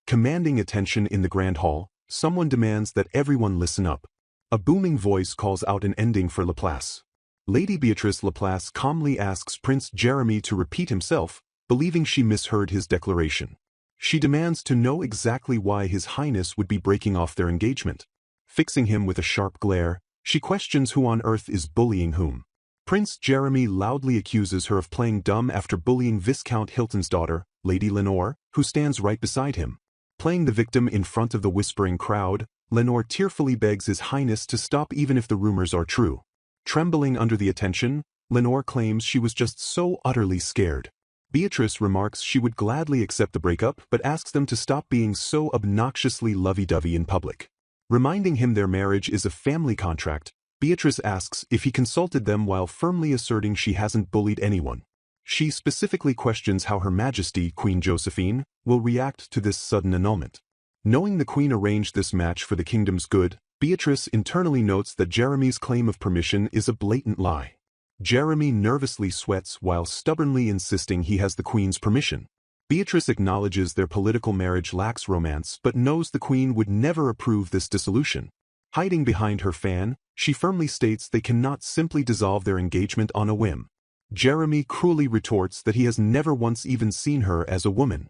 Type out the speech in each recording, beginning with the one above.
Commanding attention in the grand hall, someone demands that everyone listen up. A booming voice calls out an ending for Laplace. Lady Beatrice Laplace calmly asks Prince Jeremy to repeat himself, believing she misheard his declaration. She demands to know exactly why His Highness would be breaking off their engagement. Fixing him with a sharp glare, she questions who on earth is bullying whom. Prince Jeremy loudly accuses her of playing dumb after bullying Viscount Hilton's daughter, Lady Lenore, who stands right beside him. Playing the victim in front of the whispering crowd, Lenore tearfully begs His Highness to stop even if the rumors are true. Trembling under the attention, Lenore claims she was just so utterly scared. Beatrice remarks she would gladly accept the breakup but asks them to stop being so obnoxiously lovey-dovey in public. Reminding him their marriage is a family contract, Beatrice asks if he consulted them while firmly asserting she hasn't bullied anyone. She specifically questions how Her Majesty, Queen Josephine, will react to this sudden annulment. Knowing the Queen arranged this match for the kingdom's good, Beatrice internally notes that Jeremy's claim of permission is a blatant lie. Jeremy nervously sweats while stubbornly insisting he has the Queen's permission. Beatrice acknowledges their political marriage lacks romance but knows the Queen would never approve this dissolution. Hiding behind her fan, she firmly states they cannot simply dissolve their engagement on a whim. Jeremy cruelly retorts that he has never once even seen her as a woman.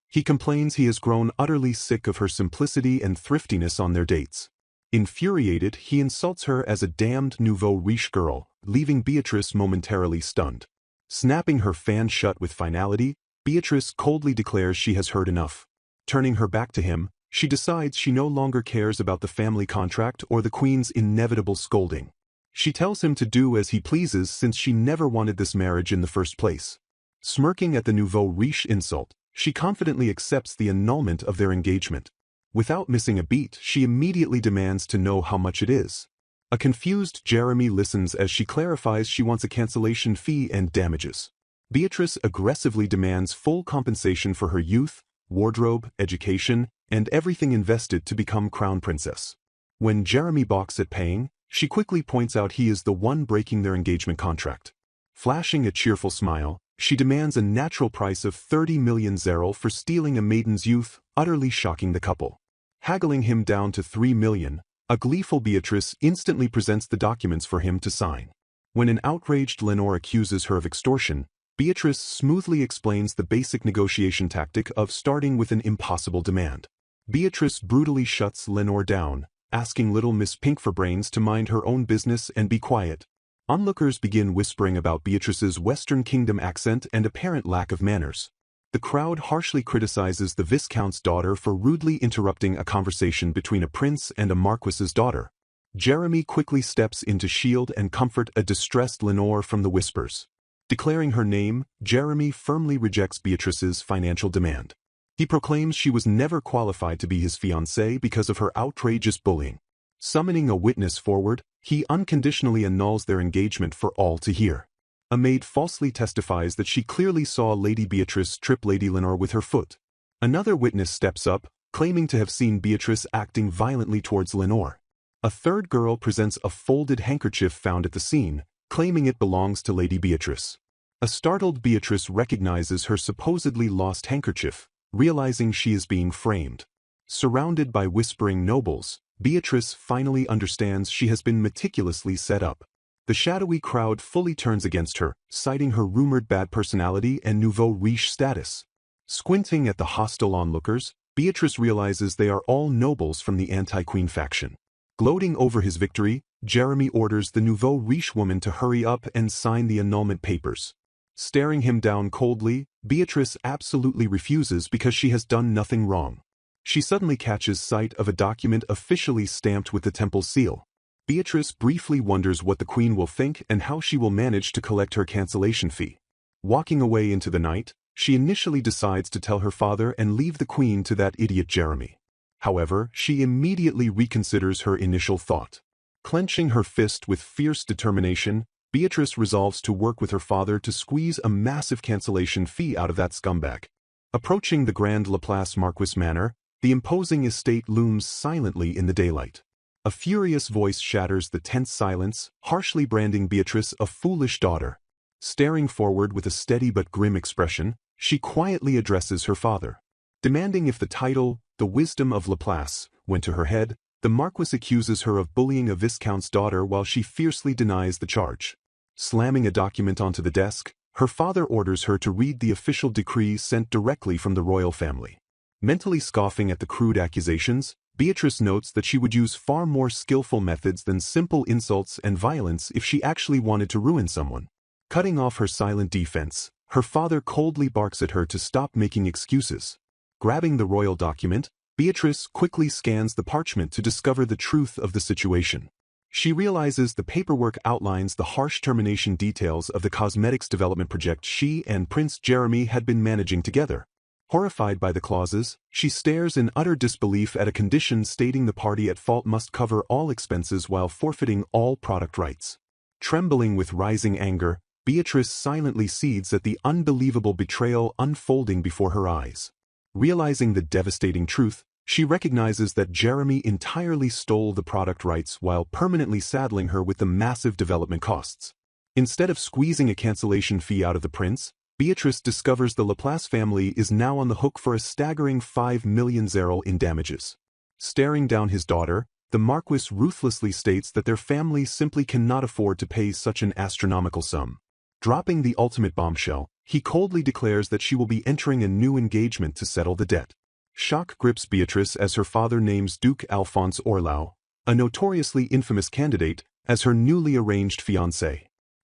He complains he has grown utterly sick of her simplicity and thriftiness on their dates. Infuriated, he insults her as a damned nouveau riche girl, leaving Beatrice momentarily stunned. Snapping her fan shut with finality, Beatrice coldly declares she has heard enough. Turning her back to him, she decides she no longer cares about the family contract or the Queen's inevitable scolding. She tells him to do as he pleases since she never wanted this marriage in the first place. Smirking at the nouveau riche insult, she confidently accepts the annulment of their engagement. Without missing a beat, she immediately demands to know how much it is. A confused Jeremy listens as she clarifies she wants a cancellation fee and damages. Beatrice aggressively demands full compensation for her youth, wardrobe, education, and everything invested to become crown princess. When Jeremy balks at paying, she quickly points out he is the one breaking their engagement contract. Flashing a cheerful smile, she demands a natural price of 30 million zerl for stealing a maiden's youth, utterly shocking the couple. Haggling him down to 3 million, a gleeful Beatrice instantly presents the documents for him to sign. When an outraged Lenore accuses her of extortion, Beatrice smoothly explains the basic negotiation tactic of starting with an impossible demand. Beatrice brutally shuts Lenore down, asking little Miss Pinkforbrains to mind her own business and be quiet. Onlookers begin whispering about Beatrice's Western Kingdom accent and apparent lack of manners. The crowd harshly criticizes the Viscount's daughter for rudely interrupting a conversation between a prince and a marquis's daughter. Jeremy quickly steps in to shield and comfort a distressed Lenore from the whispers. Declaring her name, Jeremy firmly rejects Beatrice's financial demand. He proclaims she was never qualified to be his fiancée because of her outrageous bullying. Summoning a witness forward, he unconditionally annuls their engagement for all to hear. A maid falsely testifies that she clearly saw Lady Beatrice trip Lady Lenore with her foot. Another witness steps up, claiming to have seen Beatrice acting violently towards Lenore. A third girl presents a folded handkerchief found at the scene, claiming it belongs to Lady Beatrice. A startled Beatrice recognizes her supposedly lost handkerchief, realizing she is being framed. Surrounded by whispering nobles, Beatrice finally understands she has been meticulously set up. The shadowy crowd fully turns against her, citing her rumored bad personality and nouveau riche status. Squinting at the hostile onlookers, Beatrice realizes they are all nobles from the anti-queen faction. Gloating over his victory, Jeremy orders the nouveau riche woman to hurry up and sign the annulment papers. Staring him down coldly, Beatrice absolutely refuses because she has done nothing wrong. She suddenly catches sight of a document officially stamped with the temple's seal. Beatrice briefly wonders what the Queen will think and how she will manage to collect her cancellation fee. Walking away into the night, she initially decides to tell her father and leave the Queen to that idiot Jeremy. However, she immediately reconsiders her initial thought. Clenching her fist with fierce determination, Beatrice resolves to work with her father to squeeze a massive cancellation fee out of that scumbag. Approaching the Grand Laplace Marquis Manor, the imposing estate looms silently in the daylight. A furious voice shatters the tense silence, harshly branding Beatrice a foolish daughter. Staring forward with a steady but grim expression, she quietly addresses her father. Demanding if the title, The Wisdom of Laplace, went to her head, the Marquis accuses her of bullying a Viscount's daughter while she fiercely denies the charge. Slamming a document onto the desk, her father orders her to read the official decree sent directly from the royal family. Mentally scoffing at the crude accusations, Beatrice notes that she would use far more skillful methods than simple insults and violence if she actually wanted to ruin someone. Cutting off her silent defense, her father coldly barks at her to stop making excuses. Grabbing the royal document, Beatrice quickly scans the parchment to discover the truth of the situation. She realizes the paperwork outlines the harsh termination details of the cosmetics development project she and Prince Jeremy had been managing together. Horrified by the clauses, she stares in utter disbelief at a condition stating the party at fault must cover all expenses while forfeiting all product rights. Trembling with rising anger, Beatrice silently cedes at the unbelievable betrayal unfolding before her eyes. Realizing the devastating truth, she recognizes that Jeremy entirely stole the product rights while permanently saddling her with the massive development costs. Instead of squeezing a cancellation fee out of the prince, Beatrice discovers the Laplace family is now on the hook for a staggering 5 million zero in damages. Staring down his daughter, the Marquis ruthlessly states that their family simply cannot afford to pay such an astronomical sum. Dropping the ultimate bombshell, he coldly declares that she will be entering a new engagement to settle the debt. Shock grips Beatrice as her father names Duke Alphonse Orlau, a notoriously infamous candidate, as her newly arranged fiancé.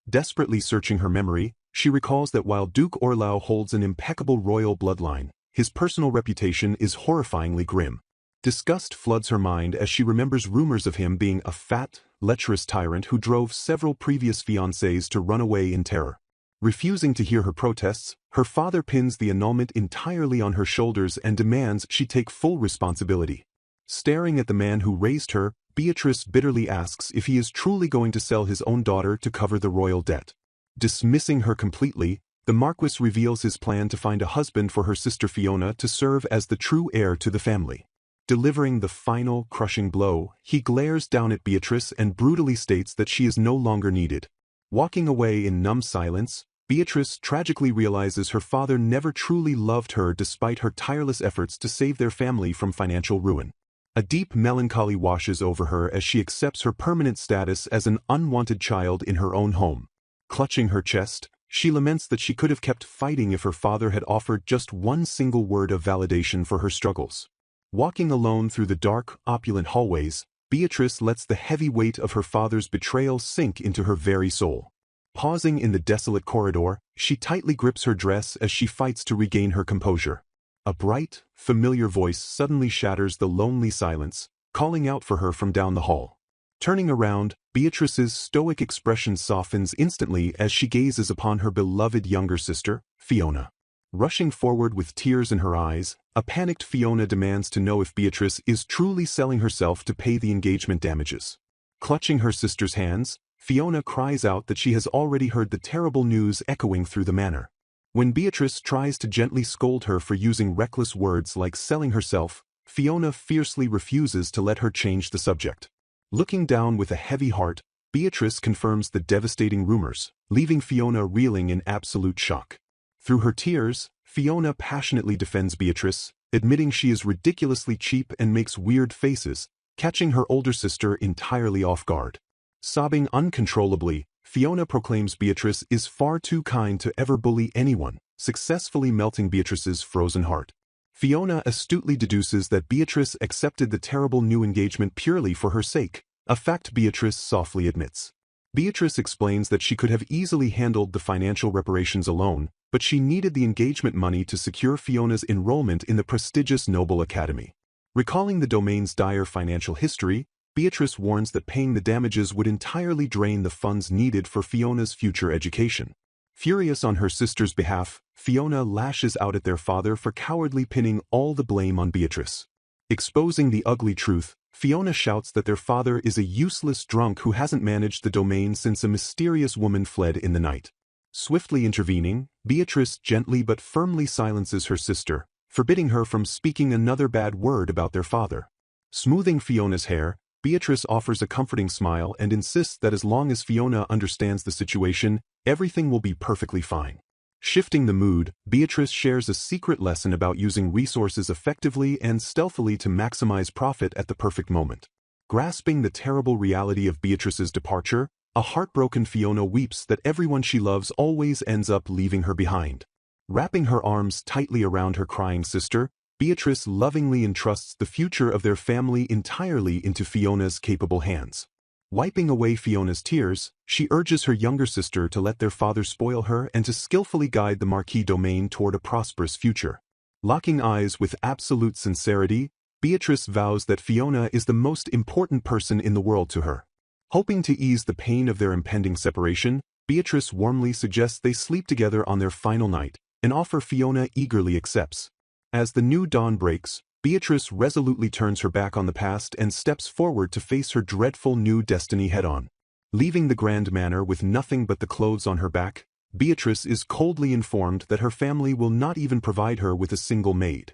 Desperately searching her memory, she recalls that while Duke Orlau holds an impeccable royal bloodline, his personal reputation is horrifyingly grim. Disgust floods her mind as she remembers rumors of him being a fat, lecherous tyrant who drove several previous fiancés to run away in terror. Refusing to hear her protests, her father pins the annulment entirely on her shoulders and demands she take full responsibility. Staring at the man who raised her, Beatrice bitterly asks if he is truly going to sell his own daughter to cover the royal debt. Dismissing her completely, the Marquis reveals his plan to find a husband for her sister Fiona to serve as the true heir to the family. Delivering the final, crushing blow, he glares down at Beatrice and brutally states that she is no longer needed. Walking away in numb silence, Beatrice tragically realizes her father never truly loved her despite her tireless efforts to save their family from financial ruin. A deep melancholy washes over her as she accepts her permanent status as an unwanted child in her own home. Clutching her chest, she laments that she could have kept fighting if her father had offered just one single word of validation for her struggles. Walking alone through the dark, opulent hallways, Beatrice lets the heavy weight of her father's betrayal sink into her very soul. Pausing in the desolate corridor, she tightly grips her dress as she fights to regain her composure. A bright, familiar voice suddenly shatters the lonely silence, calling out for her from down the hall. Turning around, Beatrice's stoic expression softens instantly as she gazes upon her beloved younger sister, Fiona. Rushing forward with tears in her eyes, a panicked Fiona demands to know if Beatrice is truly selling herself to pay the engagement damages. Clutching her sister's hands, Fiona cries out that she has already heard the terrible news echoing through the manor. When Beatrice tries to gently scold her for using reckless words like selling herself, Fiona fiercely refuses to let her change the subject. Looking down with a heavy heart, Beatrice confirms the devastating rumors, leaving Fiona reeling in absolute shock. Through her tears, Fiona passionately defends Beatrice, admitting she is ridiculously cheap and makes weird faces, catching her older sister entirely off guard. Sobbing uncontrollably, Fiona proclaims Beatrice is far too kind to ever bully anyone, successfully melting Beatrice's frozen heart. Fiona astutely deduces that Beatrice accepted the terrible new engagement purely for her sake, a fact Beatrice softly admits. Beatrice explains that she could have easily handled the financial reparations alone, but she needed the engagement money to secure Fiona's enrollment in the prestigious Noble Academy. Recalling the domain's dire financial history, Beatrice warns that paying the damages would entirely drain the funds needed for Fiona's future education. Furious on her sister's behalf, Fiona lashes out at their father for cowardly pinning all the blame on Beatrice. Exposing the ugly truth, Fiona shouts that their father is a useless drunk who hasn't managed the domain since a mysterious woman fled in the night. Swiftly intervening, Beatrice gently but firmly silences her sister, forbidding her from speaking another bad word about their father. Smoothing Fiona's hair, Beatrice offers a comforting smile and insists that as long as Fiona understands the situation, everything will be perfectly fine. Shifting the mood, Beatrice shares a secret lesson about using resources effectively and stealthily to maximize profit at the perfect moment. Grasping the terrible reality of Beatrice's departure, a heartbroken Fiona weeps that everyone she loves always ends up leaving her behind. Wrapping her arms tightly around her crying sister, Beatrice lovingly entrusts the future of their family entirely into Fiona's capable hands. Wiping away Fiona's tears, she urges her younger sister to let their father spoil her and to skillfully guide the Marquis domain toward a prosperous future. Locking eyes with absolute sincerity, Beatrice vows that Fiona is the most important person in the world to her. Hoping to ease the pain of their impending separation, Beatrice warmly suggests they sleep together on their final night, an offer Fiona eagerly accepts. As the new dawn breaks, Beatrice resolutely turns her back on the past and steps forward to face her dreadful new destiny head-on. Leaving the grand manor with nothing but the clothes on her back, Beatrice is coldly informed that her family will not even provide her with a single maid.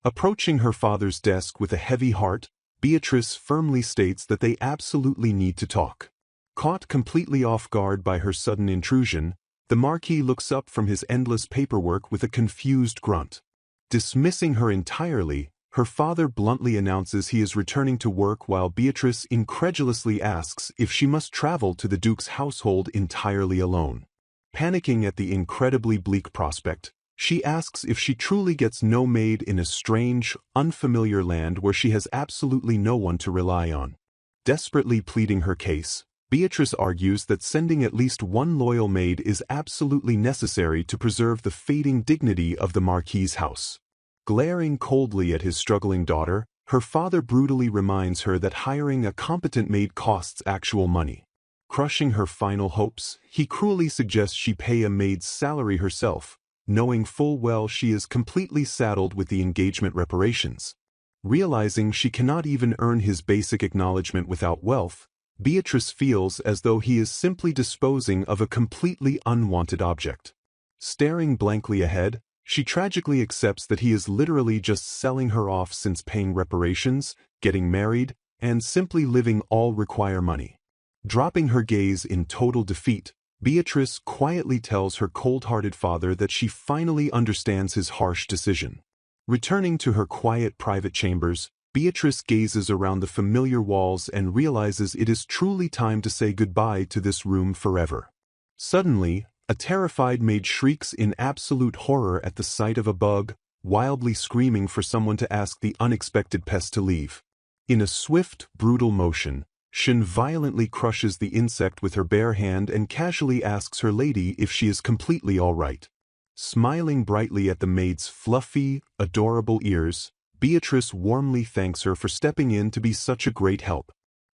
Approaching her father's desk with a heavy heart, Beatrice firmly states that they absolutely need to talk. Caught completely off guard by her sudden intrusion, the Marquis looks up from his endless paperwork with a confused grunt. Dismissing her entirely, her father bluntly announces he is returning to work while Beatrice incredulously asks if she must travel to the Duke's household entirely alone. Panicking at the incredibly bleak prospect, she asks if she truly gets no maid in a strange, unfamiliar land where she has absolutely no one to rely on. Desperately pleading her case, Beatrice argues that sending at least one loyal maid is absolutely necessary to preserve the fading dignity of the Marquis's house. Glaring coldly at his struggling daughter, her father brutally reminds her that hiring a competent maid costs actual money. Crushing her final hopes, he cruelly suggests she pay a maid's salary herself, knowing full well she is completely saddled with the engagement reparations. Realizing she cannot even earn his basic acknowledgement without wealth, Beatrice feels as though he is simply disposing of a completely unwanted object. Staring blankly ahead, she tragically accepts that he is literally just selling her off since paying reparations, getting married, and simply living all require money. Dropping her gaze in total defeat, Beatrice quietly tells her cold-hearted father that she finally understands his harsh decision. Returning to her quiet private chambers, Beatrice gazes around the familiar walls and realizes it is truly time to say goodbye to this room forever. Suddenly, a terrified maid shrieks in absolute horror at the sight of a bug, wildly screaming for someone to ask the unexpected pest to leave. In a swift, brutal motion, Shin violently crushes the insect with her bare hand and casually asks her lady if she is completely all right. Smiling brightly at the maid's fluffy, adorable ears, Beatrice warmly thanks her for stepping in to be such a great help.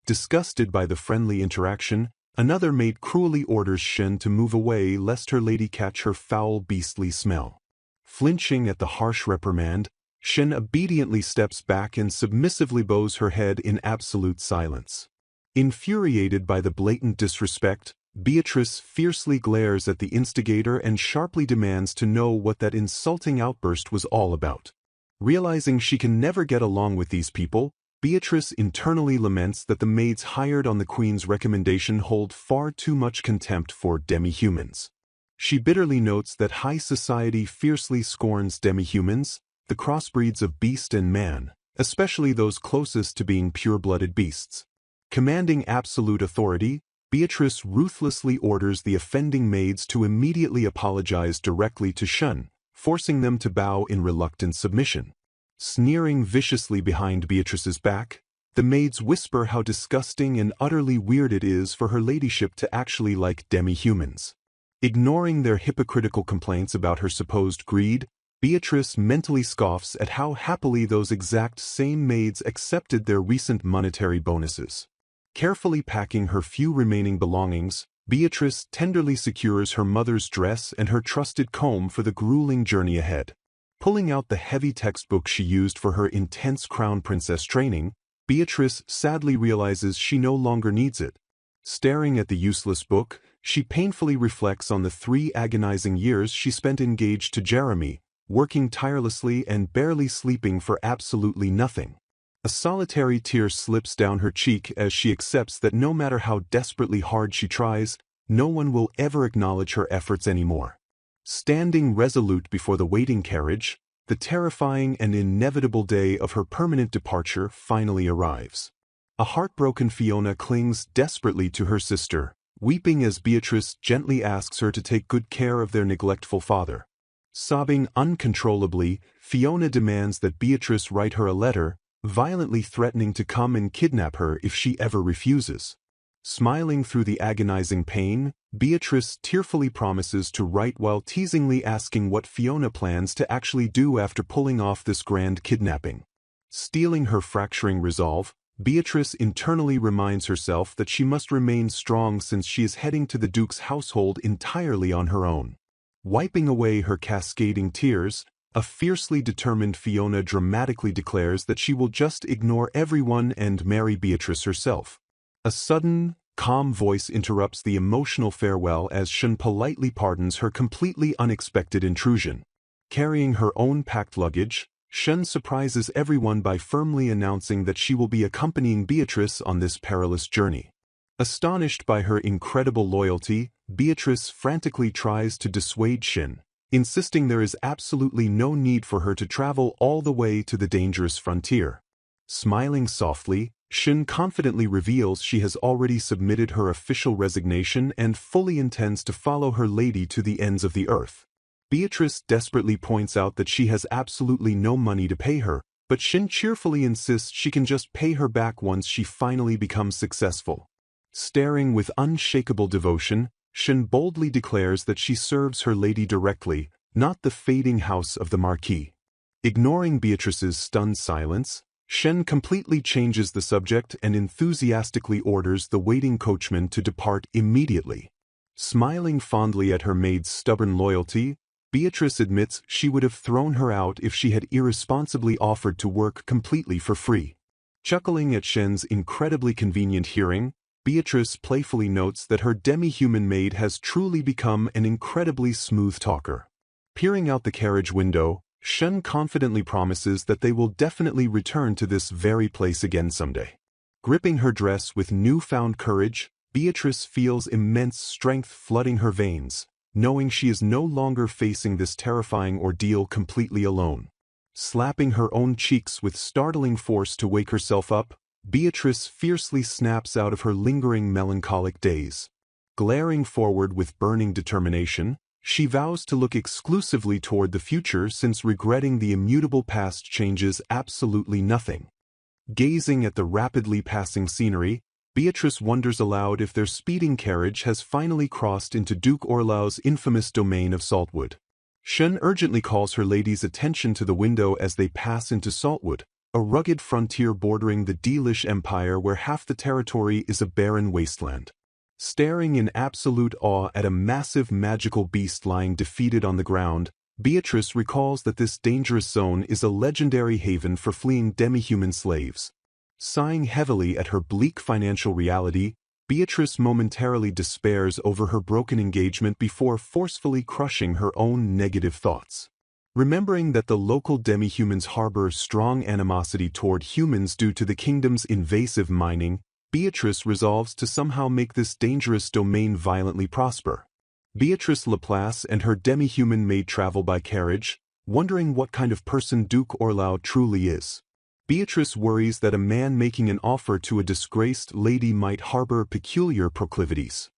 Disgusted by the friendly interaction, another maid cruelly orders Shin to move away lest her lady catch her foul beastly smell. Flinching at the harsh reprimand, Shin obediently steps back and submissively bows her head in absolute silence. Infuriated by the blatant disrespect, Beatrice fiercely glares at the instigator and sharply demands to know what that insulting outburst was all about. Realizing she can never get along with these people, Beatrice internally laments that the maids hired on the Queen's recommendation hold far too much contempt for demi-humans. She bitterly notes that high society fiercely scorns demi-humans, the crossbreeds of beast and man, especially those closest to being pure-blooded beasts. Commanding absolute authority, Beatrice ruthlessly orders the offending maids to immediately apologize directly to Shun, forcing them to bow in reluctant submission. Sneering viciously behind Beatrice's back, the maids whisper how disgusting and utterly weird it is for her ladyship to actually like demi-humans. Ignoring their hypocritical complaints about her supposed greed, Beatrice mentally scoffs at how happily those exact same maids accepted their recent monetary bonuses. Carefully packing her few remaining belongings, Beatrice tenderly secures her mother's dress and her trusted comb for the grueling journey ahead. Pulling out the heavy textbook she used for her intense Crown Princess training, Beatrice sadly realizes she no longer needs it. Staring at the useless book, she painfully reflects on the 3 agonizing years she spent engaged to Jeremy, working tirelessly and barely sleeping for absolutely nothing. A solitary tear slips down her cheek as she accepts that no matter how desperately hard she tries, no one will ever acknowledge her efforts anymore. Standing resolute before the waiting carriage, the terrifying and inevitable day of her permanent departure finally arrives. A heartbroken Fiona clings desperately to her sister, weeping as Beatrice gently asks her to take good care of their neglectful father. Sobbing uncontrollably, Fiona demands that Beatrice write her a letter, violently threatening to come and kidnap her if she ever refuses. Smiling through the agonizing pain, Beatrice tearfully promises to write while teasingly asking what Fiona plans to actually do after pulling off this grand kidnapping. Steeling her fracturing resolve, Beatrice internally reminds herself that she must remain strong since she is heading to the Duke's household entirely on her own. Wiping away her cascading tears, a fiercely determined Fiona dramatically declares that she will just ignore everyone and marry Beatrice herself. A sudden, calm voice interrupts the emotional farewell as Shun politely pardons her completely unexpected intrusion. Carrying her own packed luggage, Shun surprises everyone by firmly announcing that she will be accompanying Beatrice on this perilous journey. Astonished by her incredible loyalty, Beatrice frantically tries to dissuade Shin, insisting there is absolutely no need for her to travel all the way to the dangerous frontier. Smiling softly, Shin confidently reveals she has already submitted her official resignation and fully intends to follow her lady to the ends of the earth. Beatrice desperately points out that she has absolutely no money to pay her, but Shin cheerfully insists she can just pay her back once she finally becomes successful. Staring with unshakable devotion, Shin boldly declares that she serves her lady directly, not the fading house of the Marquis. Ignoring Beatrice's stunned silence, Shen completely changes the subject and enthusiastically orders the waiting coachman to depart immediately. Smiling fondly at her maid's stubborn loyalty, Beatrice admits she would have thrown her out if she had irresponsibly offered to work completely for free. Chuckling at Shen's incredibly convenient hearing, Beatrice playfully notes that her demi-human maid has truly become an incredibly smooth talker. Peering out the carriage window, Shen confidently promises that they will definitely return to this very place again someday. Gripping her dress with newfound courage, Beatrice feels immense strength flooding her veins, knowing she is no longer facing this terrifying ordeal completely alone. Slapping her own cheeks with startling force to wake herself up, Beatrice fiercely snaps out of her lingering melancholic daze. Glaring forward with burning determination, she vows to look exclusively toward the future since regretting the immutable past changes absolutely nothing. Gazing at the rapidly passing scenery, Beatrice wonders aloud if their speeding carriage has finally crossed into Duke Orlau's infamous domain of Saltwood. Shen urgently calls her lady's attention to the window as they pass into Saltwood, a rugged frontier bordering the Delish Empire where half the territory is a barren wasteland. Staring in absolute awe at a massive magical beast lying defeated on the ground, Beatrice recalls that this dangerous zone is a legendary haven for fleeing demi-human slaves. Sighing heavily at her bleak financial reality, Beatrice momentarily despairs over her broken engagement before forcefully crushing her own negative thoughts. Remembering that the local demi-humans harbor strong animosity toward humans due to the kingdom's invasive mining, Beatrice resolves to somehow make this dangerous domain violently prosper. Beatrice Laplace and her demi-human maid travel by carriage, wondering what kind of person Duke Orlau truly is. Beatrice worries that a man making an offer to a disgraced lady might harbor peculiar proclivities.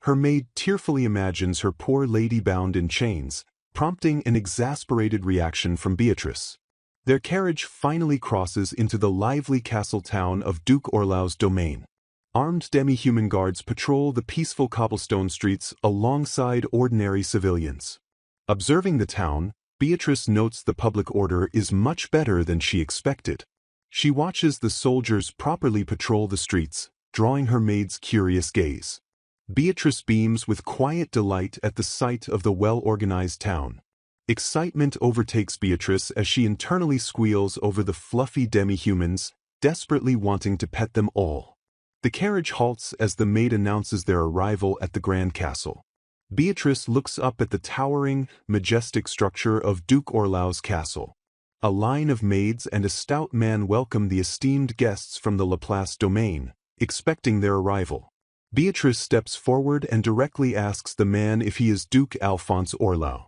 Her maid tearfully imagines her poor lady bound in chains, prompting an exasperated reaction from Beatrice. Their carriage finally crosses into the lively castle town of Duke Orlau's domain. Armed demi-human guards patrol the peaceful cobblestone streets alongside ordinary civilians. Observing the town, Beatrice notes the public order is much better than she expected. She watches the soldiers properly patrol the streets, drawing her maid's curious gaze. Beatrice beams with quiet delight at the sight of the well-organized town. Excitement overtakes Beatrice as she internally squeals over the fluffy demi-humans, desperately wanting to pet them all. The carriage halts as the maid announces their arrival at the Grand Castle. Beatrice looks up at the towering, majestic structure of Duke Orlau's castle. A line of maids and a stout man welcome the esteemed guests from the Laplace domain, expecting their arrival. Beatrice steps forward and directly asks the man if he is Duke Alphonse Orlau.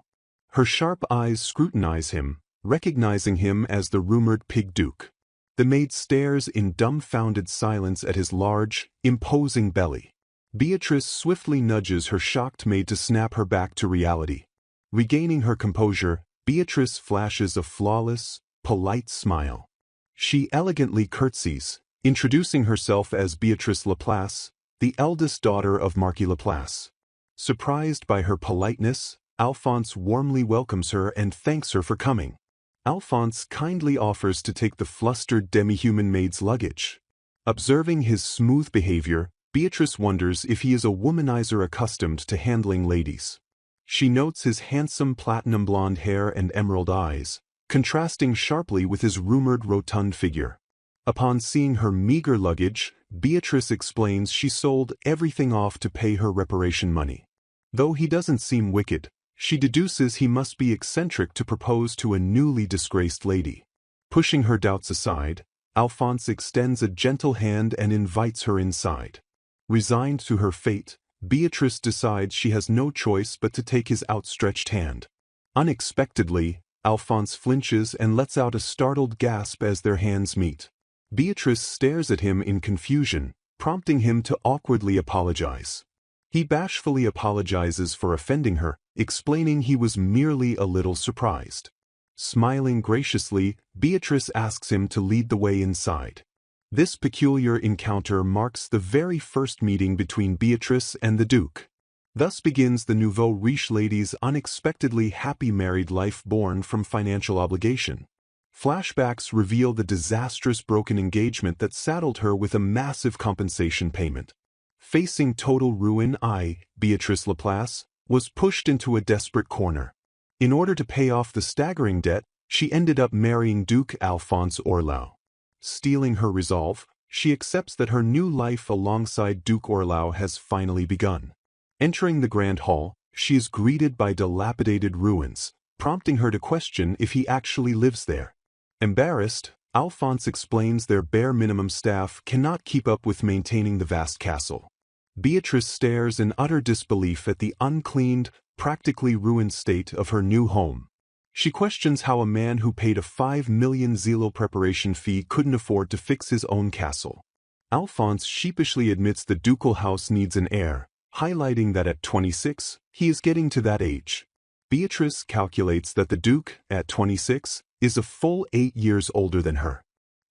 Her sharp eyes scrutinize him, recognizing him as the rumored pig duke. The maid stares in dumbfounded silence at his large, imposing belly. Beatrice swiftly nudges her shocked maid to snap her back to reality. Regaining her composure, Beatrice flashes a flawless, polite smile. She elegantly curtsies, introducing herself as Beatrice Laplace, the eldest daughter of Marquis Laplace. Surprised by her politeness, Alphonse warmly welcomes her and thanks her for coming. Alphonse kindly offers to take the flustered demi-human maid's luggage. Observing his smooth behavior, Beatrice wonders if he is a womanizer accustomed to handling ladies. She notes his handsome platinum blonde hair and emerald eyes, contrasting sharply with his rumored rotund figure. Upon seeing her meager luggage, Beatrice explains she sold everything off to pay her reparation money. Though he doesn't seem wicked, she deduces he must be eccentric to propose to a newly disgraced lady. Pushing her doubts aside, Alphonse extends a gentle hand and invites her inside. Resigned to her fate, Beatrice decides she has no choice but to take his outstretched hand. Unexpectedly, Alphonse flinches and lets out a startled gasp as their hands meet. Beatrice stares at him in confusion, prompting him to awkwardly apologize. He bashfully apologizes for offending her, explaining he was merely a little surprised. Smiling graciously, Beatrice asks him to lead the way inside. This peculiar encounter marks the very first meeting between Beatrice and the Duke. Thus begins the nouveau riche lady's unexpectedly happy married life born from financial obligation. Flashbacks reveal the disastrous broken engagement that saddled her with a massive compensation payment. Facing total ruin, Beatrice Laplace, was pushed into a desperate corner. In order to pay off the staggering debt, she ended up marrying Duke Alphonse Orlau. Steeling her resolve, she accepts that her new life alongside Duke Orlau has finally begun. Entering the grand hall, she is greeted by dilapidated ruins, prompting her to question if he actually lives there. Embarrassed, Alphonse explains their bare minimum staff cannot keep up with maintaining the vast castle. Beatrice stares in utter disbelief at the uncleaned, practically ruined state of her new home. She questions how a man who paid a 5 million zilo preparation fee couldn't afford to fix his own castle. Alphonse sheepishly admits the ducal house needs an heir, highlighting that at 26, he is getting to that age. Beatrice calculates that the Duke, at 26, is a full 8 years older than her.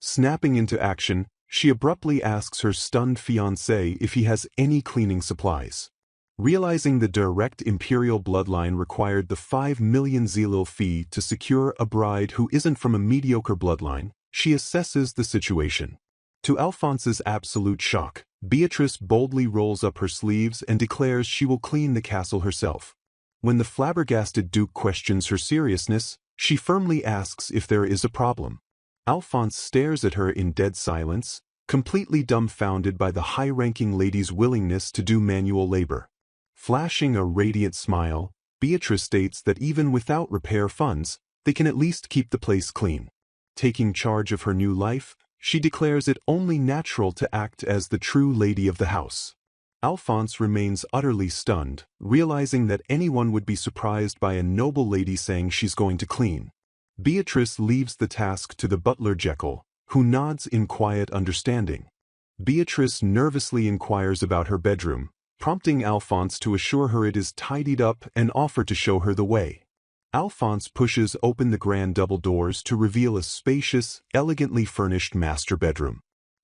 Snapping into action, she abruptly asks her stunned fiancé if he has any cleaning supplies. Realizing the direct imperial bloodline required the 5 million zilo fee to secure a bride who isn't from a mediocre bloodline, she assesses the situation. To Alphonse's absolute shock, Beatrice boldly rolls up her sleeves and declares she will clean the castle herself. When the flabbergasted Duke questions her seriousness, she firmly asks if there is a problem. Alphonse stares at her in dead silence, completely dumbfounded by the high-ranking lady's willingness to do manual labor. Flashing a radiant smile, Beatrice states that even without repair funds, they can at least keep the place clean. Taking charge of her new life, she declares it only natural to act as the true lady of the house. Alphonse remains utterly stunned, realizing that anyone would be surprised by a noble lady saying she's going to clean. Beatrice leaves the task to the butler Jekyll, who nods in quiet understanding. Beatrice nervously inquires about her bedroom, prompting Alphonse to assure her it is tidied up and offer to show her the way. Alphonse pushes open the grand double doors to reveal a spacious, elegantly furnished master bedroom.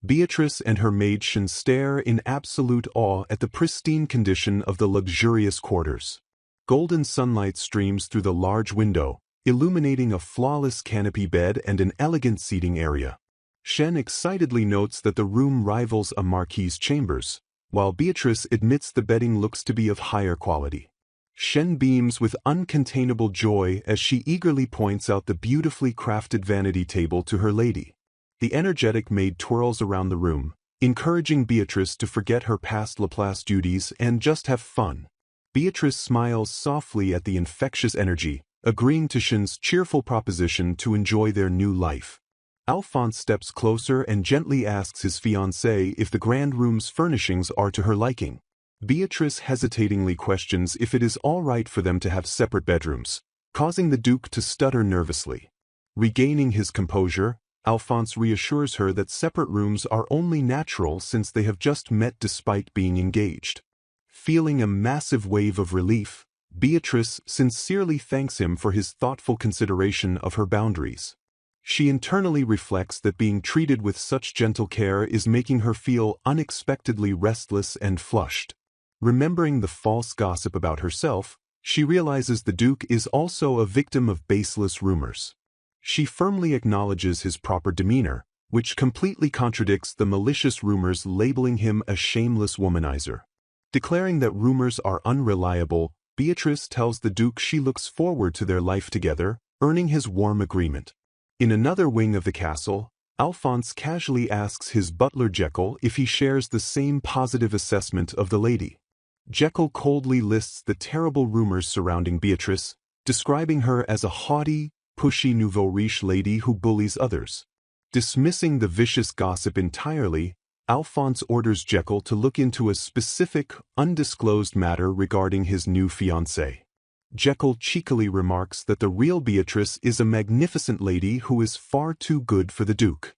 Beatrice and her maid Shen stare in absolute awe at the pristine condition of the luxurious quarters. Golden sunlight streams through the large window, illuminating a flawless canopy bed and an elegant seating area. Shen excitedly notes that the room rivals a marquis's chambers, while Beatrice admits the bedding looks to be of higher quality. Shen beams with uncontainable joy as she eagerly points out the beautifully crafted vanity table to her lady. The energetic maid twirls around the room, encouraging Beatrice to forget her past Laplace duties and just have fun. Beatrice smiles softly at the infectious energy, agreeing to Shen's cheerful proposition to enjoy their new life. Alphonse steps closer and gently asks his fiancée if the grand room's furnishings are to her liking. Beatrice hesitatingly questions if it is all right for them to have separate bedrooms, causing the Duke to stutter nervously. Regaining his composure, Alphonse reassures her that separate rooms are only natural since they have just met despite being engaged. Feeling a massive wave of relief, Beatrice sincerely thanks him for his thoughtful consideration of her boundaries. She internally reflects that being treated with such gentle care is making her feel unexpectedly restless and flushed. Remembering the false gossip about herself, she realizes the Duke is also a victim of baseless rumors. She firmly acknowledges his proper demeanor, which completely contradicts the malicious rumors labeling him a shameless womanizer. Declaring that rumors are unreliable, Beatrice tells the Duke she looks forward to their life together, earning his warm agreement. In another wing of the castle, Alphonse casually asks his butler Jekyll if he shares the same positive assessment of the lady. Jekyll coldly lists the terrible rumors surrounding Beatrice, describing her as a haughty, pushy nouveau riche lady who bullies others. Dismissing the vicious gossip entirely, Alphonse orders Jekyll to look into a specific, undisclosed matter regarding his new fiancée. Jekyll cheekily remarks that the real Beatrice is a magnificent lady who is far too good for the Duke.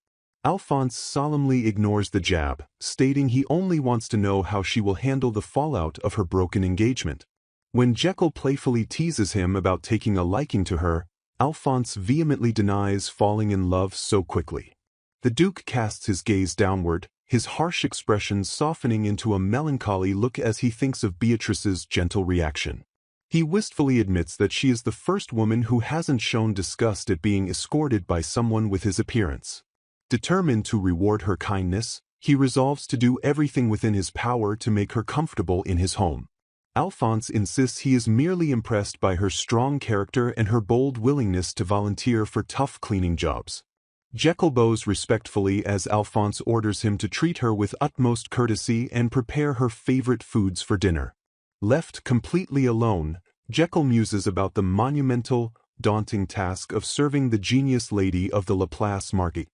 Alphonse solemnly ignores the jab, stating he only wants to know how she will handle the fallout of her broken engagement. When Jekyll playfully teases him about taking a liking to her, Alphonse vehemently denies falling in love so quickly. The Duke casts his gaze downward, his harsh expression softening into a melancholy look as he thinks of Beatrice's gentle reaction. He wistfully admits that she is the first woman who hasn't shown disgust at being escorted by someone with his appearance. Determined to reward her kindness, he resolves to do everything within his power to make her comfortable in his home. Alphonse insists he is merely impressed by her strong character and her bold willingness to volunteer for tough cleaning jobs. Jekyll bows respectfully as Alphonse orders him to treat her with utmost courtesy and prepare her favorite foods for dinner. Left completely alone, Jekyll muses about the monumental, daunting task of serving the genius lady of the Laplace market.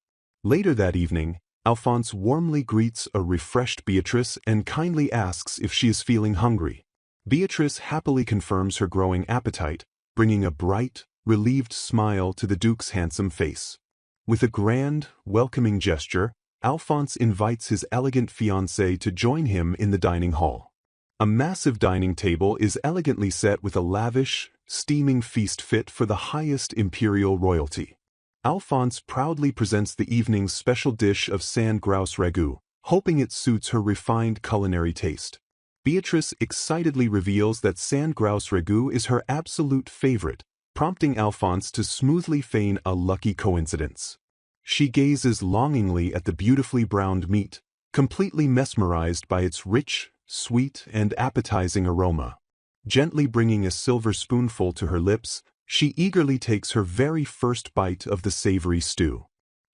Later that evening, Alphonse warmly greets a refreshed Beatrice and kindly asks if she is feeling hungry. Beatrice happily confirms her growing appetite, bringing a bright, relieved smile to the Duke's handsome face. With a grand, welcoming gesture, Alphonse invites his elegant fiancée to join him in the dining hall. A massive dining table is elegantly set with a lavish, steaming feast fit for the highest imperial royalty. Alphonse proudly presents the evening's special dish of sand grouse ragout, hoping it suits her refined culinary taste. Beatrice excitedly reveals that sand grouse ragout is her absolute favorite, prompting Alphonse to smoothly feign a lucky coincidence. She gazes longingly at the beautifully browned meat, completely mesmerized by its rich, sweet, and appetizing aroma. Gently bringing a silver spoonful to her lips, she eagerly takes her very first bite of the savory stew.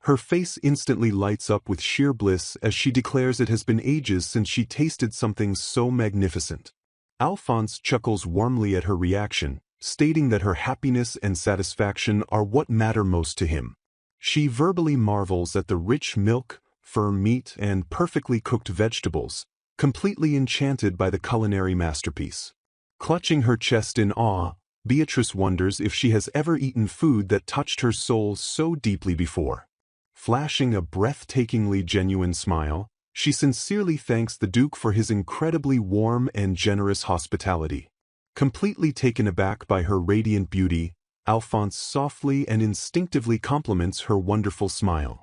Her face instantly lights up with sheer bliss as she declares it has been ages since she tasted something so magnificent. Alphonse chuckles warmly at her reaction, stating that her happiness and satisfaction are what matter most to him. She verbally marvels at the rich milk, firm meat, and perfectly cooked vegetables, completely enchanted by the culinary masterpiece. Clutching her chest in awe, Beatrice wonders if she has ever eaten food that touched her soul so deeply before. Flashing a breathtakingly genuine smile, she sincerely thanks the Duke for his incredibly warm and generous hospitality. Completely taken aback by her radiant beauty, Alphonse softly and instinctively compliments her wonderful smile.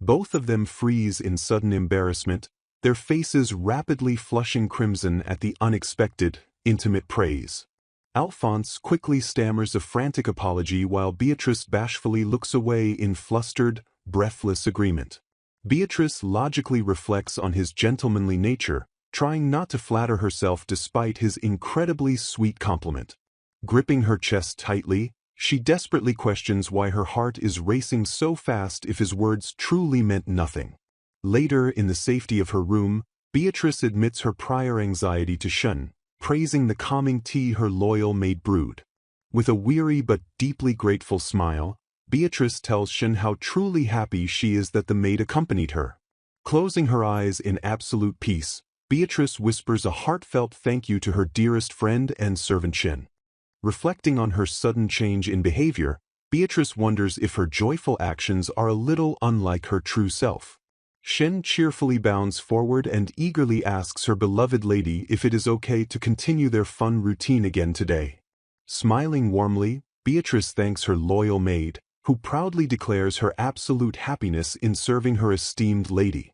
Both of them freeze in sudden embarrassment, their faces rapidly flushing crimson at the unexpected, intimate praise. Alphonse quickly stammers a frantic apology while Beatrice bashfully looks away in flustered, breathless agreement. Beatrice logically reflects on his gentlemanly nature, trying not to flatter herself despite his incredibly sweet compliment. Gripping her chest tightly, she desperately questions why her heart is racing so fast if his words truly meant nothing. Later, in the safety of her room, Beatrice admits her prior anxiety to Shun, praising the calming tea her loyal maid brewed. With a weary but deeply grateful smile, Beatrice tells Shun how truly happy she is that the maid accompanied her. Closing her eyes in absolute peace, Beatrice whispers a heartfelt thank you to her dearest friend and servant Shin. Reflecting on her sudden change in behavior, Beatrice wonders if her joyful actions are a little unlike her true self. Shen cheerfully bounds forward and eagerly asks her beloved lady if it is okay to continue their fun routine again today. Smiling warmly, Beatrice thanks her loyal maid, who proudly declares her absolute happiness in serving her esteemed lady.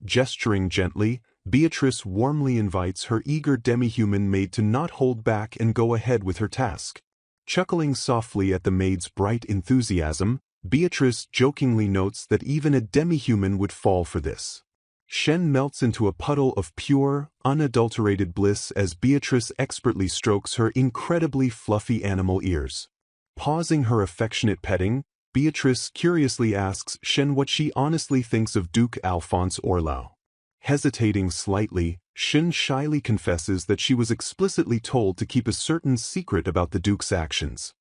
Gesturing gently, Beatrice warmly invites her eager demi-human maid to not hold back and go ahead with her task. Chuckling softly at the maid's bright enthusiasm, Beatrice jokingly notes that even a demi-human would fall for this. Shen melts into a puddle of pure, unadulterated bliss as Beatrice expertly strokes her incredibly fluffy animal ears. Pausing her affectionate petting, Beatrice curiously asks Shen what she honestly thinks of Duke Alphonse Orlau. Hesitating slightly, Shen shyly confesses that she was explicitly told to keep a certain secret about the Duke's actions.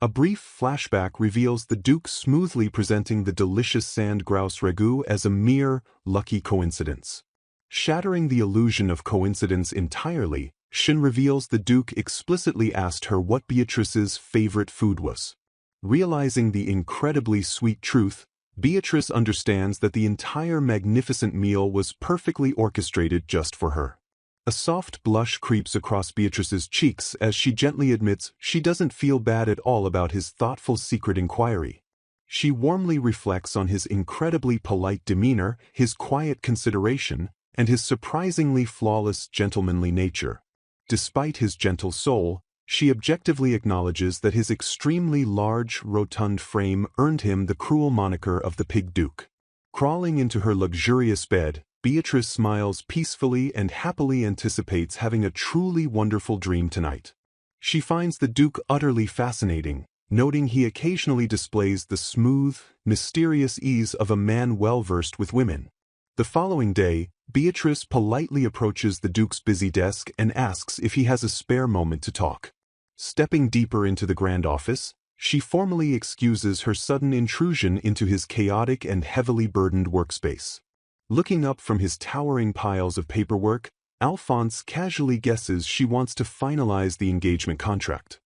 A brief flashback reveals the Duke smoothly presenting the delicious sand grouse ragout as a mere, lucky coincidence. Shattering the illusion of coincidence entirely, Shen reveals the Duke explicitly asked her what Beatrice's favorite food was. Realizing the incredibly sweet truth, Beatrice understands that the entire magnificent meal was perfectly orchestrated just for her. A soft blush creeps across Beatrice's cheeks as she gently admits she doesn't feel bad at all about his thoughtful secret inquiry. She warmly reflects on his incredibly polite demeanor, his quiet consideration, and his surprisingly flawless gentlemanly nature. Despite his gentle soul, she objectively acknowledges that his extremely large, rotund frame earned him the cruel moniker of the Pig Duke. Crawling into her luxurious bed, Beatrice smiles peacefully and happily anticipates having a truly wonderful dream tonight. She finds the Duke utterly fascinating, noting he occasionally displays the smooth, mysterious ease of a man well-versed with women. The following day, Beatrice politely approaches the Duke's busy desk and asks if he has a spare moment to talk. Stepping deeper into the grand office, she formally excuses her sudden intrusion into his chaotic and heavily burdened workspace. Looking up from his towering piles of paperwork, Alphonse casually guesses she wants to finalize the engagement contract.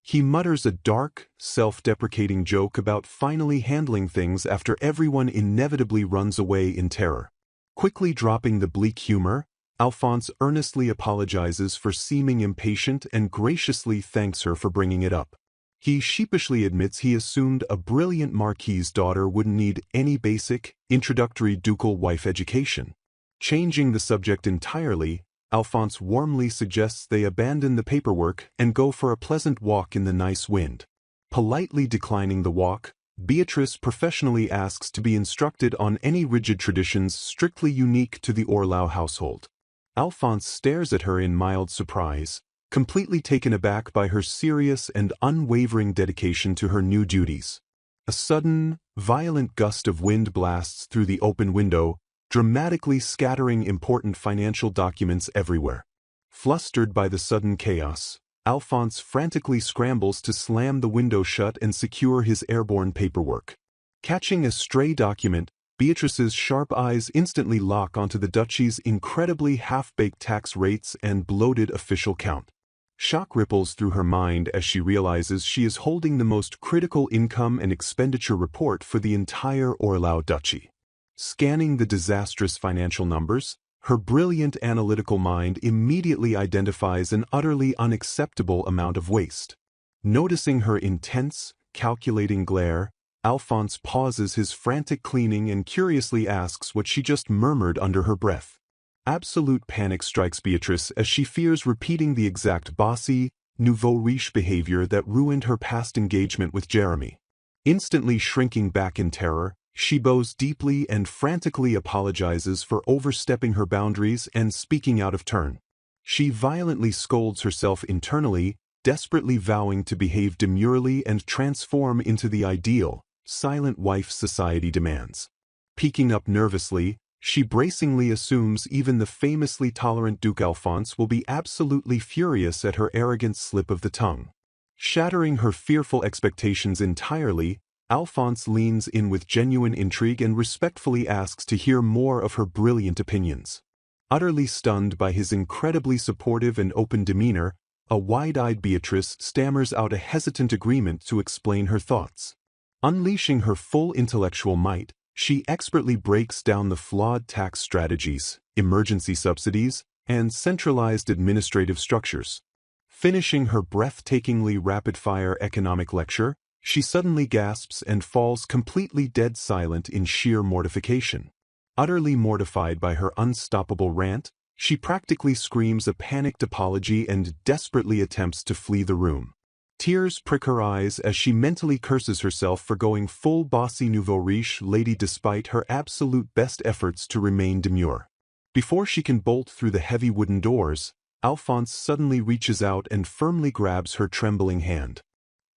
He mutters a dark, self-deprecating joke about finally handling things after everyone inevitably runs away in terror. Quickly dropping the bleak humor, Alphonse earnestly apologizes for seeming impatient and graciously thanks her for bringing it up. He sheepishly admits he assumed a brilliant marquis's daughter wouldn't need any basic, introductory ducal wife education. Changing the subject entirely, Alphonse warmly suggests they abandon the paperwork and go for a pleasant walk in the nice wind. Politely declining the walk, Beatrice professionally asks to be instructed on any rigid traditions strictly unique to the Orlau household. Alphonse stares at her in mild surprise, completely taken aback by her serious and unwavering dedication to her new duties. A sudden, violent gust of wind blasts through the open window, dramatically scattering important financial documents everywhere. Flustered by the sudden chaos, Alphonse frantically scrambles to slam the window shut and secure his airborne paperwork. Catching a stray document, Beatrice's sharp eyes instantly lock onto the duchy's incredibly half-baked tax rates and bloated official count. Shock ripples through her mind as she realizes she is holding the most critical income and expenditure report for the entire Orlau duchy. Scanning the disastrous financial numbers, her brilliant analytical mind immediately identifies an utterly unacceptable amount of waste. Noticing her intense, calculating glare, Alphonse pauses his frantic cleaning and curiously asks what she just murmured under her breath. Absolute panic strikes Beatrice as she fears repeating the exact bossy, nouveau riche behavior that ruined her past engagement with Jeremy. Instantly shrinking back in terror, she bows deeply and frantically apologizes for overstepping her boundaries and speaking out of turn. She violently scolds herself internally, desperately vowing to behave demurely and transform into the ideal, silent wife society demands. Peeking up nervously, she bracingly assumes even the famously tolerant Duke Alphonse will be absolutely furious at her arrogant slip of the tongue. Shattering her fearful expectations entirely, Alphonse leans in with genuine intrigue and respectfully asks to hear more of her brilliant opinions. Utterly stunned by his incredibly supportive and open demeanor, A wide-eyed Beatrice stammers out a hesitant agreement to explain her thoughts. Unleashing her full intellectual might, she expertly breaks down the flawed tax strategies, emergency subsidies, and centralized administrative structures. Finishing her breathtakingly rapid-fire economic lecture, she suddenly gasps and falls completely dead silent in sheer mortification. Utterly mortified by her unstoppable rant, she practically screams a panicked apology and desperately attempts to flee the room. Tears prick her eyes as she mentally curses herself for going full bossy nouveau riche lady despite her absolute best efforts to remain demure. Before she can bolt through the heavy wooden doors, Alphonse suddenly reaches out and firmly grabs her trembling hand.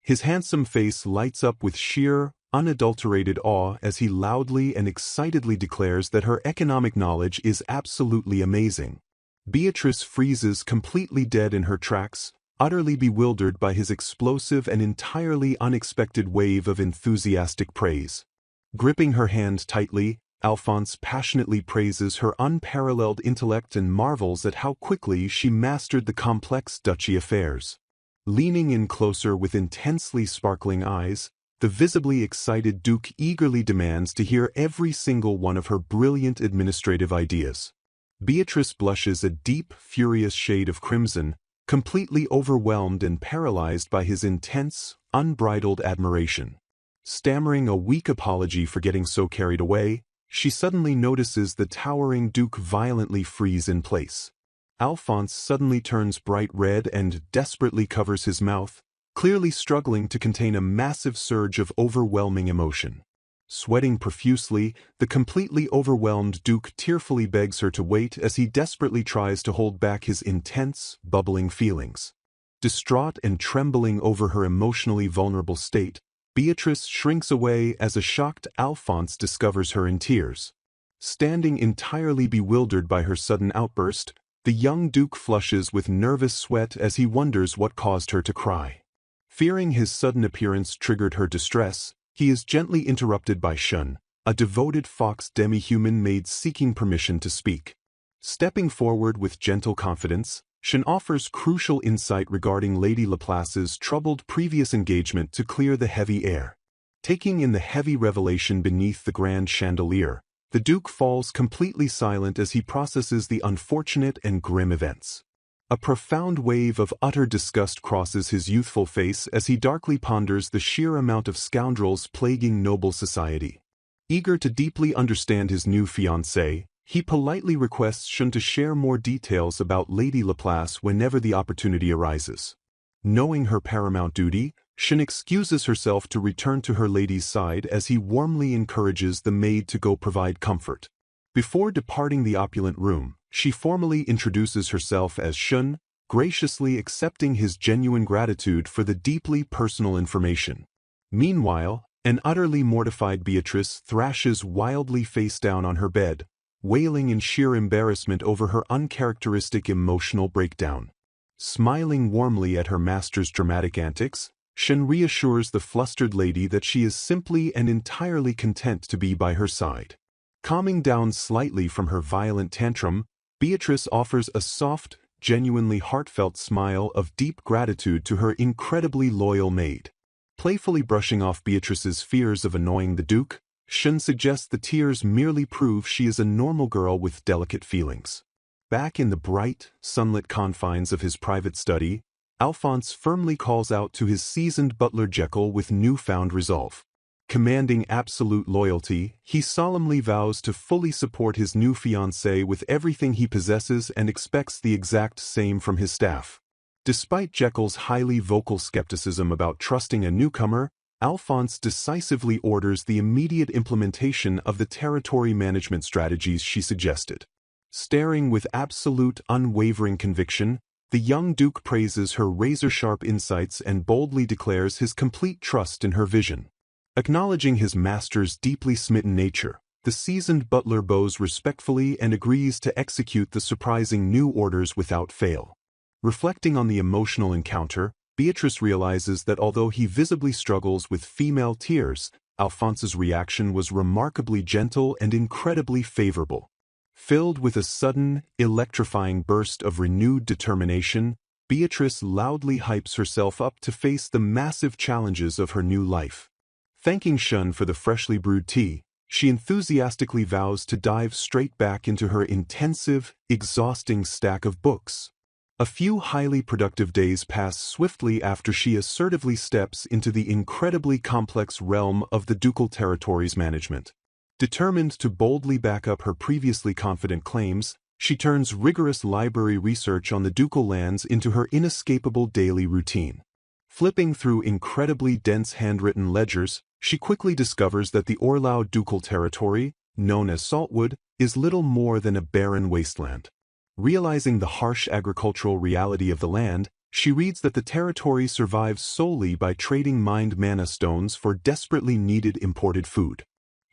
His handsome face lights up with sheer, unadulterated awe as he loudly and excitedly declares that her economic knowledge is absolutely amazing. Beatrice freezes completely dead in her tracks, utterly bewildered by his explosive and entirely unexpected wave of enthusiastic praise. Gripping her hand tightly, Alphonse passionately praises her unparalleled intellect and marvels at how quickly she mastered the complex duchy affairs. Leaning in closer with intensely sparkling eyes, the visibly excited Duke eagerly demands to hear every single one of her brilliant administrative ideas. Beatrice blushes a deep, furious shade of crimson, completely overwhelmed and paralyzed by his intense, unbridled admiration. Stammering a weak apology for getting so carried away, she suddenly notices the towering Duke violently freeze in place. Alphonse suddenly turns bright red and desperately covers his mouth, clearly struggling to contain a massive surge of overwhelming emotion. Sweating profusely, the completely overwhelmed Duke tearfully begs her to wait as he desperately tries to hold back his intense, bubbling feelings. Distraught and trembling over her emotionally vulnerable state, Beatrice shrinks away as a shocked Alphonse discovers her in tears. Standing entirely bewildered by her sudden outburst, the young Duke flushes with nervous sweat as he wonders what caused her to cry. Fearing his sudden appearance triggered her distress, he is gently interrupted by Shun, a devoted fox demi-human maid seeking permission to speak. Stepping forward with gentle confidence, Shun offers crucial insight regarding Lady Laplace's troubled previous engagement to clear the heavy air. Taking in the heavy revelation beneath the grand chandelier, the Duke falls completely silent as he processes the unfortunate and grim events. A profound wave of utter disgust crosses his youthful face as he darkly ponders the sheer amount of scoundrels plaguing noble society. Eager to deeply understand his new fiancée, he politely requests Shun to share more details about Lady Laplace whenever the opportunity arises. Knowing her paramount duty, Shun excuses herself to return to her lady's side as he warmly encourages the maid to go provide comfort. Before departing the opulent room, she formally introduces herself as Shun, graciously accepting his genuine gratitude for the deeply personal information. Meanwhile, an utterly mortified Beatrice thrashes wildly face down on her bed, wailing in sheer embarrassment over her uncharacteristic emotional breakdown. Smiling warmly at her master's dramatic antics, Shun reassures the flustered lady that she is simply and entirely content to be by her side. Calming down slightly from her violent tantrum, Beatrice offers a soft, genuinely heartfelt smile of deep gratitude to her incredibly loyal maid. Playfully brushing off Beatrice's fears of annoying the Duke, Shun suggests the tears merely prove she is a normal girl with delicate feelings. Back in the bright, sunlit confines of his private study, Alphonse firmly calls out to his seasoned butler Jekyll with newfound resolve. Commanding absolute loyalty, he solemnly vows to fully support his new fiancée with everything he possesses and expects the exact same from his staff. Despite Jekyll's highly vocal skepticism about trusting a newcomer, Alphonse decisively orders the immediate implementation of the territory management strategies she suggested. Staring with absolute, unwavering conviction, the young Duke praises her razor-sharp insights and boldly declares his complete trust in her vision. Acknowledging his master's deeply smitten nature, the seasoned butler bows respectfully and agrees to execute the surprising new orders without fail. Reflecting on the emotional encounter, Beatrice realizes that although he visibly struggles with female tears, Alphonse's reaction was remarkably gentle and incredibly favorable. Filled with a sudden, electrifying burst of renewed determination, Beatrice loudly hypes herself up to face the massive challenges of her new life. Thanking Shun for the freshly brewed tea, she enthusiastically vows to dive straight back into her intensive, exhausting stack of books. A few highly productive days pass swiftly after she assertively steps into the incredibly complex realm of the ducal territories management. Determined to boldly back up her previously confident claims, she turns rigorous library research on the ducal lands into her inescapable daily routine. Flipping through incredibly dense handwritten ledgers, she quickly discovers that the Orlau ducal territory, known as Saltwood, is little more than a barren wasteland. Realizing the harsh agricultural reality of the land, she reads that the territory survives solely by trading mined mana stones for desperately needed imported food.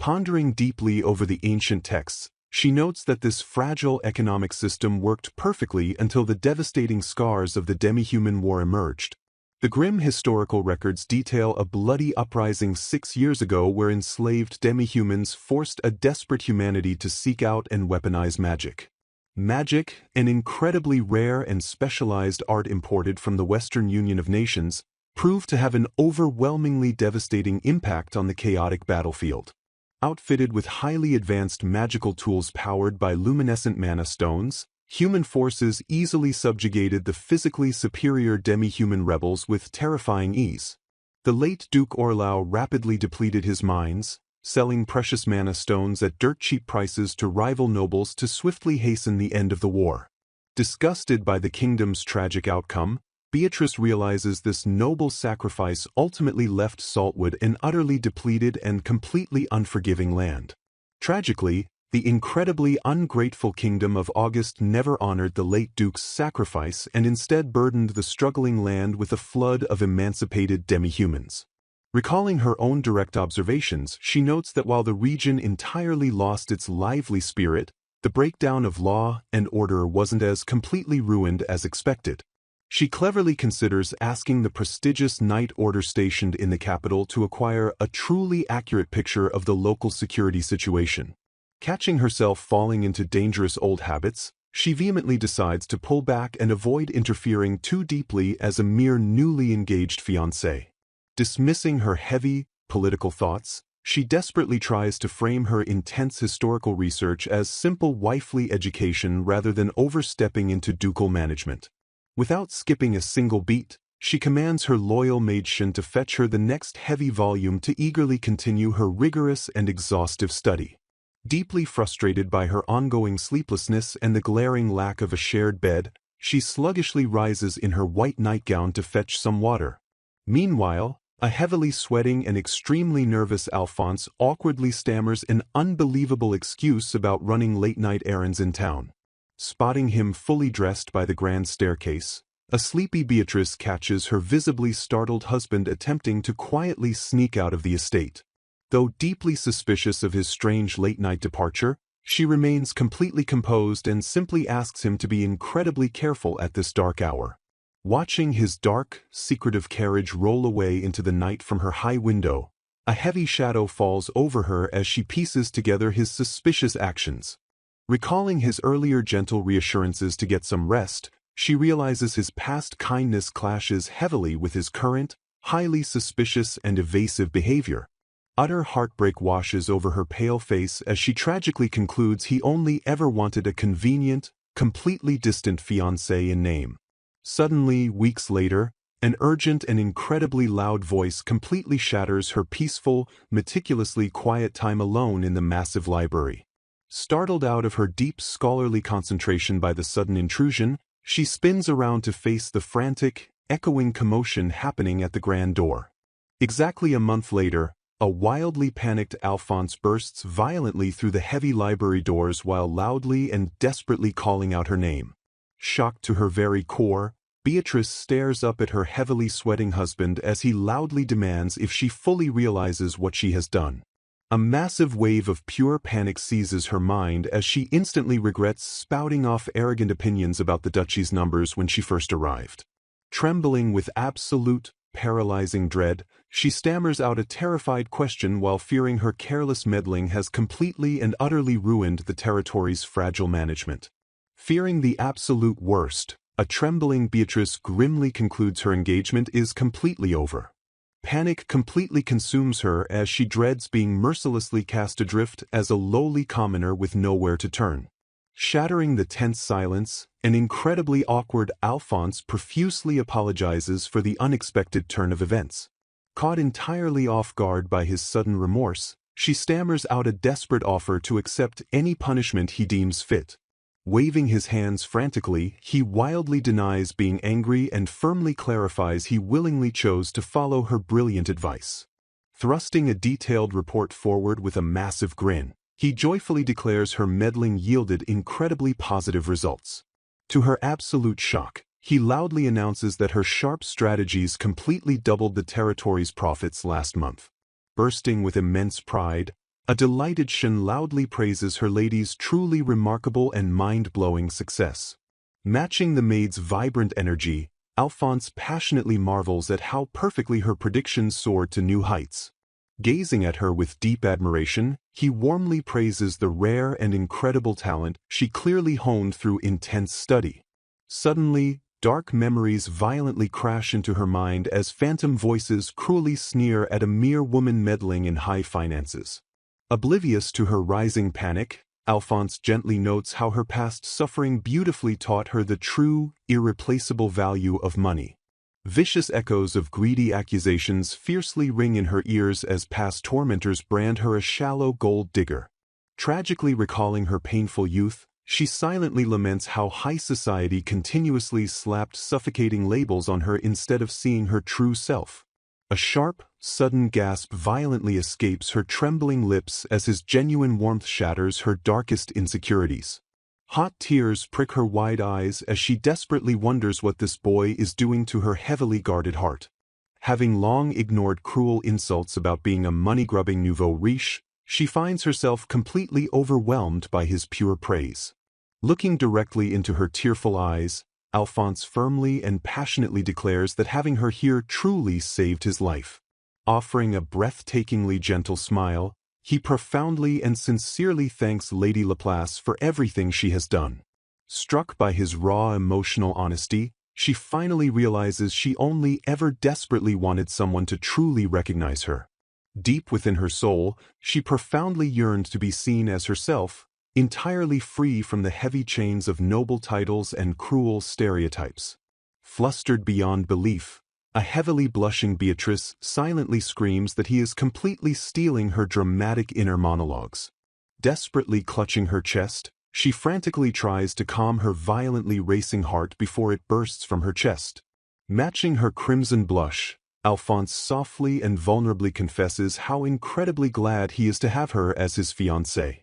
Pondering deeply over the ancient texts, she notes that this fragile economic system worked perfectly until the devastating scars of the demi-human war emerged. The grim historical records detail a bloody uprising 6 years ago where enslaved demi-humans forced a desperate humanity to seek out and weaponize magic. Magic, an incredibly rare and specialized art imported from the Western Union of Nations, proved to have an overwhelmingly devastating impact on the chaotic battlefield. Outfitted with highly advanced magical tools powered by luminescent mana stones, human forces easily subjugated the physically superior demi-human rebels with terrifying ease. The late Duke Orlau rapidly depleted his mines, selling precious mana stones at dirt-cheap prices to rival nobles to swiftly hasten the end of the war. Disgusted by the kingdom's tragic outcome, Beatrice realizes this noble sacrifice ultimately left Saltwood an utterly depleted and completely unforgiving land. Tragically, the incredibly ungrateful kingdom of August never honored the late Duke's sacrifice and instead burdened the struggling land with a flood of emancipated demi-humans. Recalling her own direct observations, she notes that while the region entirely lost its lively spirit, the breakdown of law and order wasn't as completely ruined as expected. She cleverly considers asking the prestigious Night Order stationed in the capital to acquire a truly accurate picture of the local security situation. Catching herself falling into dangerous old habits, she vehemently decides to pull back and avoid interfering too deeply as a mere newly engaged fiancé. Dismissing her heavy, political thoughts, she desperately tries to frame her intense historical research as simple wifely education rather than overstepping into ducal management. Without skipping a single beat, she commands her loyal maid Shun to fetch her the next heavy volume to eagerly continue her rigorous and exhaustive study. Deeply frustrated by her ongoing sleeplessness and the glaring lack of a shared bed, she sluggishly rises in her white nightgown to fetch some water. Meanwhile, a heavily sweating and extremely nervous Alphonse awkwardly stammers an unbelievable excuse about running late-night errands in town. Spotting him fully dressed by the grand staircase, a sleepy Beatrice catches her visibly startled husband attempting to quietly sneak out of the estate. Though deeply suspicious of his strange late-night departure, she remains completely composed and simply asks him to be incredibly careful at this dark hour. Watching his dark, secretive carriage roll away into the night from her high window, a heavy shadow falls over her as she pieces together his suspicious actions. Recalling his earlier gentle reassurances to get some rest, she realizes his past kindness clashes heavily with his current, highly suspicious and evasive behavior. Utter heartbreak washes over her pale face as she tragically concludes he only ever wanted a convenient, completely distant fiancé in name. Suddenly, weeks later, an urgent and incredibly loud voice completely shatters her peaceful, meticulously quiet time alone in the massive library. Startled out of her deep scholarly concentration by the sudden intrusion, she spins around to face the frantic, echoing commotion happening at the grand door. Exactly a month later, a wildly panicked Alphonse bursts violently through the heavy library doors while loudly and desperately calling out her name. Shocked to her very core, Beatrice stares up at her heavily sweating husband as he loudly demands if she fully realizes what she has done. A massive wave of pure panic seizes her mind as she instantly regrets spouting off arrogant opinions about the duchy's numbers when she first arrived. Trembling with absolute, paralyzing dread, she stammers out a terrified question while fearing her careless meddling has completely and utterly ruined the territory's fragile management. Fearing the absolute worst, A trembling Beatrice grimly concludes her engagement is completely over. Panic completely consumes her as she dreads being mercilessly cast adrift as a lowly commoner with nowhere to turn. Shattering the tense silence, an incredibly awkward Alphonse profusely apologizes for the unexpected turn of events. Caught entirely off guard by his sudden remorse, she stammers out a desperate offer to accept any punishment he deems fit. Waving his hands frantically, he wildly denies being angry and firmly clarifies he willingly chose to follow her brilliant advice. Thrusting a detailed report forward with a massive grin, he joyfully declares her meddling yielded incredibly positive results. To her absolute shock, he loudly announces that her sharp strategies completely doubled the territory's profits last month. Bursting with immense pride, a delighted Shen loudly praises her lady's truly remarkable and mind-blowing success. Matching the maid's vibrant energy, Alphonse passionately marvels at how perfectly her predictions soared to new heights. Gazing at her with deep admiration, he warmly praises the rare and incredible talent she clearly honed through intense study. Suddenly, dark memories violently crash into her mind as phantom voices cruelly sneer at a mere woman meddling in high finances. Oblivious to her rising panic, Alphonse gently notes how her past suffering beautifully taught her the true, irreplaceable value of money. Vicious echoes of greedy accusations fiercely ring in her ears as past tormentors brand her a shallow gold digger. Tragically recalling her painful youth, she silently laments how high society continuously slapped suffocating labels on her instead of seeing her true self. A sharp, sudden gasp violently escapes her trembling lips as his genuine warmth shatters her darkest insecurities. Hot tears prick her wide eyes as she desperately wonders what this boy is doing to her heavily guarded heart. Having long ignored cruel insults about being a money-grubbing nouveau riche, she finds herself completely overwhelmed by his pure praise. Looking directly into her tearful eyes, Alphonse firmly and passionately declares that having her here truly saved his life. Offering a breathtakingly gentle smile, he profoundly and sincerely thanks Lady Laplace for everything she has done. Struck by his raw emotional honesty, she finally realizes she only ever desperately wanted someone to truly recognize her. Deep within her soul, she profoundly yearned to be seen as herself, entirely free from the heavy chains of noble titles and cruel stereotypes. Flustered beyond belief, a heavily blushing Beatrice silently screams that he is completely stealing her dramatic inner monologues. Desperately clutching her chest, she frantically tries to calm her violently racing heart before it bursts from her chest. Matching her crimson blush, Alphonse softly and vulnerably confesses how incredibly glad he is to have her as his fiancée.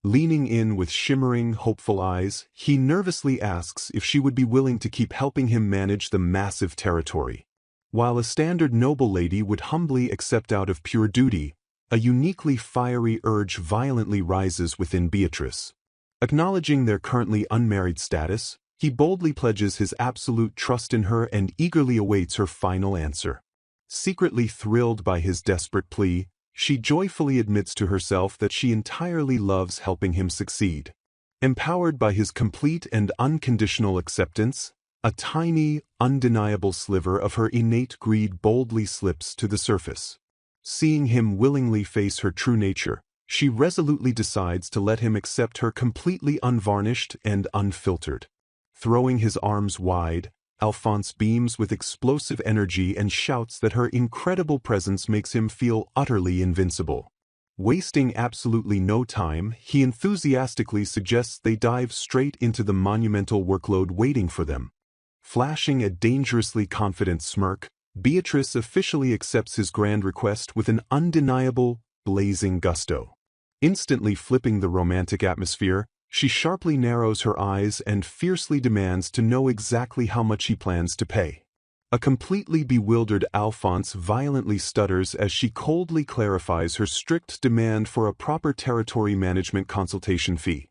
Leaning in with shimmering, hopeful eyes, he nervously asks if she would be willing to keep helping him manage the massive territory. While a standard noble lady would humbly accept out of pure duty, a uniquely fiery urge violently rises within Beatrice. Acknowledging their currently unmarried status, he boldly pledges his absolute trust in her and eagerly awaits her final answer. Secretly thrilled by his desperate plea, she joyfully admits to herself that she entirely loves helping him succeed. Empowered by his complete and unconditional acceptance, a tiny, undeniable sliver of her innate greed boldly slips to the surface. Seeing him willingly face her true nature, she resolutely decides to let him accept her completely unvarnished and unfiltered. Throwing his arms wide, Alphonse beams with explosive energy and shouts that her incredible presence makes him feel utterly invincible. Wasting absolutely no time, he enthusiastically suggests they dive straight into the monumental workload waiting for them. Flashing a dangerously confident smirk, Beatrice officially accepts his grand request with an undeniable, blazing gusto. Instantly flipping the romantic atmosphere, she sharply narrows her eyes and fiercely demands to know exactly how much he plans to pay. A completely bewildered Alphonse violently stutters as she coldly clarifies her strict demand for a proper territory management consultation fee.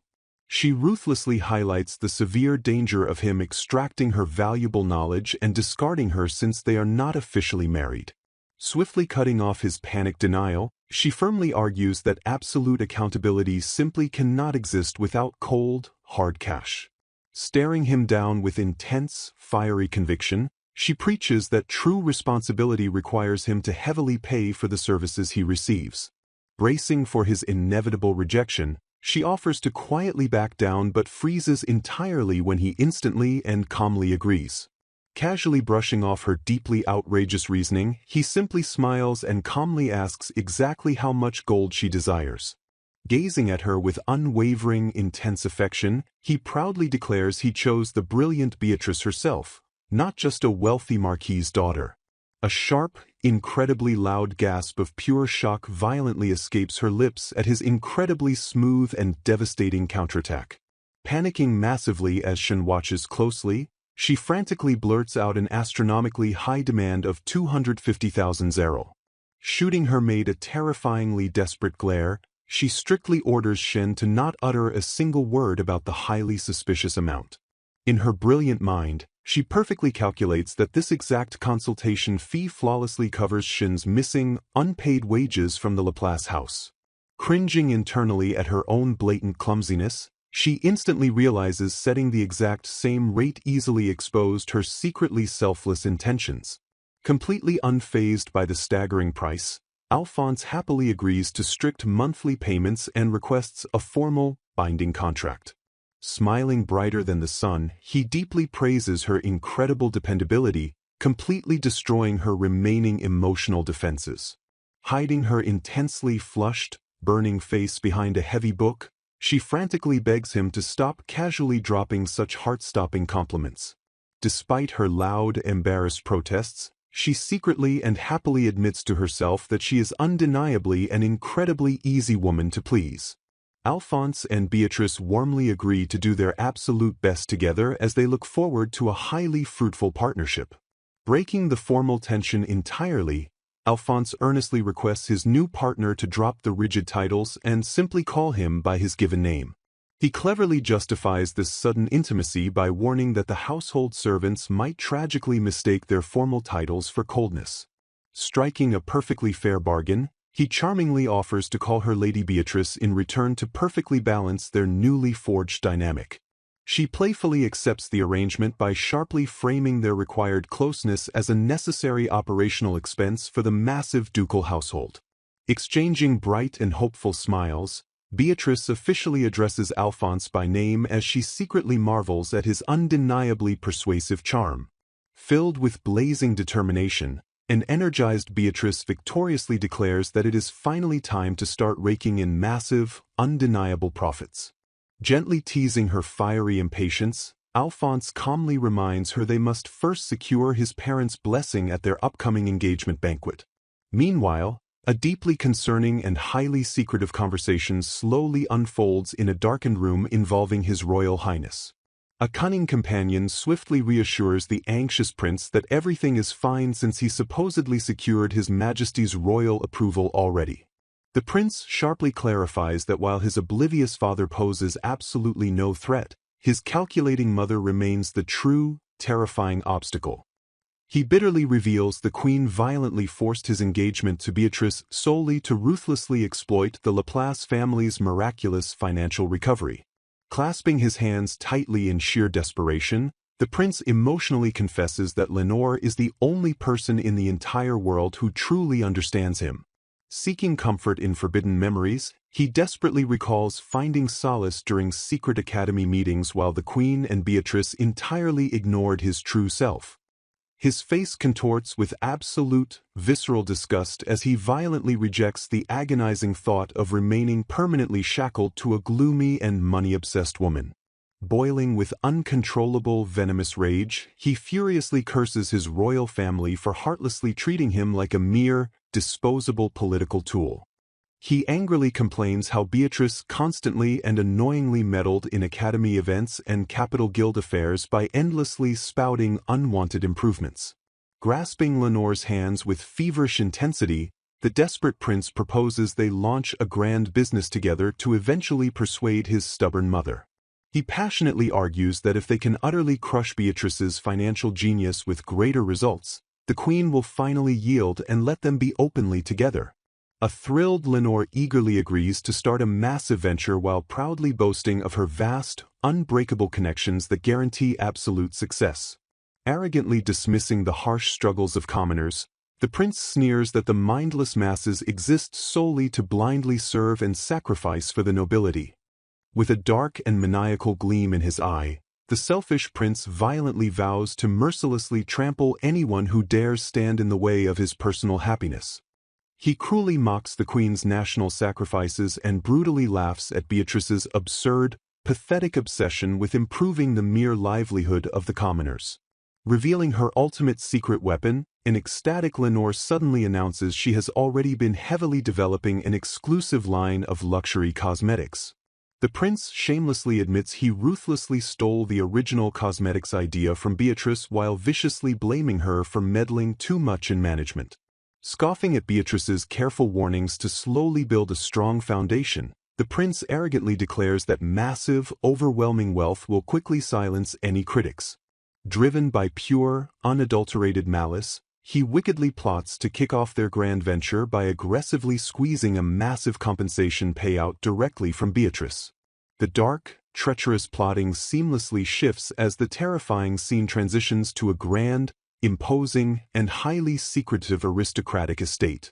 She ruthlessly highlights the severe danger of him extracting her valuable knowledge and discarding her since they are not officially married. Swiftly cutting off his panicked denial, she firmly argues that absolute accountability simply cannot exist without cold, hard cash. Staring him down with intense, fiery conviction, she preaches that true responsibility requires him to heavily pay for the services he receives. Bracing for his inevitable rejection, she offers to quietly back down but freezes entirely when he instantly and calmly agrees. Casually brushing off her deeply outrageous reasoning, he simply smiles and calmly asks exactly how much gold she desires. Gazing at her with unwavering, intense affection, he proudly declares he chose the brilliant Beatrice herself, not just a wealthy marquis's daughter. A sharp, incredibly loud gasp of pure shock violently escapes her lips at his incredibly smooth and devastating counterattack. Panicking massively as Shen watches closely, she frantically blurts out an astronomically high demand of 250,000 zero. Shooting her maid a terrifyingly desperate glare, she strictly orders Shen to not utter a single word about the highly suspicious amount. In her brilliant mind, she perfectly calculates that this exact consultation fee flawlessly covers Shen's missing, unpaid wages from the Laplace house. Cringing internally at her own blatant clumsiness, she instantly realizes setting the exact same rate easily exposed her secretly selfless intentions. Completely unfazed by the staggering price, Alphonse happily agrees to strict monthly payments and requests a formal, binding contract. Smiling brighter than the sun, he deeply praises her incredible dependability, completely destroying her remaining emotional defenses. Hiding her intensely flushed, burning face behind a heavy book, she frantically begs him to stop casually dropping such heart-stopping compliments. Despite her loud, embarrassed protests, she secretly and happily admits to herself that she is undeniably an incredibly easy woman to please. Alphonse and Beatrice warmly agree to do their absolute best together as they look forward to a highly fruitful partnership. Breaking the formal tension entirely, Alphonse earnestly requests his new partner to drop the rigid titles and simply call him by his given name. He cleverly justifies this sudden intimacy by warning that the household servants might tragically mistake their formal titles for coldness. Striking a perfectly fair bargain, he charmingly offers to call her Lady Beatrice in return to perfectly balance their newly forged dynamic. She playfully accepts the arrangement by sharply framing their required closeness as a necessary operational expense for the massive ducal household. Exchanging bright and hopeful smiles, Beatrice officially addresses Alphonse by name as she secretly marvels at his undeniably persuasive charm. Filled with blazing determination, an energized Beatrice victoriously declares that it is finally time to start raking in massive, undeniable profits. Gently teasing her fiery impatience, Alphonse calmly reminds her they must first secure his parents' blessing at their upcoming engagement banquet. Meanwhile, a deeply concerning and highly secretive conversation slowly unfolds in a darkened room involving His Royal Highness. A cunning companion swiftly reassures the anxious prince that everything is fine since he supposedly secured His Majesty's royal approval already. The prince sharply clarifies that while his oblivious father poses absolutely no threat, his calculating mother remains the true, terrifying obstacle. He bitterly reveals the queen violently forced his engagement to Beatrice solely to ruthlessly exploit the Laplace family's miraculous financial recovery. Clasping his hands tightly in sheer desperation, the prince emotionally confesses that Lenore is the only person in the entire world who truly understands him. Seeking comfort in forbidden memories, he desperately recalls finding solace during secret academy meetings while the queen and Beatrice entirely ignored his true self. His face contorts with absolute, visceral disgust as he violently rejects the agonizing thought of remaining permanently shackled to a gloomy and money-obsessed woman. Boiling with uncontrollable, venomous rage, he furiously curses his royal family for heartlessly treating him like a mere, disposable political tool. He angrily complains how Beatrice constantly and annoyingly meddled in academy events and capital guild affairs by endlessly spouting unwanted improvements. Grasping Lenore's hands with feverish intensity, the desperate prince proposes they launch a grand business together to eventually persuade his stubborn mother. He passionately argues that if they can utterly crush Beatrice's financial genius with greater results, the queen will finally yield and let them be openly together. A thrilled Lenore eagerly agrees to start a massive venture while proudly boasting of her vast, unbreakable connections that guarantee absolute success. Arrogantly dismissing the harsh struggles of commoners, the prince sneers that the mindless masses exist solely to blindly serve and sacrifice for the nobility. With a dark and maniacal gleam in his eye, the selfish prince violently vows to mercilessly trample anyone who dares stand in the way of his personal happiness. He cruelly mocks the queen's national sacrifices and brutally laughs at Beatrice's absurd, pathetic obsession with improving the mere livelihood of the commoners. Revealing her ultimate secret weapon, an ecstatic Lenore suddenly announces she has already been heavily developing an exclusive line of luxury cosmetics. The prince shamelessly admits he ruthlessly stole the original cosmetics idea from Beatrice while viciously blaming her for meddling too much in management. Scoffing at Beatrice's careful warnings to slowly build a strong foundation, the prince arrogantly declares that massive, overwhelming wealth will quickly silence any critics. Driven by pure, unadulterated malice, he wickedly plots to kick off their grand venture by aggressively squeezing a massive compensation payout directly from Beatrice. The dark, treacherous plotting seamlessly shifts as the terrifying scene transitions to a grand, imposing, and highly secretive aristocratic estate.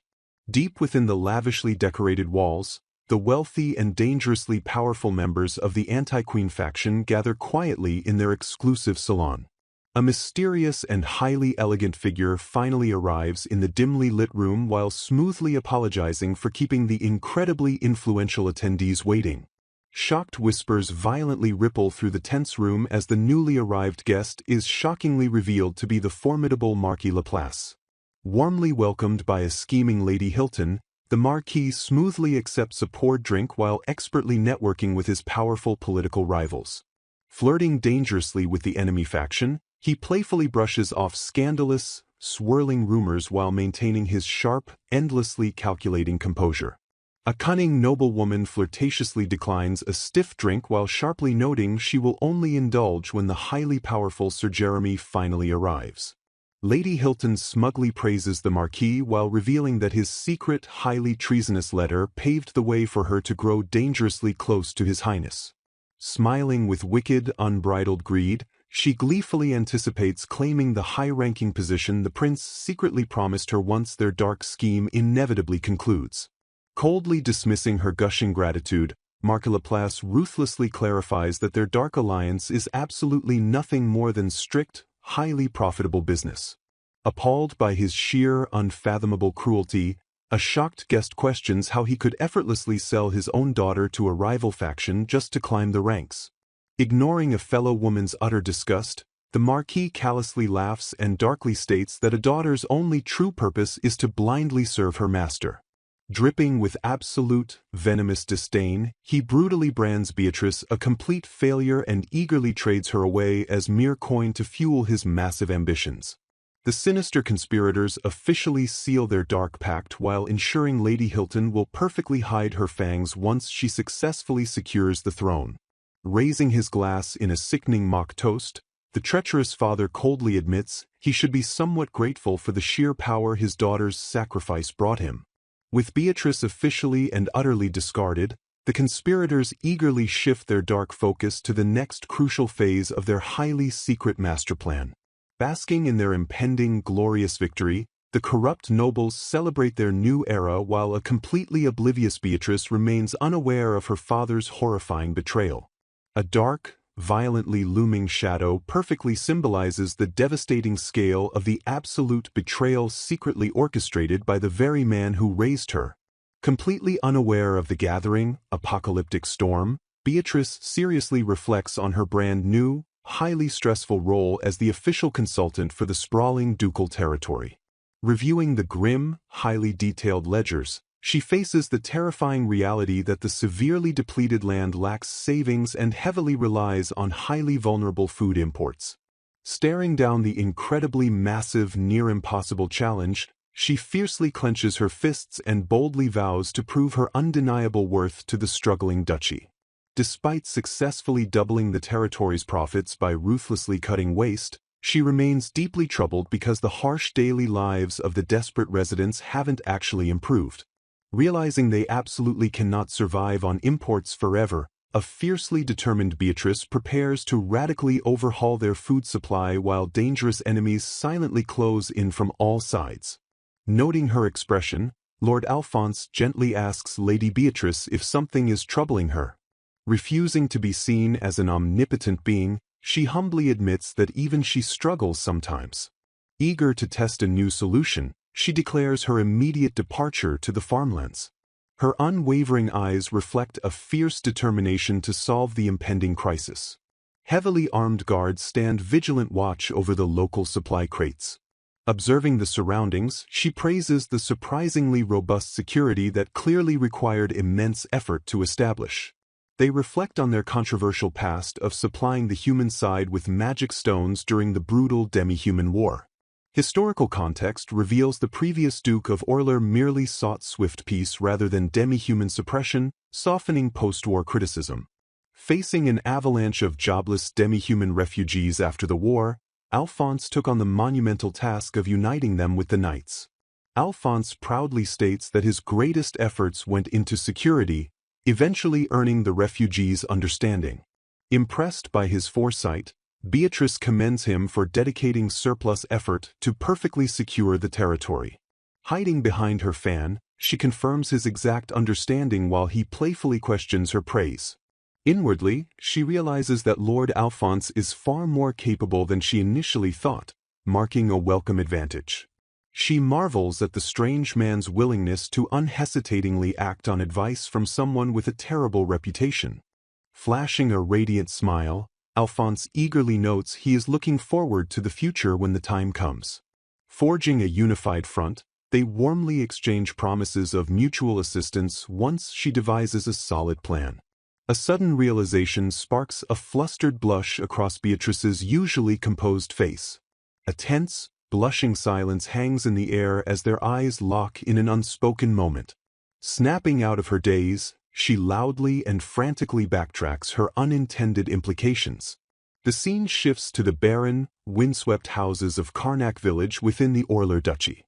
Deep within the lavishly decorated walls, the wealthy and dangerously powerful members of the anti-queen faction gather quietly in their exclusive salon. A mysterious and highly elegant figure finally arrives in the dimly lit room while smoothly apologizing for keeping the incredibly influential attendees waiting. Shocked whispers violently ripple through the tense room as the newly arrived guest is shockingly revealed to be the formidable Marquis Laplace. Warmly welcomed by a scheming Lady Hilton, the Marquis smoothly accepts a poured drink while expertly networking with his powerful political rivals. Flirting dangerously with the enemy faction, he playfully brushes off scandalous, swirling rumors while maintaining his sharp, endlessly calculating composure. A cunning noblewoman flirtatiously declines a stiff drink while sharply noting she will only indulge when the highly powerful Sir Jeremy finally arrives. Lady Hilton smugly praises the Marquis while revealing that his secret, highly treasonous letter paved the way for her to grow dangerously close to His Highness. Smiling with wicked, unbridled greed, she gleefully anticipates claiming the high-ranking position the prince secretly promised her once their dark scheme inevitably concludes. Coldly dismissing her gushing gratitude, Marquis Laplace ruthlessly clarifies that their dark alliance is absolutely nothing more than strict, highly profitable business. Appalled by his sheer, unfathomable cruelty, a shocked guest questions how he could effortlessly sell his own daughter to a rival faction just to climb the ranks. Ignoring a fellow woman's utter disgust, the Marquis callously laughs and darkly states that a daughter's only true purpose is to blindly serve her master. Dripping with absolute, venomous disdain, he brutally brands Beatrice a complete failure and eagerly trades her away as mere coin to fuel his massive ambitions. The sinister conspirators officially seal their dark pact while ensuring Lady Hilton will perfectly hide her fangs once she successfully secures the throne. Raising his glass in a sickening mock toast, the treacherous father coldly admits he should be somewhat grateful for the sheer power his daughter's sacrifice brought him. With Beatrice officially and utterly discarded, the conspirators eagerly shift their dark focus to the next crucial phase of their highly secret master plan. Basking in their impending glorious victory, the corrupt nobles celebrate their new era while a completely oblivious Beatrice remains unaware of her father's horrifying betrayal. A dark, violently looming shadow perfectly symbolizes the devastating scale of the absolute betrayal secretly orchestrated by the very man who raised her. Completely unaware of the gathering, apocalyptic storm, Beatrice seriously reflects on her brand new, highly stressful role as the official consultant for the sprawling ducal territory. Reviewing the grim, highly detailed ledgers, she faces the terrifying reality that the severely depleted land lacks savings and heavily relies on highly vulnerable food imports. Staring down the incredibly massive, near-impossible challenge, she fiercely clenches her fists and boldly vows to prove her undeniable worth to the struggling duchy. Despite successfully doubling the territory's profits by ruthlessly cutting waste, she remains deeply troubled because the harsh daily lives of the desperate residents haven't actually improved. Realizing they absolutely cannot survive on imports forever, A fiercely determined Beatrice prepares to radically overhaul their food supply while dangerous enemies silently close in from all sides. Noting her expression, Lord Alphonse gently asks Lady Beatrice if something is troubling her. Refusing to be seen as an omnipotent being, she humbly admits that even she struggles sometimes. Eager to test a new solution, she declares her immediate departure to the farmlands. Her unwavering eyes reflect a fierce determination to solve the impending crisis. Heavily armed guards stand vigilant watch over the local supply crates. Observing the surroundings, she praises the surprisingly robust security that clearly required immense effort to establish. They reflect on their controversial past of supplying the human side with magic stones during the brutal demi-human war. Historical context reveals the previous Duke of Orleans merely sought swift peace rather than demi-human suppression, softening post-war criticism. Facing an avalanche of jobless demi-human refugees after the war, Alphonse took on the monumental task of uniting them with the knights. Alphonse proudly states that his greatest efforts went into security, eventually earning the refugees' understanding. Impressed by his foresight, Beatrice commends him for dedicating surplus effort to perfectly secure the territory. Hiding behind her fan, she confirms his exact understanding while he playfully questions her praise. Inwardly, she realizes that Lord Alphonse is far more capable than she initially thought, marking a welcome advantage. She marvels at the strange man's willingness to unhesitatingly act on advice from someone with a terrible reputation. Flashing a radiant smile, Alphonse eagerly notes he is looking forward to the future when the time comes. Forging a unified front, they warmly exchange promises of mutual assistance once she devises a solid plan. A sudden realization sparks a flustered blush across Beatrice's usually composed face. A tense, blushing silence hangs in the air as their eyes lock in an unspoken moment. Snapping out of her daze, she loudly and frantically backtracks her unintended implications. The scene shifts to the barren, windswept houses of Karnak village within the Orleans Duchy.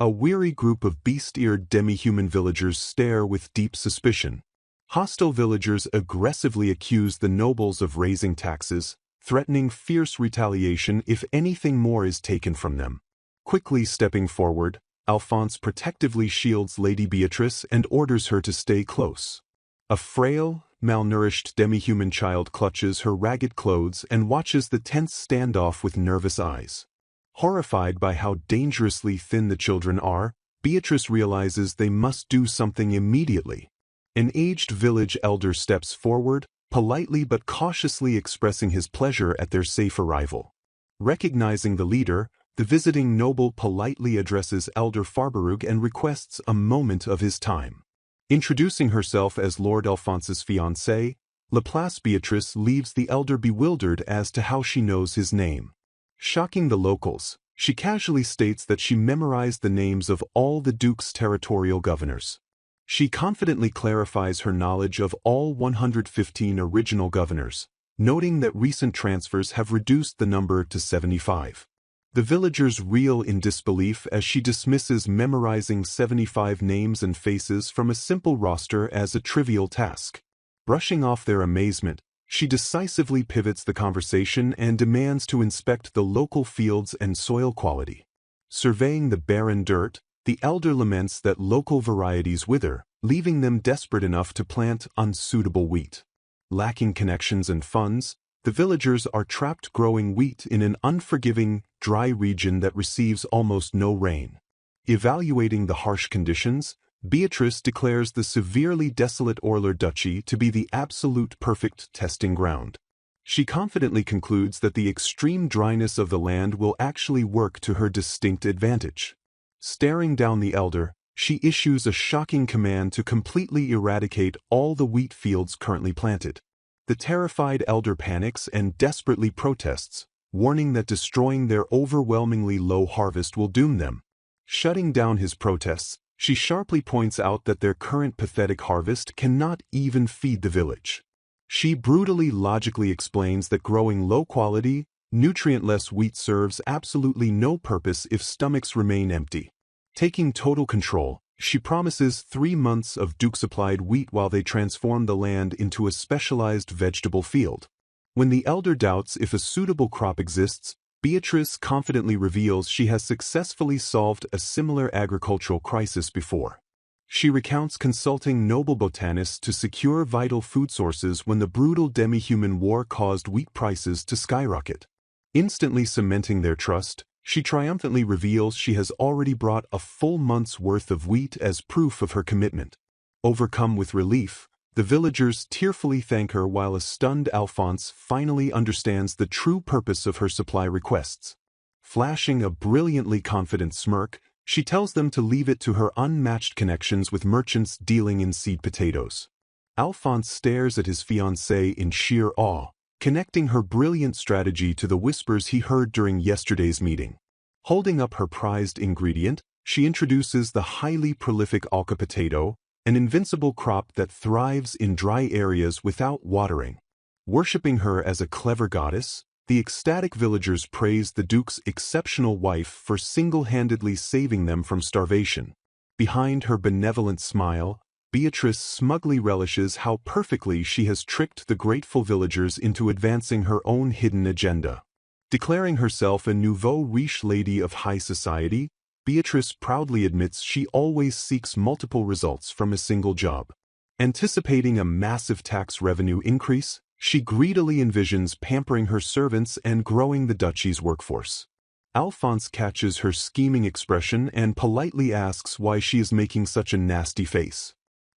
A weary group of beast-eared demi-human villagers stare with deep suspicion. Hostile villagers aggressively accuse the nobles of raising taxes, threatening fierce retaliation if anything more is taken from them. Quickly stepping forward, Alphonse protectively shields Lady Beatrice and orders her to stay close. A frail, malnourished demi-human child clutches her ragged clothes and watches the tense standoff with nervous eyes. Horrified by how dangerously thin the children are, Beatrice realizes they must do something immediately. An aged village elder steps forward, politely but cautiously expressing his pleasure at their safe arrival. Recognizing the leader, the visiting noble politely addresses Elder Farbarug and requests a moment of his time. Introducing herself as Lord Alphonse's fiancée, Laplace Beatrice leaves the elder bewildered as to how she knows his name. Shocking the locals, she casually states that she memorized the names of all the Duke's territorial governors. She confidently clarifies her knowledge of all 115 original governors, noting that recent transfers have reduced the number to 75. The villagers reel in disbelief as she dismisses memorizing 75 names and faces from a simple roster as a trivial task. Brushing off their amazement, she decisively pivots the conversation and demands to inspect the local fields and soil quality. Surveying the barren dirt, the elder laments that local varieties wither, leaving them desperate enough to plant unsuitable wheat. Lacking connections and funds, the villagers are trapped growing wheat in an unforgiving, dry region that receives almost no rain. Evaluating the harsh conditions, Beatrice declares the severely desolate Orleans Duchy to be the absolute perfect testing ground. She confidently concludes that the extreme dryness of the land will actually work to her distinct advantage. Staring down the elder, she issues a shocking command to completely eradicate all the wheat fields currently planted. The terrified elder panics and desperately protests, warning that destroying their overwhelmingly low harvest will doom them. Shutting down his protests, she sharply points out that their current pathetic harvest cannot even feed the village. She brutally logically explains that growing low-quality, nutrient-less wheat serves absolutely no purpose if stomachs remain empty. Taking total control, She promises 3 months of Duke-supplied wheat while they transform the land into a specialized vegetable field. When the elder doubts if a suitable crop exists, Beatrice confidently reveals she has successfully solved a similar agricultural crisis before. She recounts consulting noble botanists to secure vital food sources when the brutal demi-human war caused wheat prices to skyrocket. Instantly cementing their trust, she triumphantly reveals she has already brought a full month's worth of wheat as proof of her commitment. Overcome with relief, the villagers tearfully thank her while a stunned Alphonse finally understands the true purpose of her supply requests. Flashing a brilliantly confident smirk, she tells them to leave it to her unmatched connections with merchants dealing in seed potatoes. Alphonse stares at his fiancée in sheer awe, connecting her brilliant strategy to the whispers he heard during yesterday's meeting. Holding up her prized ingredient, she introduces the highly prolific alka potato, an invincible crop that thrives in dry areas without watering. Worshipping her as a clever goddess, the ecstatic villagers praise the Duke's exceptional wife for single-handedly saving them from starvation. Behind her benevolent smile, Beatrice smugly relishes how perfectly she has tricked the grateful villagers into advancing her own hidden agenda. Declaring herself a nouveau riche lady of high society, Beatrice proudly admits she always seeks multiple results from a single job. Anticipating a massive tax revenue increase, she greedily envisions pampering her servants and growing the duchy's workforce. Alphonse catches her scheming expression and politely asks why she is making such a nasty face.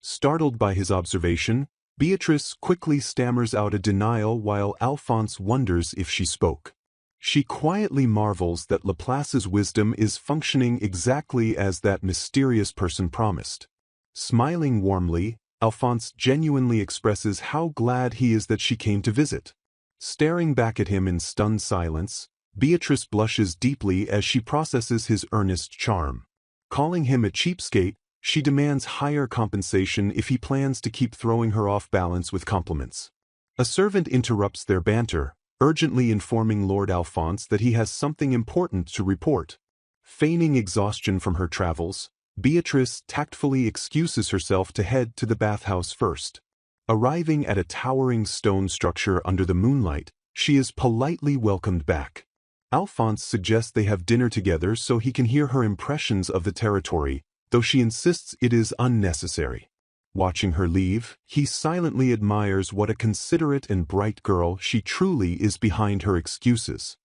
Startled by his observation, Beatrice quickly stammers out a denial while Alphonse wonders if she spoke. She quietly marvels that Laplace's wisdom is functioning exactly as that mysterious person promised. Smiling warmly, Alphonse genuinely expresses how glad he is that she came to visit. Staring back at him in stunned silence, Beatrice blushes deeply as she processes his earnest charm. Calling him a cheapskate, she demands higher compensation if he plans to keep throwing her off balance with compliments. A servant interrupts their banter, urgently informing Lord Alphonse that he has something important to report. Feigning exhaustion from her travels, Beatrice tactfully excuses herself to head to the bathhouse first. Arriving at a towering stone structure under the moonlight, she is politely welcomed back. Alphonse suggests they have dinner together so he can hear her impressions of the territory, though she insists it is unnecessary. Watching her leave, he silently admires what a considerate and bright girl she truly is behind her excuses.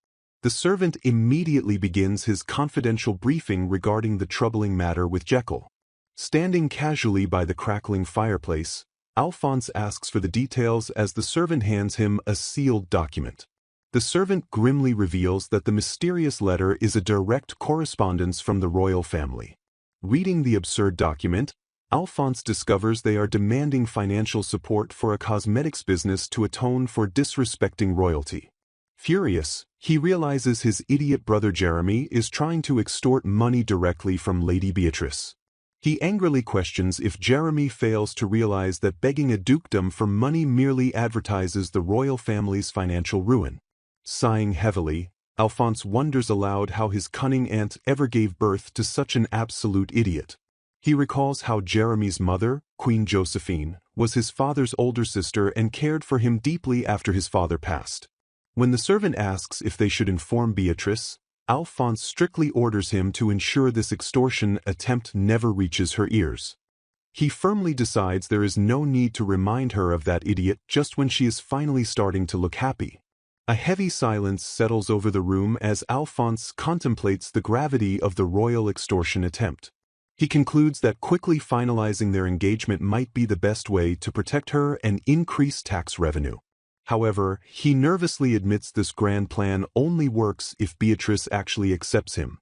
The servant immediately begins his confidential briefing regarding the troubling matter with Jekyll. Standing casually by the crackling fireplace, Alphonse asks for the details as the servant hands him a sealed document. The servant grimly reveals that the mysterious letter is a direct correspondence from the royal family. Reading the absurd document, Alphonse discovers they are demanding financial support for a cosmetics business to atone for disrespecting royalty. Furious, he realizes his idiot brother Jeremy is trying to extort money directly from Lady Beatrice. He angrily questions if Jeremy fails to realize that begging a dukedom for money merely advertises the royal family's financial ruin. Sighing heavily, Alphonse wonders aloud how his cunning aunt ever gave birth to such an absolute idiot. He recalls how Jeremy's mother, Queen Josephine, was his father's older sister and cared for him deeply after his father passed. When the servant asks if they should inform Beatrice, Alphonse strictly orders him to ensure this extortion attempt never reaches her ears. He firmly decides there is no need to remind her of that idiot just when she is finally starting to look happy. A heavy silence settles over the room as Alphonse contemplates the gravity of the royal extortion attempt. He concludes that quickly finalizing their engagement might be the best way to protect her and increase tax revenue. However, he nervously admits this grand plan only works if Beatrice actually accepts him.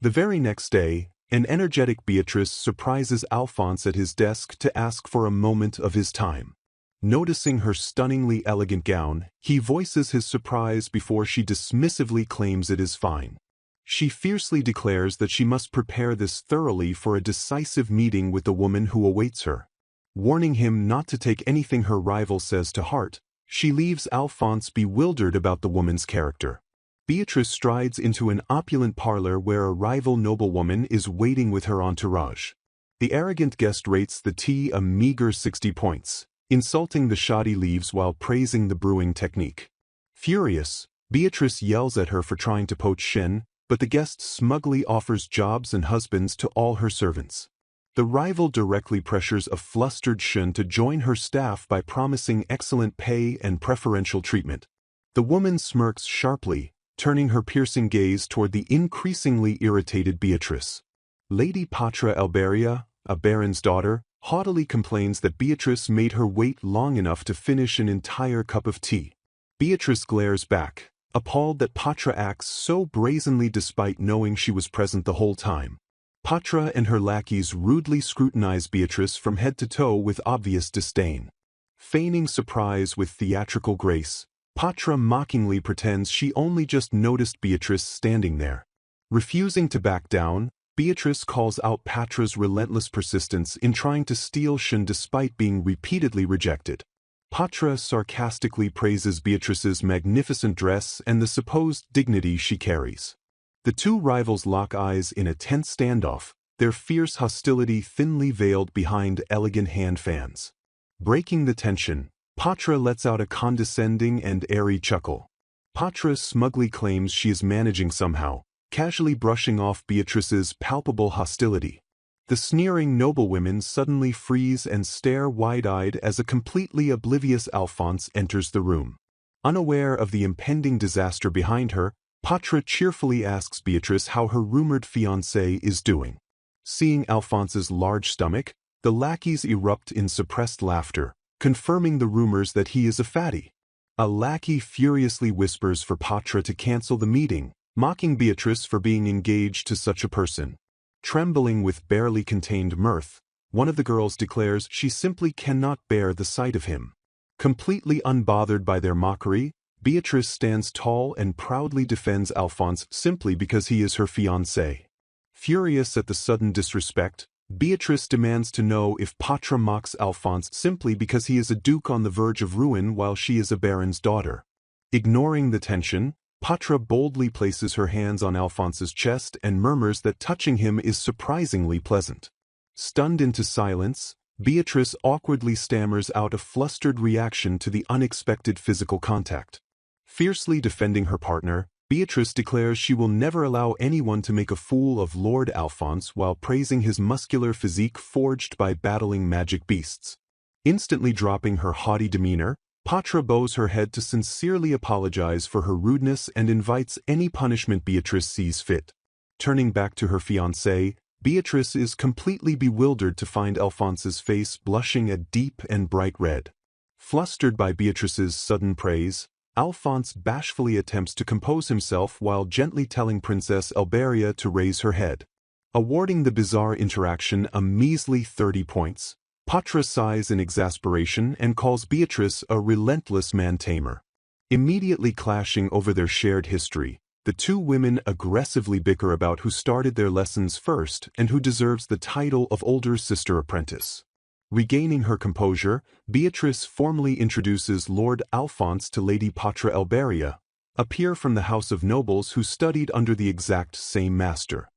The very next day, an energetic Beatrice surprises Alphonse at his desk to ask for a moment of his time. Noticing her stunningly elegant gown, he voices his surprise before she dismissively claims it is fine. She fiercely declares that she must prepare this thoroughly for a decisive meeting with the woman who awaits her. Warning him not to take anything her rival says to heart, she leaves Alphonse bewildered about the woman's character. Beatrice strides into an opulent parlor where a rival noblewoman is waiting with her entourage. The arrogant guest rates the tea a meager 60 points, insulting the shoddy leaves while praising the brewing technique. Furious, Beatrice yells at her for trying to poach Shin, but the guest smugly offers jobs and husbands to all her servants. The rival directly pressures a flustered Shin to join her staff by promising excellent pay and preferential treatment. The woman smirks sharply, turning her piercing gaze toward the increasingly irritated Beatrice. Lady Patra Alberia, a baron's daughter, haughtily complains that Beatrice made her wait long enough to finish an entire cup of tea. Beatrice glares back, appalled that Patra acts so brazenly despite knowing she was present the whole time. Patra and her lackeys rudely scrutinize Beatrice from head to toe with obvious disdain. Feigning surprise with theatrical grace, Patra mockingly pretends she only just noticed Beatrice standing there. Refusing to back down, Beatrice calls out Patra's relentless persistence in trying to steal Shin despite being repeatedly rejected. Patra sarcastically praises Beatrice's magnificent dress and the supposed dignity she carries. The two rivals lock eyes in a tense standoff, their fierce hostility thinly veiled behind elegant hand fans. Breaking the tension, Patra lets out a condescending and airy chuckle. Patra smugly claims she is managing somehow, casually brushing off Beatrice's palpable hostility. The sneering noblewomen suddenly freeze and stare wide-eyed as a completely oblivious Alphonse enters the room. Unaware of the impending disaster behind her, Patra cheerfully asks Beatrice how her rumored fiancé is doing. Seeing Alphonse's large stomach, the lackeys erupt in suppressed laughter, confirming the rumors that he is a fatty. A lackey furiously whispers for Patra to cancel the meeting, mocking Beatrice for being engaged to such a person. Trembling with barely contained mirth, one of the girls declares she simply cannot bear the sight of him. Completely unbothered by their mockery, Beatrice stands tall and proudly defends Alphonse simply because he is her fiancé. Furious at the sudden disrespect, Beatrice demands to know if Patra mocks Alphonse simply because he is a duke on the verge of ruin while she is a baron's daughter. Ignoring the tension, Patra boldly places her hands on Alphonse's chest and murmurs that touching him is surprisingly pleasant. Stunned into silence, Beatrice awkwardly stammers out a flustered reaction to the unexpected physical contact. Fiercely defending her partner, Beatrice declares she will never allow anyone to make a fool of Lord Alphonse while praising his muscular physique forged by battling magic beasts. Instantly dropping her haughty demeanor, Patra bows her head to sincerely apologize for her rudeness and invites any punishment Beatrice sees fit. Turning back to her fiancé, Beatrice is completely bewildered to find Alphonse's face blushing a deep and bright red. Flustered by Beatrice's sudden praise, Alphonse bashfully attempts to compose himself while gently telling Princess Alberia to raise her head. Awarding the bizarre interaction a measly 30 points, Patra sighs in exasperation and calls Beatrice a relentless man-tamer. Immediately clashing over their shared history, the two women aggressively bicker about who started their lessons first and who deserves the title of older sister apprentice. Regaining her composure, Beatrice formally introduces Lord Alphonse to Lady Patra Alberia, a peer from the House of Nobles who studied under the exact same master.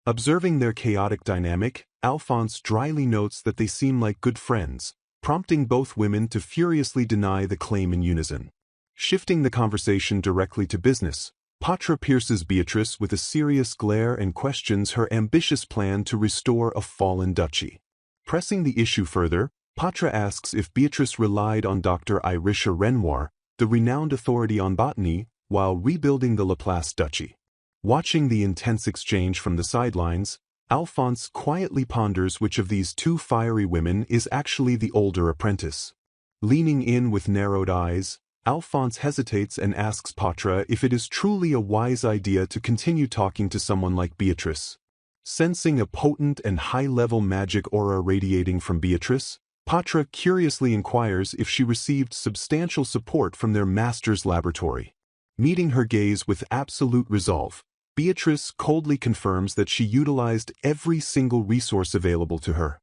Observing their chaotic dynamic, Alphonse dryly notes that they seem like good friends, prompting both women to furiously deny the claim in unison. Shifting the conversation directly to business, Patra pierces Beatrice with a serious glare and questions her ambitious plan to restore a fallen duchy. Pressing the issue further, Patra asks if Beatrice relied on Dr. Irisha Renoir, the renowned authority on botany, while rebuilding the Laplace duchy. Watching the intense exchange from the sidelines, Alphonse quietly ponders which of these two fiery women is actually the older apprentice. Leaning in with narrowed eyes, Alphonse hesitates and asks Patra if it is truly a wise idea to continue talking to someone like Beatrice. Sensing a potent and high-level magic aura radiating from Beatrice, Patra curiously inquires if she received substantial support from their master's laboratory. Meeting her gaze with absolute resolve, Beatrice coldly confirms that she utilized every single resource available to her.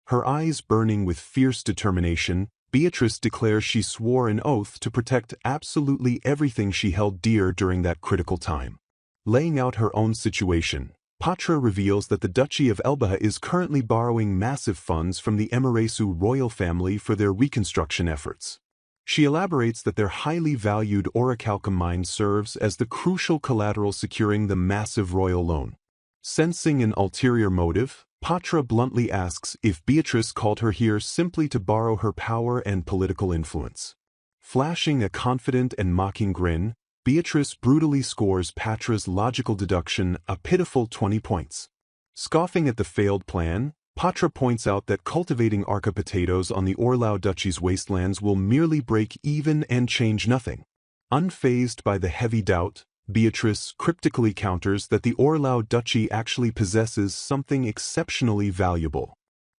Her eyes burning with fierce determination, Beatrice declares she swore an oath to protect absolutely everything she held dear during that critical time. Laying out her own situation, Patra reveals that the Duchy of Elba is currently borrowing massive funds from the Emeresu royal family for their reconstruction efforts. She elaborates that their highly valued orichalcum mine serves as the crucial collateral securing the massive royal loan. Sensing an ulterior motive, Patra bluntly asks if Beatrice called her here simply to borrow her power and political influence. Flashing a confident and mocking grin, Beatrice brutally scores Patra's logical deduction a pitiful 20 points. Scoffing at the failed plan, Patra points out that cultivating arca potatoes on the Orlau Duchy's wastelands will merely break even and change nothing. Unfazed by the heavy doubt, Beatrice cryptically counters that the Orlau Duchy actually possesses something exceptionally valuable.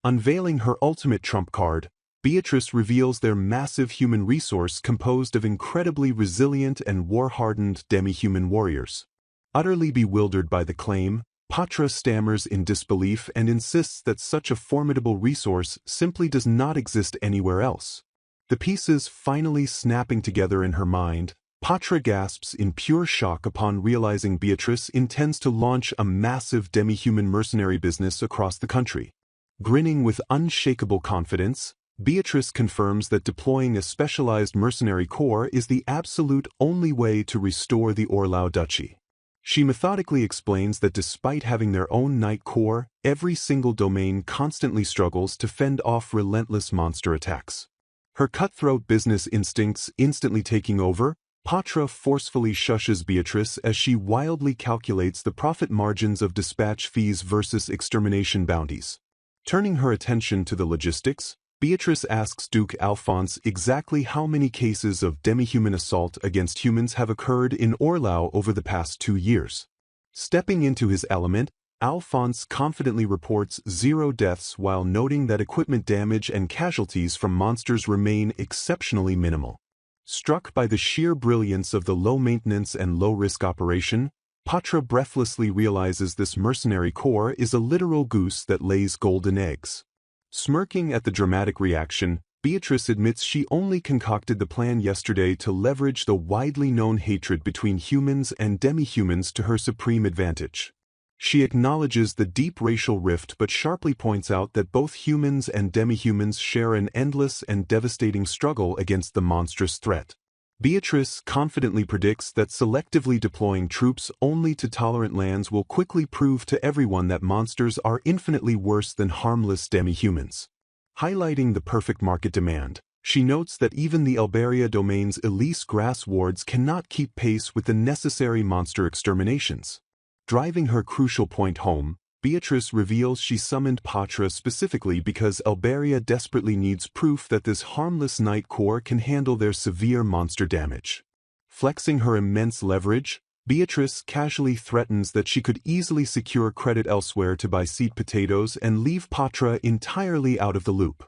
Unveiling her ultimate trump card, Beatrice reveals their massive human resource composed of incredibly resilient and war-hardened demi-human warriors. Utterly bewildered by the claim, Patra stammers in disbelief and insists that such a formidable resource simply does not exist anywhere else. The pieces finally snapping together in her mind, Patra gasps in pure shock upon realizing Beatrice intends to launch a massive demi-human mercenary business across the country. Grinning with unshakable confidence, Beatrice confirms that deploying a specialized mercenary corps is the absolute only way to restore the Orlau Duchy. She methodically explains that despite having their own Knight Corps, every single domain constantly struggles to fend off relentless monster attacks. Her cutthroat business instincts instantly taking over, Patra forcefully shushes Beatrice as she wildly calculates the profit margins of dispatch fees versus extermination bounties. Turning her attention to the logistics, Beatrice asks Duke Alphonse exactly how many cases of demi-human assault against humans have occurred in Orlau over the past 2 years. Stepping into his element, Alphonse confidently reports 0 deaths while noting that equipment damage and casualties from monsters remain exceptionally minimal. Struck by the sheer brilliance of the low-maintenance and low-risk operation, Patra breathlessly realizes this mercenary corps is a literal goose that lays golden eggs. Smirking at the dramatic reaction, Beatrice admits she only concocted the plan yesterday to leverage the widely known hatred between humans and demi-humans to her supreme advantage. She acknowledges the deep racial rift but sharply points out that both humans and demi-humans share an endless and devastating struggle against the monstrous threat. Beatrice confidently predicts that selectively deploying troops only to tolerant lands will quickly prove to everyone that monsters are infinitely worse than harmless demi-humans. Highlighting the perfect market demand, she notes that even the Elbaria domain's Elise grass wards cannot keep pace with the necessary monster exterminations. Driving her crucial point home, Beatrice reveals she summoned Patra specifically because Elbaria desperately needs proof that this harmless Knight Corps can handle their severe monster damage. Flexing her immense leverage, Beatrice casually threatens that she could easily secure credit elsewhere to buy seed potatoes and leave Patra entirely out of the loop.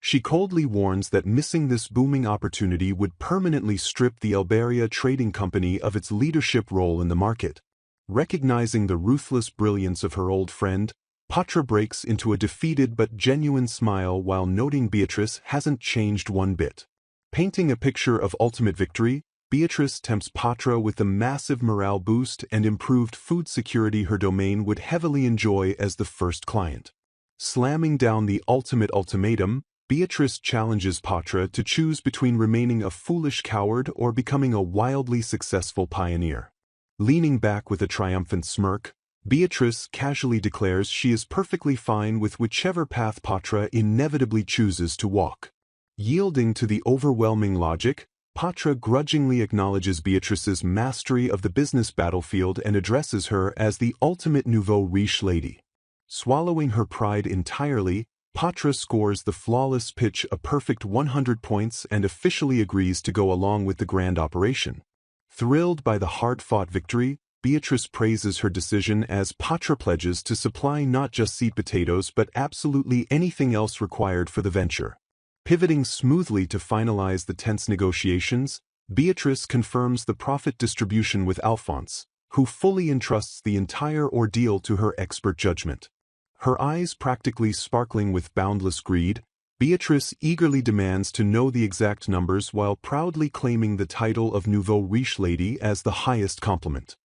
She coldly warns that missing this booming opportunity would permanently strip the Elbaria Trading Company of its leadership role in the market. Recognizing the ruthless brilliance of her old friend, Patra breaks into a defeated but genuine smile while noting Beatrice hasn't changed one bit. Painting a picture of ultimate victory, Beatrice tempts Patra with the massive morale boost and improved food security her domain would heavily enjoy as the first client. Slamming down the ultimate ultimatum, Beatrice challenges Patra to choose between remaining a foolish coward or becoming a wildly successful pioneer. Leaning back with a triumphant smirk, Beatrice casually declares she is perfectly fine with whichever path Patra inevitably chooses to walk. Yielding to the overwhelming logic, Patra grudgingly acknowledges Beatrice's mastery of the business battlefield and addresses her as the ultimate nouveau riche lady. Swallowing her pride entirely, Patra scores the flawless pitch a perfect 100 points and officially agrees to go along with the grand operation. Thrilled by the hard-fought victory, Beatrice praises her decision as Patra pledges to supply not just seed potatoes but absolutely anything else required for the venture. Pivoting smoothly to finalize the tense negotiations, Beatrice confirms the profit distribution with Alphonse, who fully entrusts the entire ordeal to her expert judgment. Her eyes practically sparkling with boundless greed, Beatrice eagerly demands to know the exact numbers while proudly claiming the title of nouveau riche lady as the highest compliment.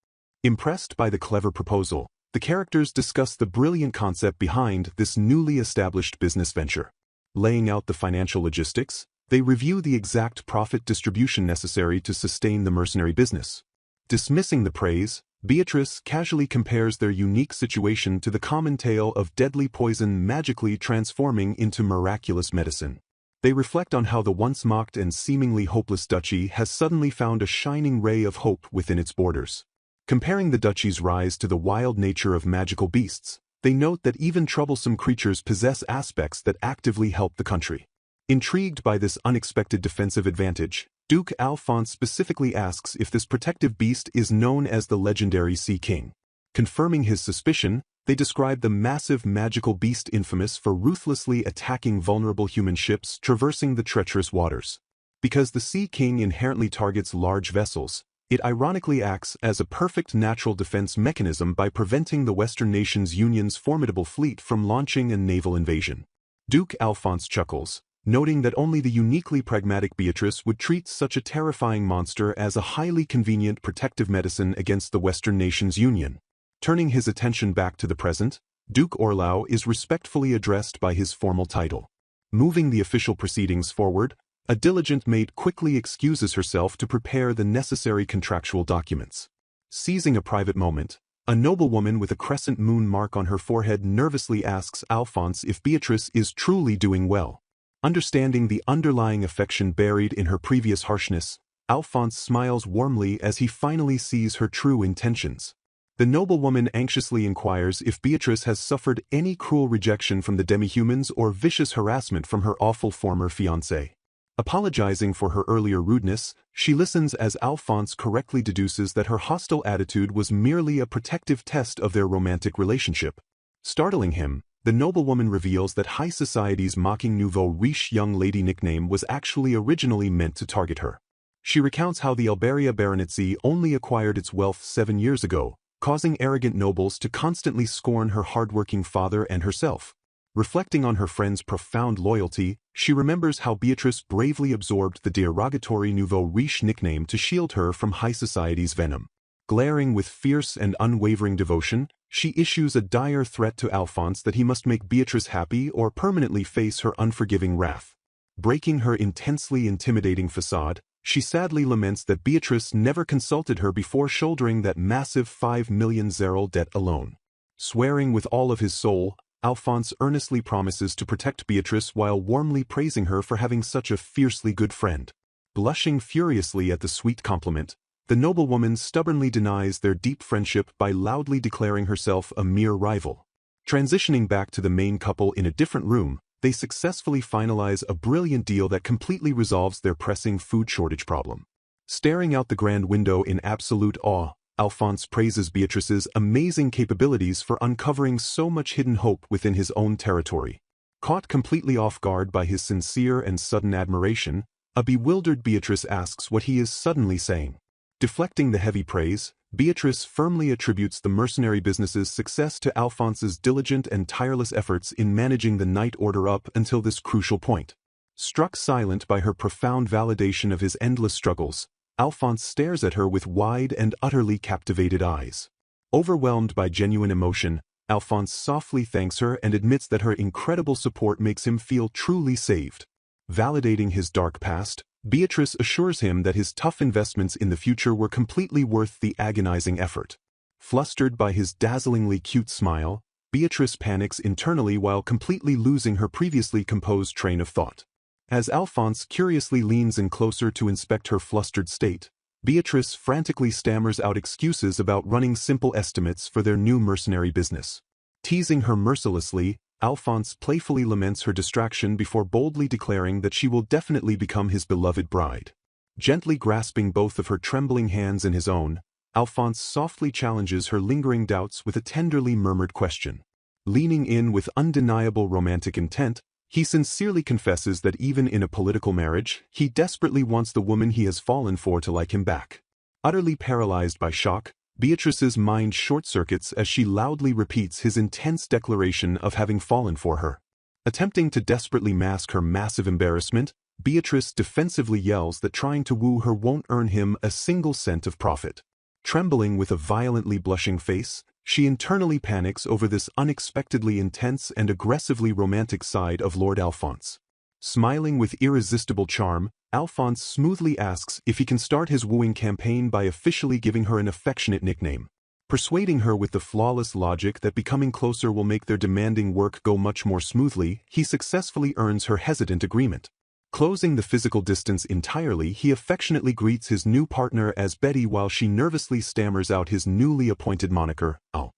Impressed by the clever proposal, The characters discuss the brilliant concept behind this newly established business venture. Laying out the financial logistics, they review the exact profit distribution necessary to sustain the mercenary business. Dismissing the praise, Beatrice casually compares their unique situation to the common tale of deadly poison magically transforming into miraculous medicine. They reflect on how the once mocked and seemingly hopeless duchy has suddenly found a shining ray of hope within its borders. Comparing the duchy's rise to the wild nature of magical beasts, they note that even troublesome creatures possess aspects that actively help the country. Intrigued by this unexpected defensive advantage, Duke Alphonse specifically asks if this protective beast is known as the legendary Sea King. Confirming his suspicion, they describe the massive magical beast infamous for ruthlessly attacking vulnerable human ships traversing the treacherous waters. Because the Sea King inherently targets large vessels, it ironically acts as a perfect natural defense mechanism by preventing the Western Nations Union's formidable fleet from launching a naval invasion. Duke Alphonse chuckles, noting that only the uniquely pragmatic Beatrice would treat such a terrifying monster as a highly convenient protective medicine against the Western Nations Union. Turning his attention back to the present, Duke Orlau is respectfully addressed by his formal title. Moving the official proceedings forward, a diligent maid quickly excuses herself to prepare the necessary contractual documents. Seizing a private moment, a noblewoman with a crescent moon mark on her forehead nervously asks Alphonse if Beatrice is truly doing well. Understanding the underlying affection buried in her previous harshness, Alphonse smiles warmly as he finally sees her true intentions. The noblewoman anxiously inquires if Beatrice has suffered any cruel rejection from the demihumans or vicious harassment from her awful former fiancé. Apologizing for her earlier rudeness, she listens as Alphonse correctly deduces that her hostile attitude was merely a protective test of their romantic relationship. Startling him, the noblewoman reveals that high society's mocking nouveau riche young lady nickname was actually originally meant to target her. She recounts how the Alberia baronetcy only acquired its wealth 7 years ago, causing arrogant nobles to constantly scorn her hardworking father and herself. Reflecting on her friend's profound loyalty, she remembers how Beatrice bravely absorbed the derogatory nouveau riche nickname to shield her from high society's venom. Glaring with fierce and unwavering devotion, she issues a dire threat to Alphonse that he must make Beatrice happy or permanently face her unforgiving wrath. Breaking her intensely intimidating facade, she sadly laments that Beatrice never consulted her before shouldering that massive 5 million Zeral debt alone. Swearing with all of his soul, Alphonse earnestly promises to protect Beatrice while warmly praising her for having such a fiercely good friend. Blushing furiously at the sweet compliment, the noblewoman stubbornly denies their deep friendship by loudly declaring herself a mere rival. Transitioning back to the main couple in a different room, they successfully finalize a brilliant deal that completely resolves their pressing food shortage problem. Staring out the grand window in absolute awe, Alphonse praises Beatrice's amazing capabilities for uncovering so much hidden hope within his own territory. Caught completely off guard by his sincere and sudden admiration, a bewildered Beatrice asks what he is suddenly saying. Deflecting the heavy praise, Beatrice firmly attributes the mercenary business's success to Alphonse's diligent and tireless efforts in managing the night order up until this crucial point. Struck silent by her profound validation of his endless struggles, Alphonse stares at her with wide and utterly captivated eyes. Overwhelmed by genuine emotion, Alphonse softly thanks her and admits that her incredible support makes him feel truly saved. Validating his dark past, Beatrice assures him that his tough investments in the future were completely worth the agonizing effort. Flustered by his dazzlingly cute smile, Beatrice panics internally while completely losing her previously composed train of thought. As Alphonse curiously leans in closer to inspect her flustered state, Beatrice frantically stammers out excuses about running simple estimates for their new mercenary business. Teasing her mercilessly, Alphonse playfully laments her distraction before boldly declaring that she will definitely become his beloved bride. Gently grasping both of her trembling hands in his own, Alphonse softly challenges her lingering doubts with a tenderly murmured question. Leaning in with undeniable romantic intent, he sincerely confesses that even in a political marriage, he desperately wants the woman he has fallen for to like him back. Utterly paralyzed by shock, Beatrice's mind short-circuits as she loudly repeats his intense declaration of having fallen for her. Attempting to desperately mask her massive embarrassment, Beatrice defensively yells that trying to woo her won't earn him a single cent of profit. Trembling with a violently blushing face, She internally panics over this unexpectedly intense and aggressively romantic side of Lord Alphonse. Smiling with irresistible charm, Alphonse smoothly asks if he can start his wooing campaign by officially giving her an affectionate nickname. Persuading her with the flawless logic that becoming closer will make their demanding work go much more smoothly, he successfully earns her hesitant agreement. Closing the physical distance entirely, he affectionately greets his new partner as Betty while she nervously stammers out his newly appointed moniker, "Oh."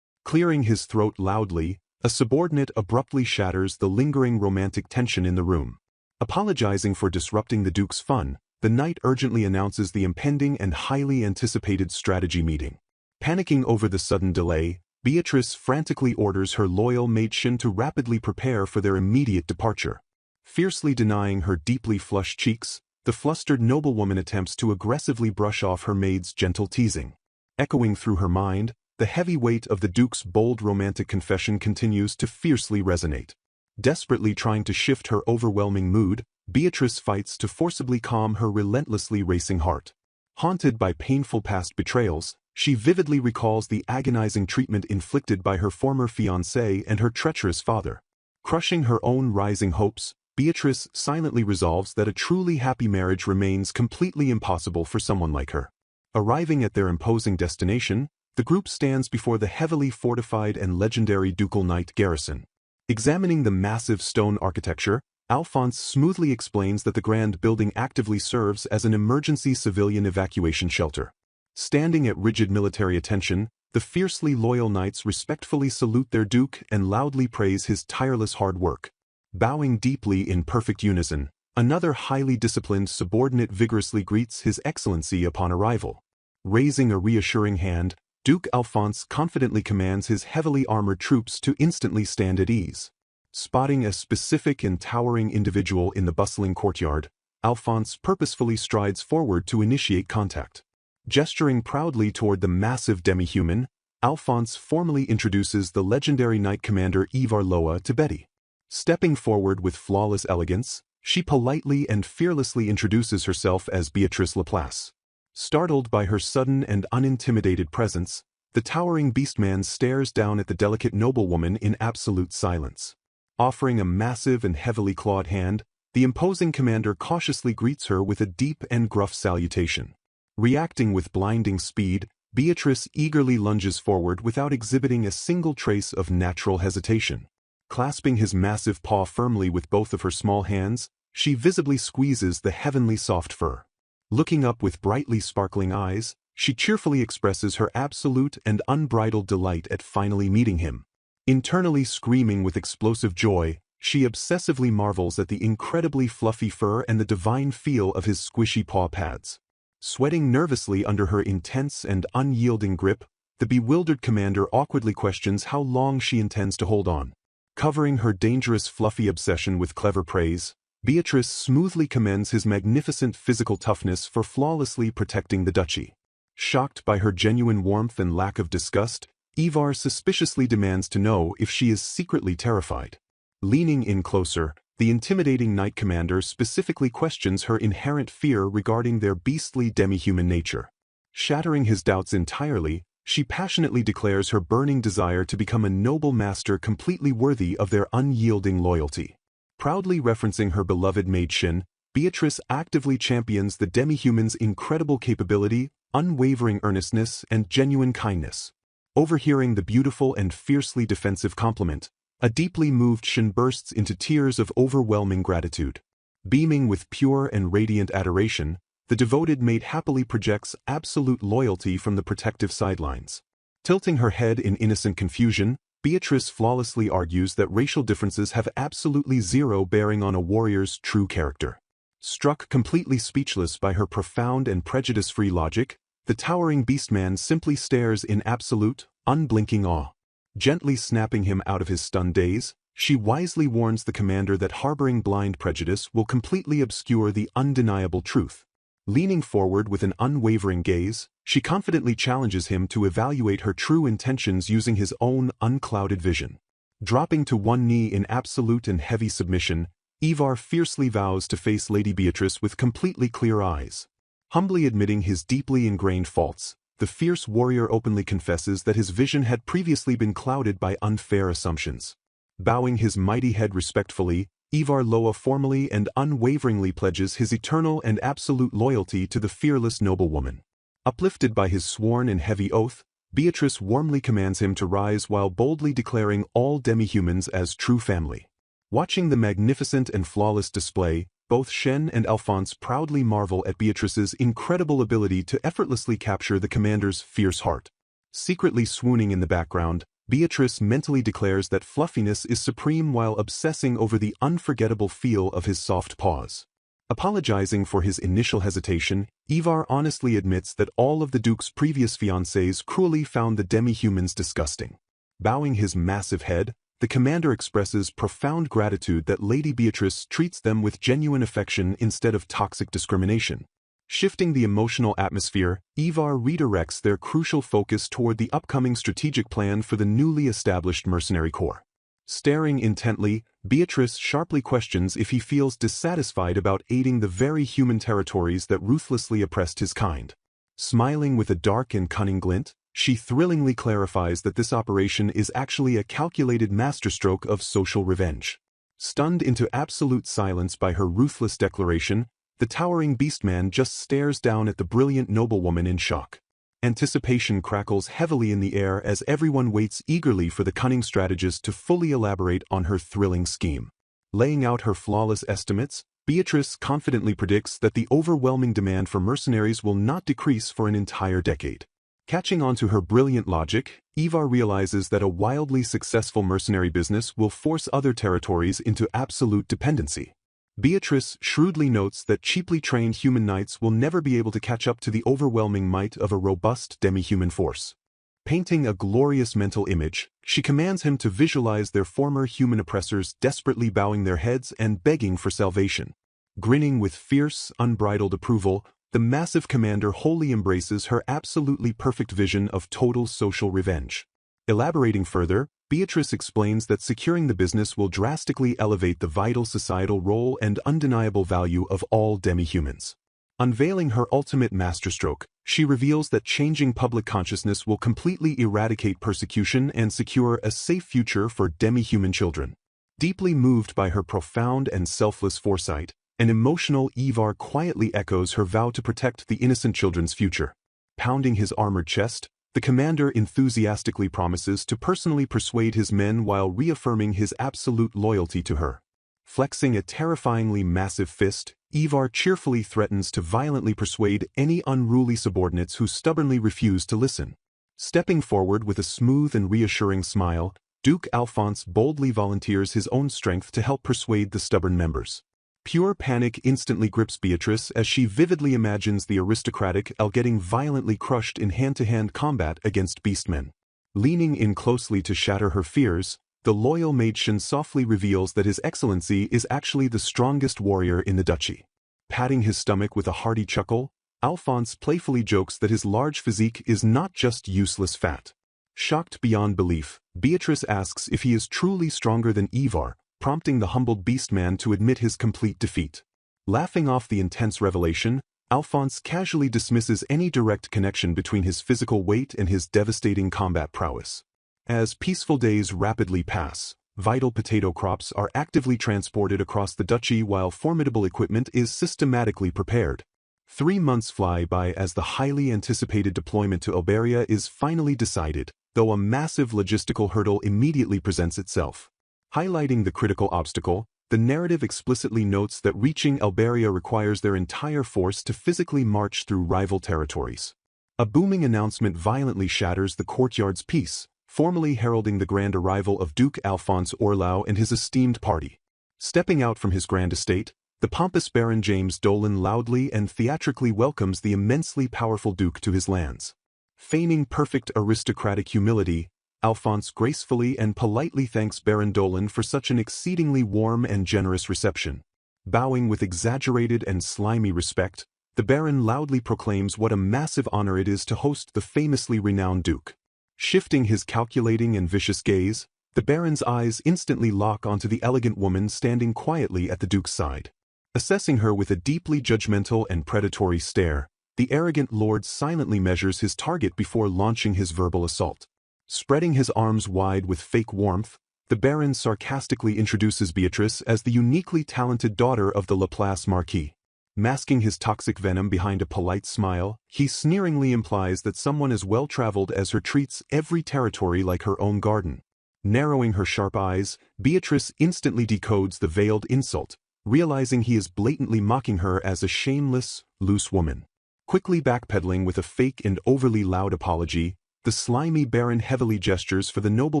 Clearing his throat loudly, a subordinate abruptly shatters the lingering romantic tension in the room. Apologizing for disrupting the Duke's fun, the knight urgently announces the impending and highly anticipated strategy meeting. Panicking over the sudden delay, Beatrice frantically orders her loyal matron to rapidly prepare for their immediate departure. Fiercely denying her deeply flushed cheeks, the flustered noblewoman attempts to aggressively brush off her maid's gentle teasing. Echoing through her mind, the heavy weight of the Duke's bold romantic confession continues to fiercely resonate. Desperately trying to shift her overwhelming mood, Beatrice fights to forcibly calm her relentlessly racing heart. Haunted by painful past betrayals, she vividly recalls the agonizing treatment inflicted by her former fiancé and her treacherous father. Crushing her own rising hopes, Beatrice silently resolves that a truly happy marriage remains completely impossible for someone like her. Arriving at their imposing destination, the group stands before the heavily fortified and legendary ducal knight garrison. Examining the massive stone architecture, Alphonse smoothly explains that the grand building actively serves as an emergency civilian evacuation shelter. Standing at rigid military attention, the fiercely loyal knights respectfully salute their duke and loudly praise his tireless hard work. Bowing deeply in perfect unison, another highly disciplined subordinate vigorously greets His Excellency upon arrival. Raising a reassuring hand, Duke Alphonse confidently commands his heavily armored troops to instantly stand at ease. Spotting a specific and towering individual in the bustling courtyard, Alphonse purposefully strides forward to initiate contact. Gesturing proudly toward the massive demi-human, Alphonse formally introduces the legendary knight commander Ivar Loa to Betty. Stepping forward with flawless elegance, she politely and fearlessly introduces herself as Beatrice Laplace. Startled by her sudden and unintimidated presence, the towering beastman stares down at the delicate noblewoman in absolute silence. Offering a massive and heavily clawed hand, the imposing commander cautiously greets her with a deep and gruff salutation. Reacting with blinding speed, Beatrice eagerly lunges forward without exhibiting a single trace of natural hesitation. Clasping his massive paw firmly with both of her small hands, she visibly squeezes the heavenly soft fur. Looking up with brightly sparkling eyes, she cheerfully expresses her absolute and unbridled delight at finally meeting him. Internally screaming with explosive joy, she obsessively marvels at the incredibly fluffy fur and the divine feel of his squishy paw pads. Sweating nervously under her intense and unyielding grip, the bewildered commander awkwardly questions how long she intends to hold on. Covering her dangerous fluffy obsession with clever praise, Beatrice smoothly commends his magnificent physical toughness for flawlessly protecting the duchy. Shocked by her genuine warmth and lack of disgust, Ivar suspiciously demands to know if she is secretly terrified. Leaning in closer, the intimidating knight commander specifically questions her inherent fear regarding their beastly demi-human nature. Shattering his doubts entirely, she passionately declares her burning desire to become a noble master completely worthy of their unyielding loyalty. Proudly referencing her beloved maid Shin, Beatrice actively champions the demi-human's incredible capability, unwavering earnestness, and genuine kindness. Overhearing the beautiful and fiercely defensive compliment, a deeply moved Shin bursts into tears of overwhelming gratitude. Beaming with pure and radiant adoration, the devoted maid happily projects absolute loyalty from the protective sidelines. Tilting her head in innocent confusion, Beatrice flawlessly argues that racial differences have absolutely zero bearing on a warrior's true character. Struck completely speechless by her profound and prejudice-free logic, the towering beastman simply stares in absolute, unblinking awe. Gently snapping him out of his stunned daze, she wisely warns the commander that harboring blind prejudice will completely obscure the undeniable truth. Leaning forward with an unwavering gaze, she confidently challenges him to evaluate her true intentions using his own unclouded vision. Dropping to one knee in absolute and heavy submission, Ivar fiercely vows to face Lady Beatrice with completely clear eyes. Humbly admitting his deeply ingrained faults, the fierce warrior openly confesses that his vision had previously been clouded by unfair assumptions. Bowing his mighty head respectfully, Ivar Loa formally and unwaveringly pledges his eternal and absolute loyalty to the fearless noblewoman. Uplifted by his sworn and heavy oath, Beatrice warmly commands him to rise while boldly declaring all demi-humans as true family. Watching the magnificent and flawless display, both Shen and Alphonse proudly marvel at Beatrice's incredible ability to effortlessly capture the commander's fierce heart. Secretly swooning in the background, Beatrice mentally declares that fluffiness is supreme while obsessing over the unforgettable feel of his soft paws. Apologizing for his initial hesitation, Ivar honestly admits that all of the Duke's previous fiancées cruelly found the demi-humans disgusting. Bowing his massive head, the commander expresses profound gratitude that Lady Beatrice treats them with genuine affection instead of toxic discrimination. Shifting the emotional atmosphere, Ivar redirects their crucial focus toward the upcoming strategic plan for the newly established mercenary corps. Staring intently, Beatrice sharply questions if he feels dissatisfied about aiding the very human territories that ruthlessly oppressed his kind. Smiling with a dark and cunning glint, she thrillingly clarifies that this operation is actually a calculated masterstroke of social revenge. Stunned into absolute silence by her ruthless declaration, the towering beastman just stares down at the brilliant noblewoman in shock. Anticipation crackles heavily in the air as everyone waits eagerly for the cunning strategist to fully elaborate on her thrilling scheme. Laying out her flawless estimates, Beatrice confidently predicts that the overwhelming demand for mercenaries will not decrease for an entire decade. Catching on to her brilliant logic, Ivar realizes that a wildly successful mercenary business will force other territories into absolute dependency. Beatrice shrewdly notes that cheaply trained human knights will never be able to catch up to the overwhelming might of a robust demi-human force. Painting a glorious mental image, she commands him to visualize their former human oppressors desperately bowing their heads and begging for salvation. Grinning with fierce, unbridled approval, the massive commander wholly embraces her absolutely perfect vision of total social revenge. Elaborating further, Beatrice explains that securing the business will drastically elevate the vital societal role and undeniable value of all demi-humans. Unveiling her ultimate masterstroke, she reveals that changing public consciousness will completely eradicate persecution and secure a safe future for demi-human children. Deeply moved by her profound and selfless foresight, an emotional Ivar quietly echoes her vow to protect the innocent children's future. Pounding his armored chest, the commander enthusiastically promises to personally persuade his men while reaffirming his absolute loyalty to her. Flexing a terrifyingly massive fist, Ivar cheerfully threatens to violently persuade any unruly subordinates who stubbornly refuse to listen. Stepping forward with a smooth and reassuring smile, Duke Alphonse boldly volunteers his own strength to help persuade the stubborn members. Pure panic instantly grips Beatrice as she vividly imagines the aristocratic Elle getting violently crushed in hand-to-hand combat against beastmen. Leaning in closely to shatter her fears, the loyal Mädchen softly reveals that His Excellency is actually the strongest warrior in the duchy. Patting his stomach with a hearty chuckle, Alphonse playfully jokes that his large physique is not just useless fat. Shocked beyond belief, Beatrice asks if he is truly stronger than Ivar, prompting the humbled beastman to admit his complete defeat. Laughing off the intense revelation, Alphonse casually dismisses any direct connection between his physical weight and his devastating combat prowess. As peaceful days rapidly pass, vital potato crops are actively transported across the duchy while formidable equipment is systematically prepared. 3 months fly by as the highly anticipated deployment to Alberia is finally decided, though a massive logistical hurdle immediately presents itself. Highlighting the critical obstacle, the narrative explicitly notes that reaching Alberia requires their entire force to physically march through rival territories. A booming announcement violently shatters the courtyard's peace, formally heralding the grand arrival of Duke Alphonse Orlau and his esteemed party. Stepping out from his grand estate, the pompous Baron James Dolan loudly and theatrically welcomes the immensely powerful Duke to his lands. Feigning perfect aristocratic humility, Alphonse gracefully and politely thanks Baron Dolan for such an exceedingly warm and generous reception. Bowing with exaggerated and slimy respect, the Baron loudly proclaims what a massive honor it is to host the famously renowned Duke. Shifting his calculating and vicious gaze, the Baron's eyes instantly lock onto the elegant woman standing quietly at the Duke's side. Assessing her with a deeply judgmental and predatory stare, The arrogant lord silently measures his target before launching his verbal assault. Spreading his arms wide with fake warmth, the Baron sarcastically introduces Beatrice as the uniquely talented daughter of the Laplace Marquis. Masking his toxic venom behind a polite smile, he sneeringly implies that someone as well-traveled as her treats every territory like her own garden. Narrowing her sharp eyes, Beatrice instantly decodes the veiled insult, realizing he is blatantly mocking her as a shameless, loose woman. Quickly backpedaling with a fake and overly loud apology, the slimy Baron heavily gestures for the noble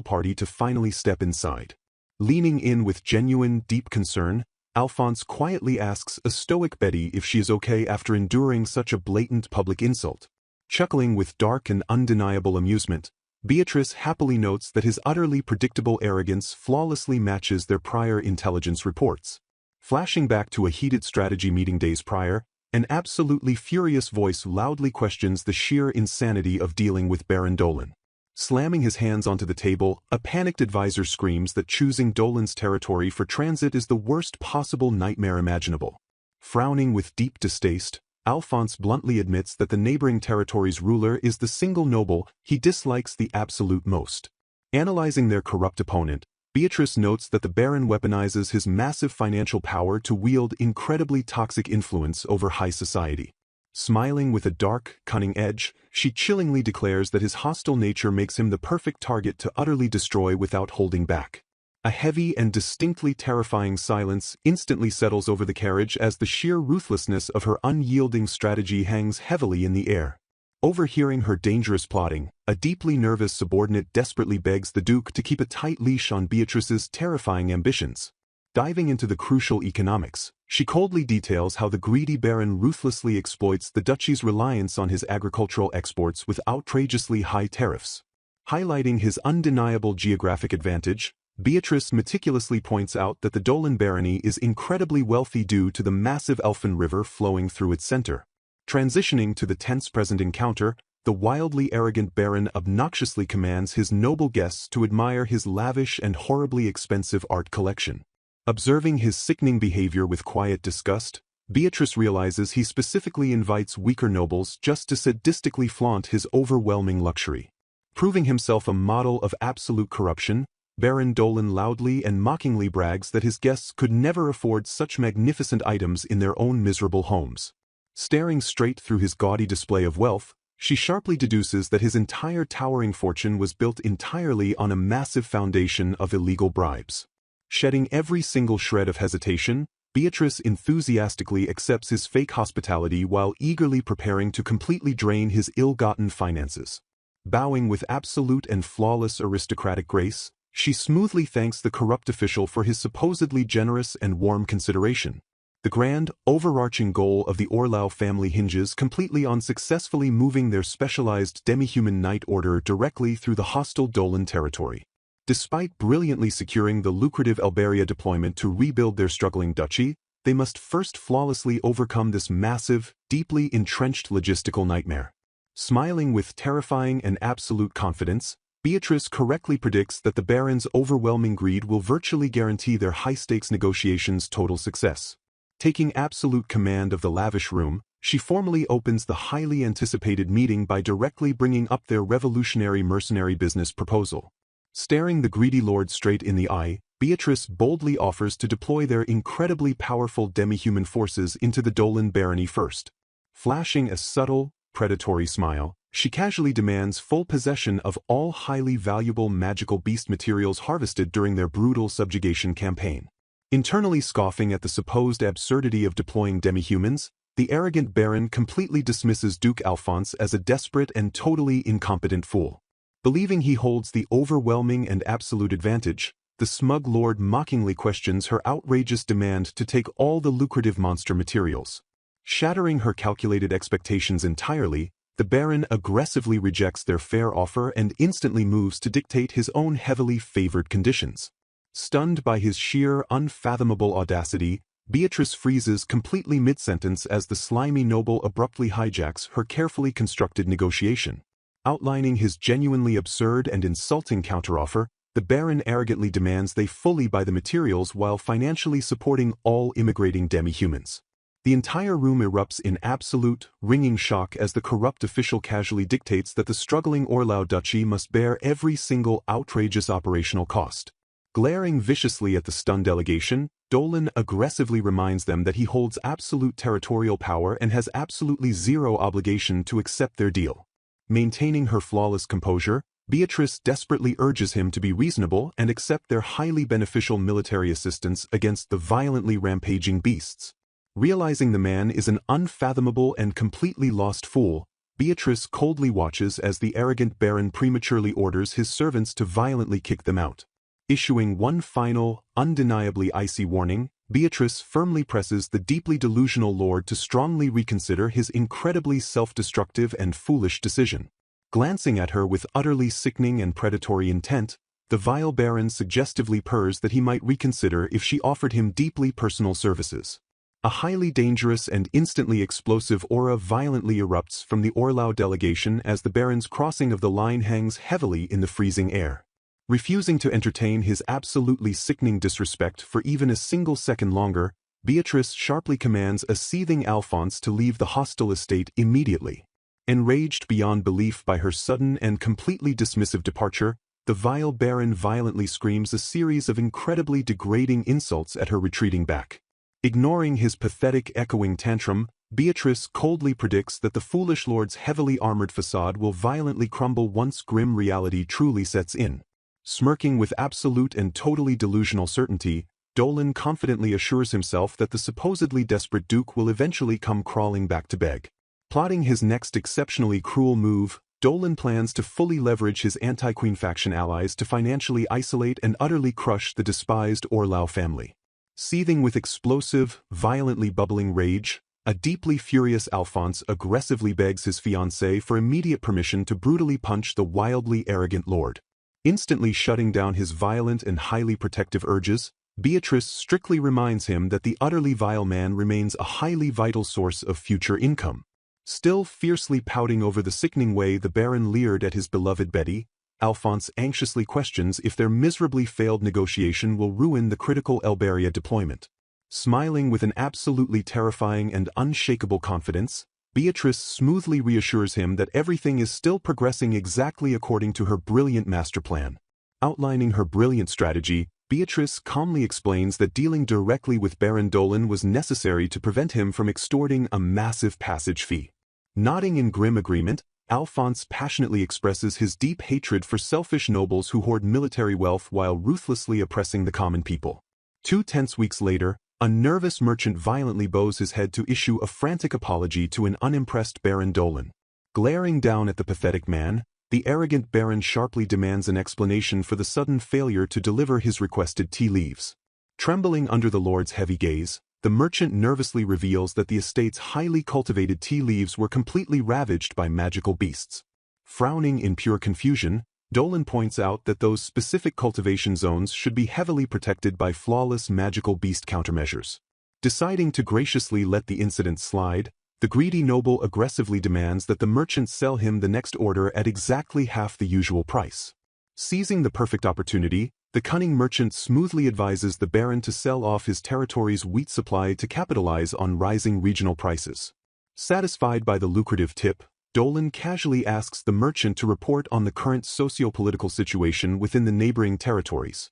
party to finally step inside. Leaning in with genuine, deep concern, Alphonse quietly asks a stoic Betty if she is okay after enduring such a blatant public insult. Chuckling with dark and undeniable amusement, Beatrice happily notes that his utterly predictable arrogance flawlessly matches their prior intelligence reports. Flashing back to a heated strategy meeting days prior, an absolutely furious voice loudly questions the sheer insanity of dealing with Baron Dolan. Slamming his hands onto the table, a panicked advisor screams that choosing Dolan's territory for transit is the worst possible nightmare imaginable. Frowning with deep distaste, Alphonse bluntly admits that the neighboring territory's ruler is the single noble he dislikes the absolute most. Analyzing their corrupt opponent, Beatrice notes that the Baron weaponizes his massive financial power to wield incredibly toxic influence over high society. Smiling with a dark, cunning edge, she chillingly declares that his hostile nature makes him the perfect target to utterly destroy without holding back. A heavy and distinctly terrifying silence instantly settles over the carriage as the sheer ruthlessness of her unyielding strategy hangs heavily in the air. Overhearing her dangerous plotting, a deeply nervous subordinate desperately begs the Duke to keep a tight leash on Beatrice's terrifying ambitions. Diving into the crucial economics, she coldly details how the greedy Baron ruthlessly exploits the duchy's reliance on his agricultural exports with outrageously high tariffs. Highlighting his undeniable geographic advantage, Beatrice meticulously points out that the Dolan barony is incredibly wealthy due to the massive Elfin River flowing through its center. Transitioning to the tense present encounter, the wildly arrogant Baron obnoxiously commands his noble guests to admire his lavish and horribly expensive art collection. Observing his sickening behavior with quiet disgust, Beatrice realizes he specifically invites weaker nobles just to sadistically flaunt his overwhelming luxury. Proving himself a model of absolute corruption, Baron Dolan loudly and mockingly brags that his guests could never afford such magnificent items in their own miserable homes. Staring straight through his gaudy display of wealth, she sharply deduces that his entire towering fortune was built entirely on a massive foundation of illegal bribes. Shedding every single shred of hesitation, Beatrice enthusiastically accepts his fake hospitality while eagerly preparing to completely drain his ill-gotten finances. Bowing with absolute and flawless aristocratic grace, she smoothly thanks the corrupt official for his supposedly generous and warm consideration. The grand, overarching goal of the Orlau family hinges completely on successfully moving their specialized demi-human knight order directly through the hostile Dolan territory. Despite brilliantly securing the lucrative Alberia deployment to rebuild their struggling duchy, they must first flawlessly overcome this massive, deeply entrenched logistical nightmare. Smiling with terrifying and absolute confidence, Beatrice correctly predicts that the Baron's overwhelming greed will virtually guarantee their high-stakes negotiations' total success. Taking absolute command of the lavish room, she formally opens the highly anticipated meeting by directly bringing up their revolutionary mercenary business proposal. Staring the greedy lord straight in the eye, Beatrice boldly offers to deploy their incredibly powerful demi-human forces into the Dolan barony first. Flashing a subtle, predatory smile, she casually demands full possession of all highly valuable magical beast materials harvested during their brutal subjugation campaign. Internally scoffing at the supposed absurdity of deploying demi-humans, the arrogant Baron completely dismisses Duke Alphonse as a desperate and totally incompetent fool. Believing he holds the overwhelming and absolute advantage, the smug lord mockingly questions her outrageous demand to take all the lucrative monster materials. Shattering her calculated expectations entirely, the Baron aggressively rejects their fair offer and instantly moves to dictate his own heavily favored conditions. Stunned by his sheer, unfathomable audacity, Beatrice freezes completely mid-sentence as the slimy noble abruptly hijacks her carefully constructed negotiation. Outlining his genuinely absurd and insulting counteroffer, the Baron arrogantly demands they fully buy the materials while financially supporting all immigrating demi-humans. The entire room erupts in absolute, ringing shock as the corrupt official casually dictates that the struggling Orlau duchy must bear every single outrageous operational cost. Glaring viciously at the stunned delegation, Dolan aggressively reminds them that he holds absolute territorial power and has absolutely zero obligation to accept their deal. Maintaining her flawless composure, Beatrice desperately urges him to be reasonable and accept their highly beneficial military assistance against the violently rampaging beasts. Realizing the man is an unfathomable and completely lost fool, Beatrice coldly watches as the arrogant baron prematurely orders his servants to violently kick them out. Issuing one final, undeniably icy warning, Beatrice firmly presses the deeply delusional lord to strongly reconsider his incredibly self-destructive and foolish decision. Glancing at her with utterly sickening and predatory intent, the vile baron suggestively purrs that he might reconsider if she offered him deeply personal services. A highly dangerous and instantly explosive aura violently erupts from the Orlau delegation as the baron's crossing of the line hangs heavily in the freezing air. Refusing to entertain his absolutely sickening disrespect for even a single second longer, Beatrice sharply commands a seething Alphonse to leave the hostile estate immediately. Enraged beyond belief by her sudden and completely dismissive departure, the vile baron violently screams a series of incredibly degrading insults at her retreating back. Ignoring his pathetic echoing tantrum, Beatrice coldly predicts that the foolish lord's heavily armored facade will violently crumble once grim reality truly sets in. Smirking with absolute and totally delusional certainty, Dolan confidently assures himself that the supposedly desperate duke will eventually come crawling back to beg. Plotting his next exceptionally cruel move, Dolan plans to fully leverage his anti-Queen faction allies to financially isolate and utterly crush the despised Orlau family. Seething with explosive, violently bubbling rage, a deeply furious Alphonse aggressively begs his fiancée for immediate permission to brutally punch the wildly arrogant lord. Instantly shutting down his violent and highly protective urges, Beatrice strictly reminds him that the utterly vile man remains a highly vital source of future income. Still fiercely pouting over the sickening way the baron leered at his beloved Betty, Alphonse anxiously questions if their miserably failed negotiation will ruin the critical Elberia deployment. Smiling with an absolutely terrifying and unshakable confidence, Beatrice smoothly reassures him that everything is still progressing exactly according to her brilliant master plan. Outlining her brilliant strategy, Beatrice calmly explains that dealing directly with Baron Dolan was necessary to prevent him from extorting a massive passage fee. Nodding in grim agreement, Alphonse passionately expresses his deep hatred for selfish nobles who hoard military wealth while ruthlessly oppressing the common people. 2 tense weeks later, a nervous merchant violently bows his head to issue a frantic apology to an unimpressed Baron Dolan. Glaring down at the pathetic man, the arrogant baron sharply demands an explanation for the sudden failure to deliver his requested tea leaves. Trembling under the lord's heavy gaze, the merchant nervously reveals that the estate's highly cultivated tea leaves were completely ravaged by magical beasts. Frowning in pure confusion, Dolan points out that those specific cultivation zones should be heavily protected by flawless magical beast countermeasures. Deciding to graciously let the incident slide, the greedy noble aggressively demands that the merchant sell him the next order at exactly half the usual price. Seizing the perfect opportunity, the cunning merchant smoothly advises the baron to sell off his territory's wheat supply to capitalize on rising regional prices. Satisfied by the lucrative tip, Dolan casually asks the merchant to report on the current socio-political situation within the neighboring territories.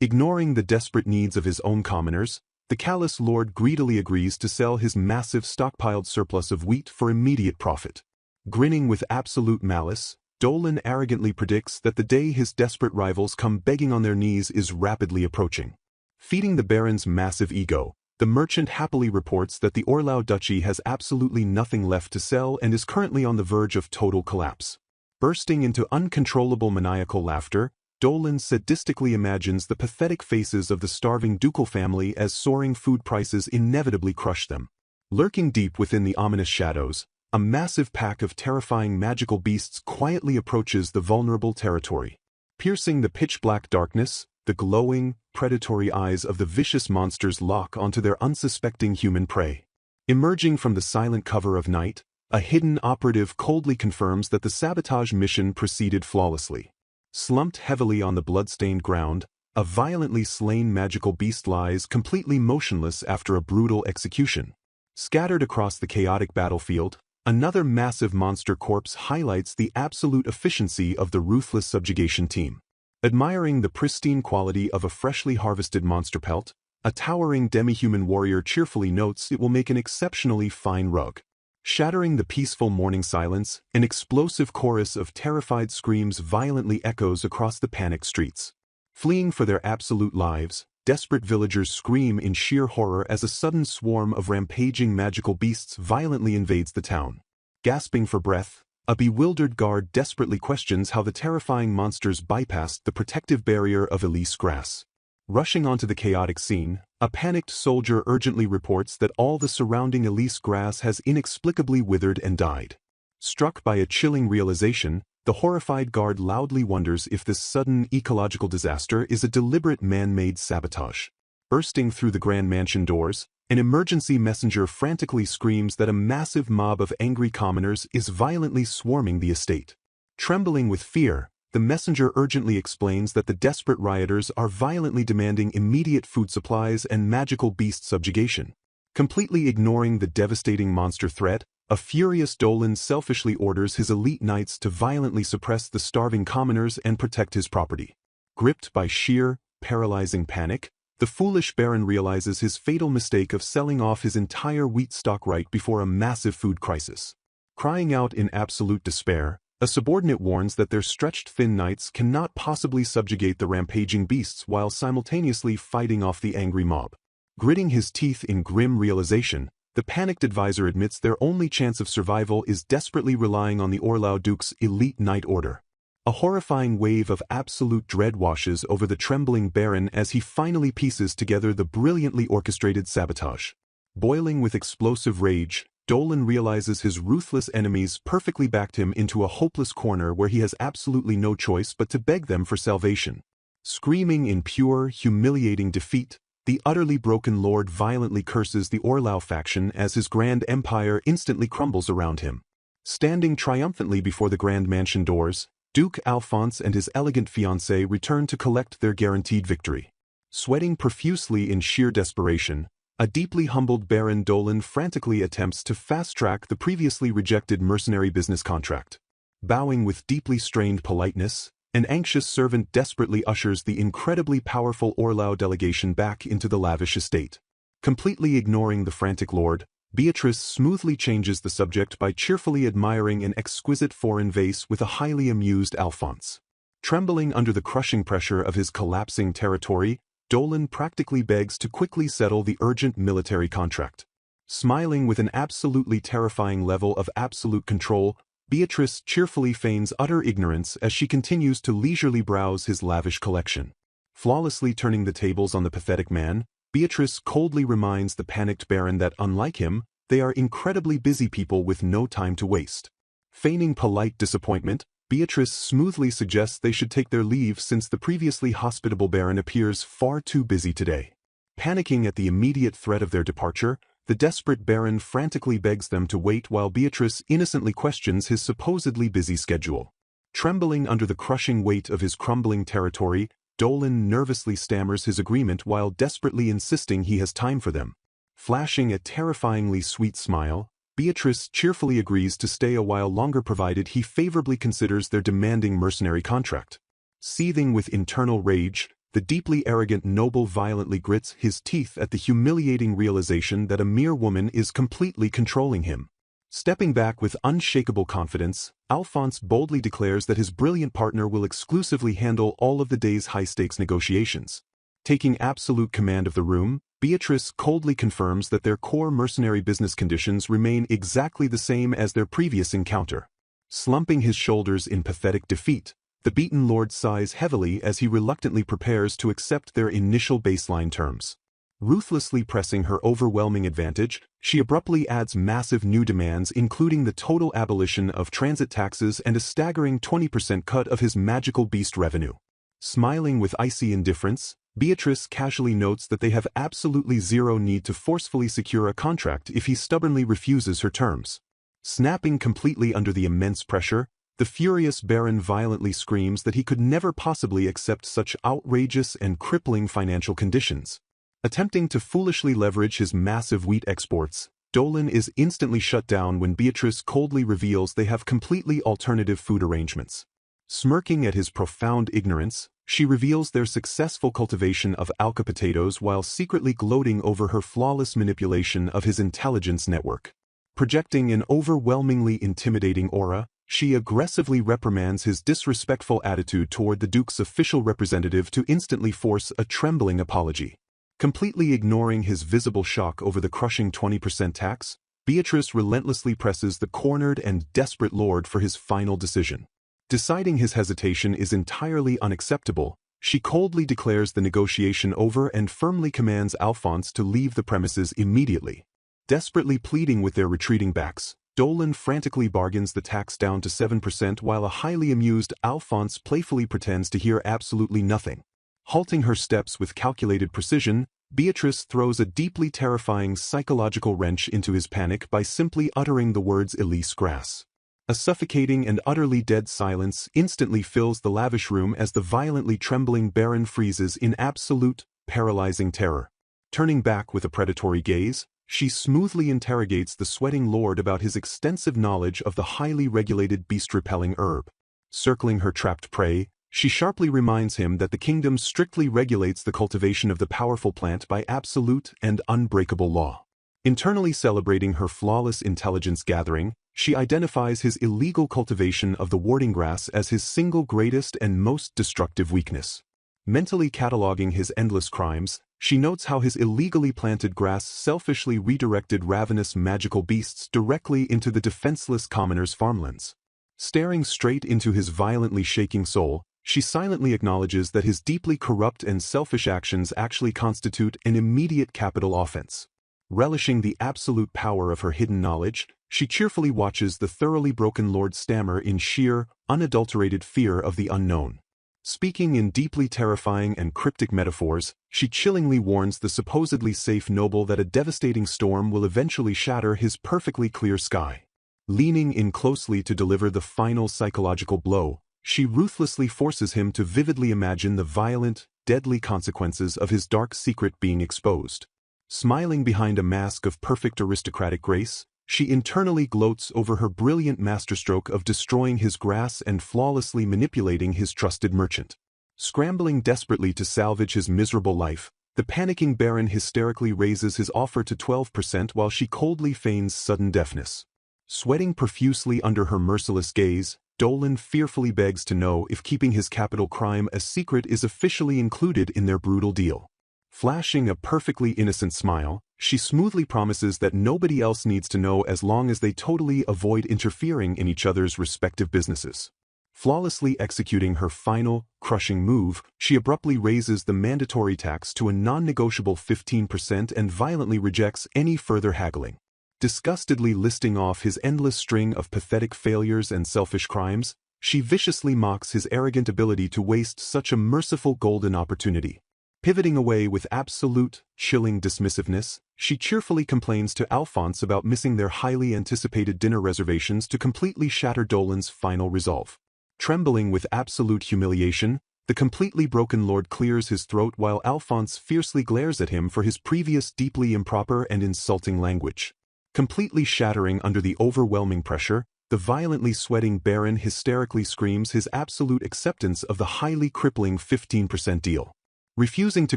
Ignoring the desperate needs of his own commoners, the callous lord greedily agrees to sell his massive stockpiled surplus of wheat for immediate profit. Grinning with absolute malice, Dolan arrogantly predicts that the day his desperate rivals come begging on their knees is rapidly approaching. Feeding the baron's massive ego, the merchant happily reports that the Orlau duchy has absolutely nothing left to sell and is currently on the verge of total collapse. Bursting into uncontrollable maniacal laughter, Dolan sadistically imagines the pathetic faces of the starving ducal family as soaring food prices inevitably crush them. Lurking deep within the ominous shadows, a massive pack of terrifying magical beasts quietly approaches the vulnerable territory. Piercing the pitch-black darkness, the glowing, predatory eyes of the vicious monsters lock onto their unsuspecting human prey. Emerging from the silent cover of night, a hidden operative coldly confirms that the sabotage mission proceeded flawlessly. Slumped heavily on the blood-stained ground, a violently slain magical beast lies completely motionless after a brutal execution. Scattered across the chaotic battlefield, another massive monster corpse highlights the absolute efficiency of the ruthless subjugation team. Admiring the pristine quality of a freshly harvested monster pelt, a towering demi-human warrior cheerfully notes it will make an exceptionally fine rug. Shattering the peaceful morning silence, an explosive chorus of terrified screams violently echoes across the panicked streets. Fleeing for their absolute lives, desperate villagers scream in sheer horror as a sudden swarm of rampaging magical beasts violently invades the town. Gasping for breath, a bewildered guard desperately questions how the terrifying monsters bypassed the protective barrier of Elise grass. Rushing onto the chaotic scene, a panicked soldier urgently reports that all the surrounding Elise grass has inexplicably withered and died. Struck by a chilling realization, the horrified guard loudly wonders if this sudden ecological disaster is a deliberate man-made sabotage. Bursting through the grand mansion doors, an emergency messenger frantically screams that a massive mob of angry commoners is violently swarming the estate. Trembling with fear, the messenger urgently explains that the desperate rioters are violently demanding immediate food supplies and magical beast subjugation. Completely ignoring the devastating monster threat, a furious Dolan selfishly orders his elite knights to violently suppress the starving commoners and protect his property. Gripped by sheer, paralyzing panic, the foolish baron realizes his fatal mistake of selling off his entire wheat stock right before a massive food crisis. Crying out in absolute despair, a subordinate warns that their stretched thin knights cannot possibly subjugate the rampaging beasts while simultaneously fighting off the angry mob. Gritting his teeth in grim realization, the panicked advisor admits their only chance of survival is desperately relying on the Orlau Duke's elite knight order. A horrifying wave of absolute dread washes over the trembling baron as he finally pieces together the brilliantly orchestrated sabotage. Boiling with explosive rage, Dolan realizes his ruthless enemies perfectly backed him into a hopeless corner where he has absolutely no choice but to beg them for salvation. Screaming in pure, humiliating defeat, the utterly broken lord violently curses the Orlau faction as his grand empire instantly crumbles around him. Standing triumphantly before the grand mansion doors, Duke Alphonse and his elegant fiancée return to collect their guaranteed victory. Sweating profusely in sheer desperation, a deeply humbled Baron Dolan frantically attempts to fast-track the previously rejected mercenary business contract. Bowing with deeply strained politeness, an anxious servant desperately ushers the incredibly powerful Orlau delegation back into the lavish estate. Completely ignoring the frantic lord, Beatrice smoothly changes the subject by cheerfully admiring an exquisite foreign vase with a highly amused Alphonse. Trembling under the crushing pressure of his collapsing territory, Dolan practically begs to quickly settle the urgent military contract. Smiling with an absolutely terrifying level of absolute control, Beatrice cheerfully feigns utter ignorance as she continues to leisurely browse his lavish collection. Flawlessly turning the tables on the pathetic man, Beatrice coldly reminds the panicked baron that unlike him, they are incredibly busy people with no time to waste. Feigning polite disappointment, Beatrice smoothly suggests they should take their leave since the previously hospitable baron appears far too busy today. Panicking at the immediate threat of their departure, the desperate baron frantically begs them to wait while Beatrice innocently questions his supposedly busy schedule. Trembling under the crushing weight of his crumbling territory, Dolan nervously stammers his agreement while desperately insisting he has time for them. Flashing a terrifyingly sweet smile, Beatrice cheerfully agrees to stay a while longer provided he favorably considers their demanding mercenary contract. Seething with internal rage, the deeply arrogant noble violently grits his teeth at the humiliating realization that a mere woman is completely controlling him. Stepping back with unshakable confidence, Alphonse boldly declares that his brilliant partner will exclusively handle all of the day's high-stakes negotiations. Taking absolute command of the room, Beatrice coldly confirms that their core mercenary business conditions remain exactly the same as their previous encounter. Slumping his shoulders in pathetic defeat, the beaten lord sighs heavily as he reluctantly prepares to accept their initial baseline terms. Ruthlessly pressing her overwhelming advantage, she abruptly adds massive new demands including the total abolition of transit taxes and a staggering 20% cut of his magical beast revenue. Smiling with icy indifference, Beatrice casually notes that they have absolutely zero need to forcefully secure a contract if he stubbornly refuses her terms. Snapping completely under the immense pressure, the furious baron violently screams that he could never possibly accept such outrageous and crippling financial conditions. Attempting to foolishly leverage his massive wheat exports, Dolan is instantly shut down when Beatrice coldly reveals they have completely alternative food arrangements. Smirking at his profound ignorance, she reveals their successful cultivation of alka potatoes while secretly gloating over her flawless manipulation of his intelligence network. Projecting an overwhelmingly intimidating aura, she aggressively reprimands his disrespectful attitude toward the Duke's official representative to instantly force a trembling apology. Completely ignoring his visible shock over the crushing 20% tax, Beatrice relentlessly presses the cornered and desperate lord for his final decision. Deciding his hesitation is entirely unacceptable, she coldly declares the negotiation over and firmly commands Alphonse to leave the premises immediately. Desperately pleading with their retreating backs, Dolan frantically bargains the tax down to 7% while a highly amused Alphonse playfully pretends to hear absolutely nothing. Halting her steps with calculated precision, Beatrice throws a deeply terrifying psychological wrench into his panic by simply uttering the words Elise Grass. A suffocating and utterly dead silence instantly fills the lavish room as the violently trembling Baron freezes in absolute, paralyzing terror. Turning back with a predatory gaze, she smoothly interrogates the sweating lord about his extensive knowledge of the highly regulated beast-repelling herb. Circling her trapped prey, she sharply reminds him that the kingdom strictly regulates the cultivation of the powerful plant by absolute and unbreakable law. Internally celebrating her flawless intelligence gathering, she identifies his illegal cultivation of the warding grass as his single greatest and most destructive weakness. Mentally cataloging his endless crimes, she notes how his illegally planted grass selfishly redirected ravenous magical beasts directly into the defenseless commoner's farmlands. Staring straight into his violently shaking soul, she silently acknowledges that his deeply corrupt and selfish actions actually constitute an immediate capital offense. Relishing the absolute power of her hidden knowledge, she cheerfully watches the thoroughly broken lord stammer in sheer, unadulterated fear of the unknown. Speaking in deeply terrifying and cryptic metaphors, she chillingly warns the supposedly safe noble that a devastating storm will eventually shatter his perfectly clear sky. Leaning in closely to deliver the final psychological blow, she ruthlessly forces him to vividly imagine the violent, deadly consequences of his dark secret being exposed. Smiling behind a mask of perfect aristocratic grace, she internally gloats over her brilliant masterstroke of destroying his grass and flawlessly manipulating his trusted merchant. Scrambling desperately to salvage his miserable life, the panicking Baron hysterically raises his offer to 12% while she coldly feigns sudden deafness. Sweating profusely under her merciless gaze, Dolan fearfully begs to know if keeping his capital crime a secret is officially included in their brutal deal. Flashing a perfectly innocent smile, she smoothly promises that nobody else needs to know as long as they totally avoid interfering in each other's respective businesses. Flawlessly executing her final, crushing move, she abruptly raises the mandatory tax to a non-negotiable 15% and violently rejects any further haggling. Disgustedly listing off his endless string of pathetic failures and selfish crimes, she viciously mocks his arrogant ability to waste such a merciful golden opportunity. Pivoting away with absolute, chilling dismissiveness, she cheerfully complains to Alphonse about missing their highly anticipated dinner reservations to completely shatter Dolan's final resolve. Trembling with absolute humiliation, the completely broken lord clears his throat while Alphonse fiercely glares at him for his previous deeply improper and insulting language. Completely shattering under the overwhelming pressure, the violently sweating Baron hysterically screams his absolute acceptance of the highly crippling 15% deal. Refusing to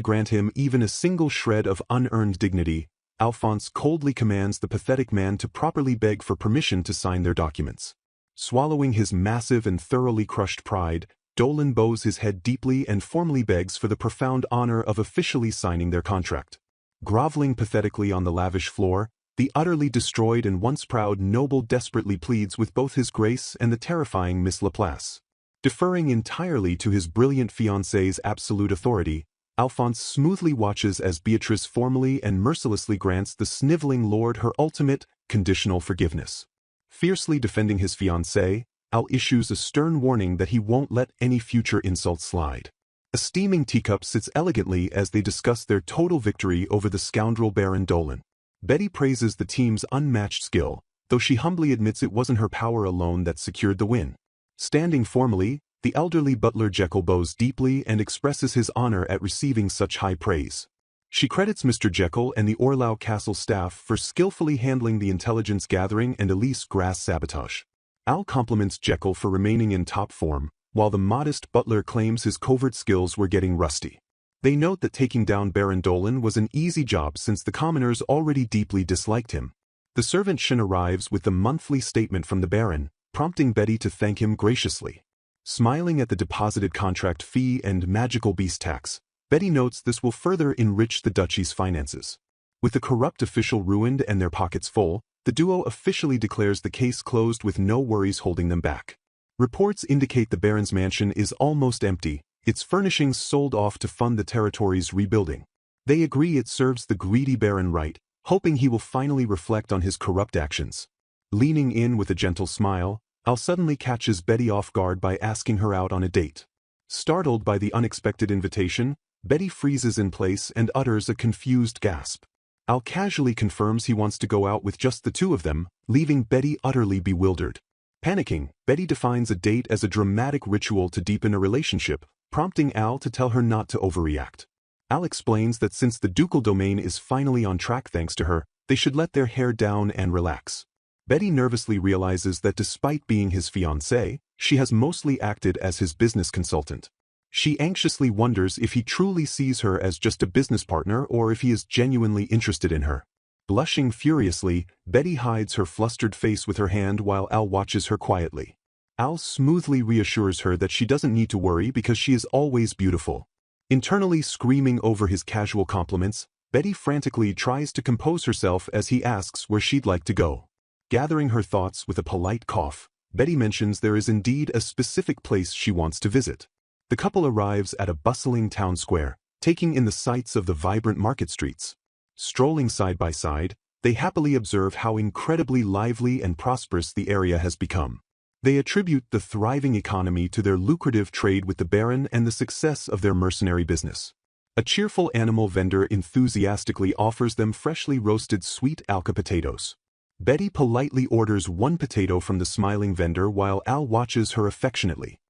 grant him even a single shred of unearned dignity, Alphonse coldly commands the pathetic man to properly beg for permission to sign their documents. Swallowing his massive and thoroughly crushed pride, Dolan bows his head deeply and formally begs for the profound honor of officially signing their contract. Groveling pathetically on the lavish floor, the utterly destroyed and once proud noble desperately pleads with both his grace and the terrifying Miss Laplace. Deferring entirely to his brilliant fiancée's absolute authority, Alphonse smoothly watches as Beatrice formally and mercilessly grants the sniveling lord her ultimate, conditional forgiveness. Fiercely defending his fiancée, Al issues a stern warning that he won't let any future insult slide. A steaming teacup sits elegantly as they discuss their total victory over the scoundrel Baron Dolan. Betty praises the team's unmatched skill, though she humbly admits it wasn't her power alone that secured the win. Standing formally, the elderly butler Jekyll bows deeply and expresses his honor at receiving such high praise. She credits Mr. Jekyll and the Orlau Castle staff for skillfully handling the intelligence gathering and Elise Grass sabotage. Al compliments Jekyll for remaining in top form, while the modest butler claims his covert skills were getting rusty. They note that taking down Baron Dolan was an easy job since the commoners already deeply disliked him. The servant Shin arrives with the monthly statement from the Baron, prompting Betty to thank him graciously. Smiling at the deposited contract fee and magical beast tax, Betty notes this will further enrich the duchy's finances. With the corrupt official ruined and their pockets full, the duo officially declares the case closed with no worries holding them back. Reports indicate the Baron's mansion is almost empty, its furnishings sold off to fund the territory's rebuilding. They agree it serves the greedy Baron right, hoping he will finally reflect on his corrupt actions. Leaning in with a gentle smile, Al suddenly catches Betty off guard by asking her out on a date. Startled by the unexpected invitation, Betty freezes in place and utters a confused gasp. Al casually confirms he wants to go out with just the two of them, leaving Betty utterly bewildered. Panicking, Betty defines a date as a dramatic ritual to deepen a relationship, prompting Al to tell her not to overreact. Al explains that since the ducal domain is finally on track thanks to her, they should let their hair down and relax. Betty nervously realizes that despite being his fiancée, she has mostly acted as his business consultant. She anxiously wonders if he truly sees her as just a business partner or if he is genuinely interested in her. Blushing furiously, Betty hides her flustered face with her hand while Al watches her quietly. Al smoothly reassures her that she doesn't need to worry because she is always beautiful. Internally screaming over his casual compliments, Betty frantically tries to compose herself as he asks where she'd like to go. Gathering her thoughts with a polite cough, Betty mentions there is indeed a specific place she wants to visit. The couple arrives at a bustling town square, taking in the sights of the vibrant market streets. Strolling side by side, they happily observe how incredibly lively and prosperous the area has become. They attribute the thriving economy to their lucrative trade with the Baron and the success of their mercenary business. A cheerful animal vendor enthusiastically offers them freshly roasted sweet alka potatoes. Betty politely orders one potato from the smiling vendor while Al watches her affectionately.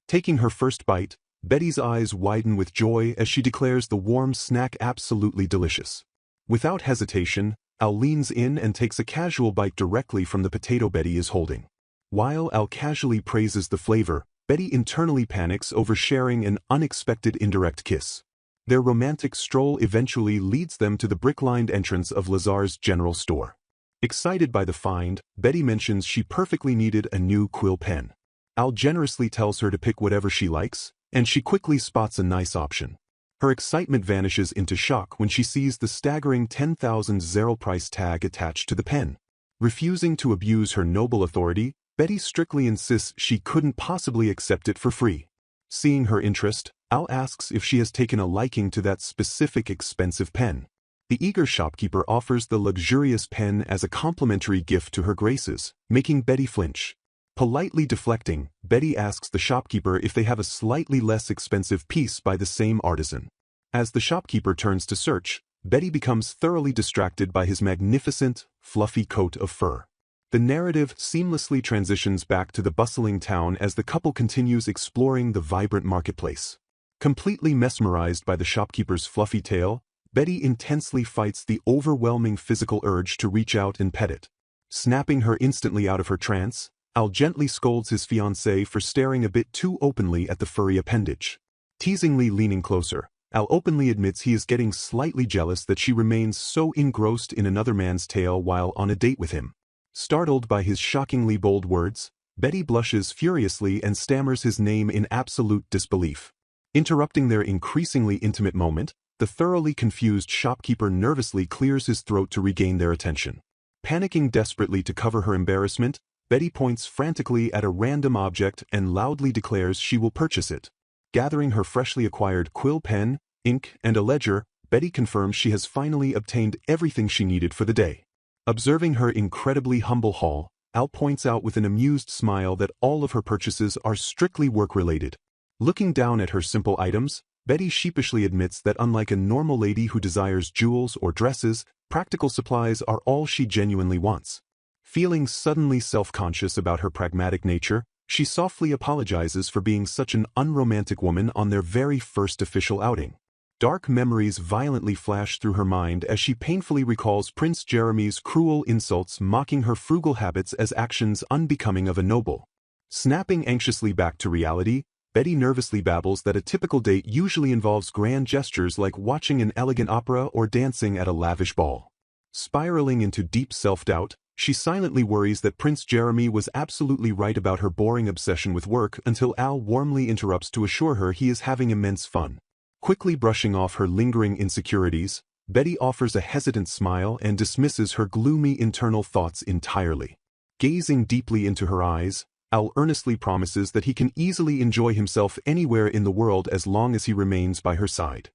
Taking her first bite, Betty's eyes widen with joy as she declares the warm snack absolutely delicious. Without hesitation, Al leans in and takes a casual bite directly from the potato Betty is holding. While Al casually praises the flavor, Betty internally panics over sharing an unexpected indirect kiss. Their romantic stroll eventually leads them to the brick-lined entrance of Lazar's general store. Excited by the find, Betty mentions she perfectly needed a new quill pen. Al generously tells her to pick whatever she likes, and she quickly spots a nice option. Her excitement vanishes into shock when she sees the staggering 10,000 zero price tag attached to the pen. Refusing to abuse her noble authority, Betty strictly insists she couldn't possibly accept it for free. Seeing her interest, Al asks if she has taken a liking to that specific expensive pen. The eager shopkeeper offers the luxurious pen as a complimentary gift to her graces, making Betty flinch. Politely deflecting, Betty asks the shopkeeper if they have a slightly less expensive piece by the same artisan. As the shopkeeper turns to search, Betty becomes thoroughly distracted by his magnificent, fluffy coat of fur. The narrative seamlessly transitions back to the bustling town as the couple continues exploring the vibrant marketplace. Completely mesmerized by the shopkeeper's fluffy tail, Betty intensely fights the overwhelming physical urge to reach out and pet it. Snapping her instantly out of her trance, Al gently scolds his fiancée for staring a bit too openly at the furry appendage. Teasingly leaning closer, Al openly admits he is getting slightly jealous that she remains so engrossed in another man's tail while on a date with him. Startled by his shockingly bold words, Betty blushes furiously and stammers his name in absolute disbelief. Interrupting their increasingly intimate moment, the thoroughly confused shopkeeper nervously clears his throat to regain their attention. Panicking desperately to cover her embarrassment, Betty points frantically at a random object and loudly declares she will purchase it. Gathering her freshly acquired quill pen, ink, and a ledger, Betty confirms she has finally obtained everything she needed for the day. Observing her incredibly humble haul, Al points out with an amused smile that all of her purchases are strictly work-related. Looking down at her simple items, Betty sheepishly admits that unlike a normal lady who desires jewels or dresses, practical supplies are all she genuinely wants. Feeling suddenly self-conscious about her pragmatic nature, she softly apologizes for being such an unromantic woman on their very first official outing. Dark memories violently flash through her mind as she painfully recalls Prince Jeremy's cruel insults mocking her frugal habits as actions unbecoming of a noble. Snapping anxiously back to reality, Betty nervously babbles that a typical date usually involves grand gestures like watching an elegant opera or dancing at a lavish ball. Spiraling into deep self-doubt, she silently worries that Prince Jeremy was absolutely right about her boring obsession with work until Al warmly interrupts to assure her he is having immense fun. Quickly brushing off her lingering insecurities, Betty offers a hesitant smile and dismisses her gloomy internal thoughts entirely. Gazing deeply into her eyes, Al earnestly promises that he can easily enjoy himself anywhere in the world as long as he remains by her side.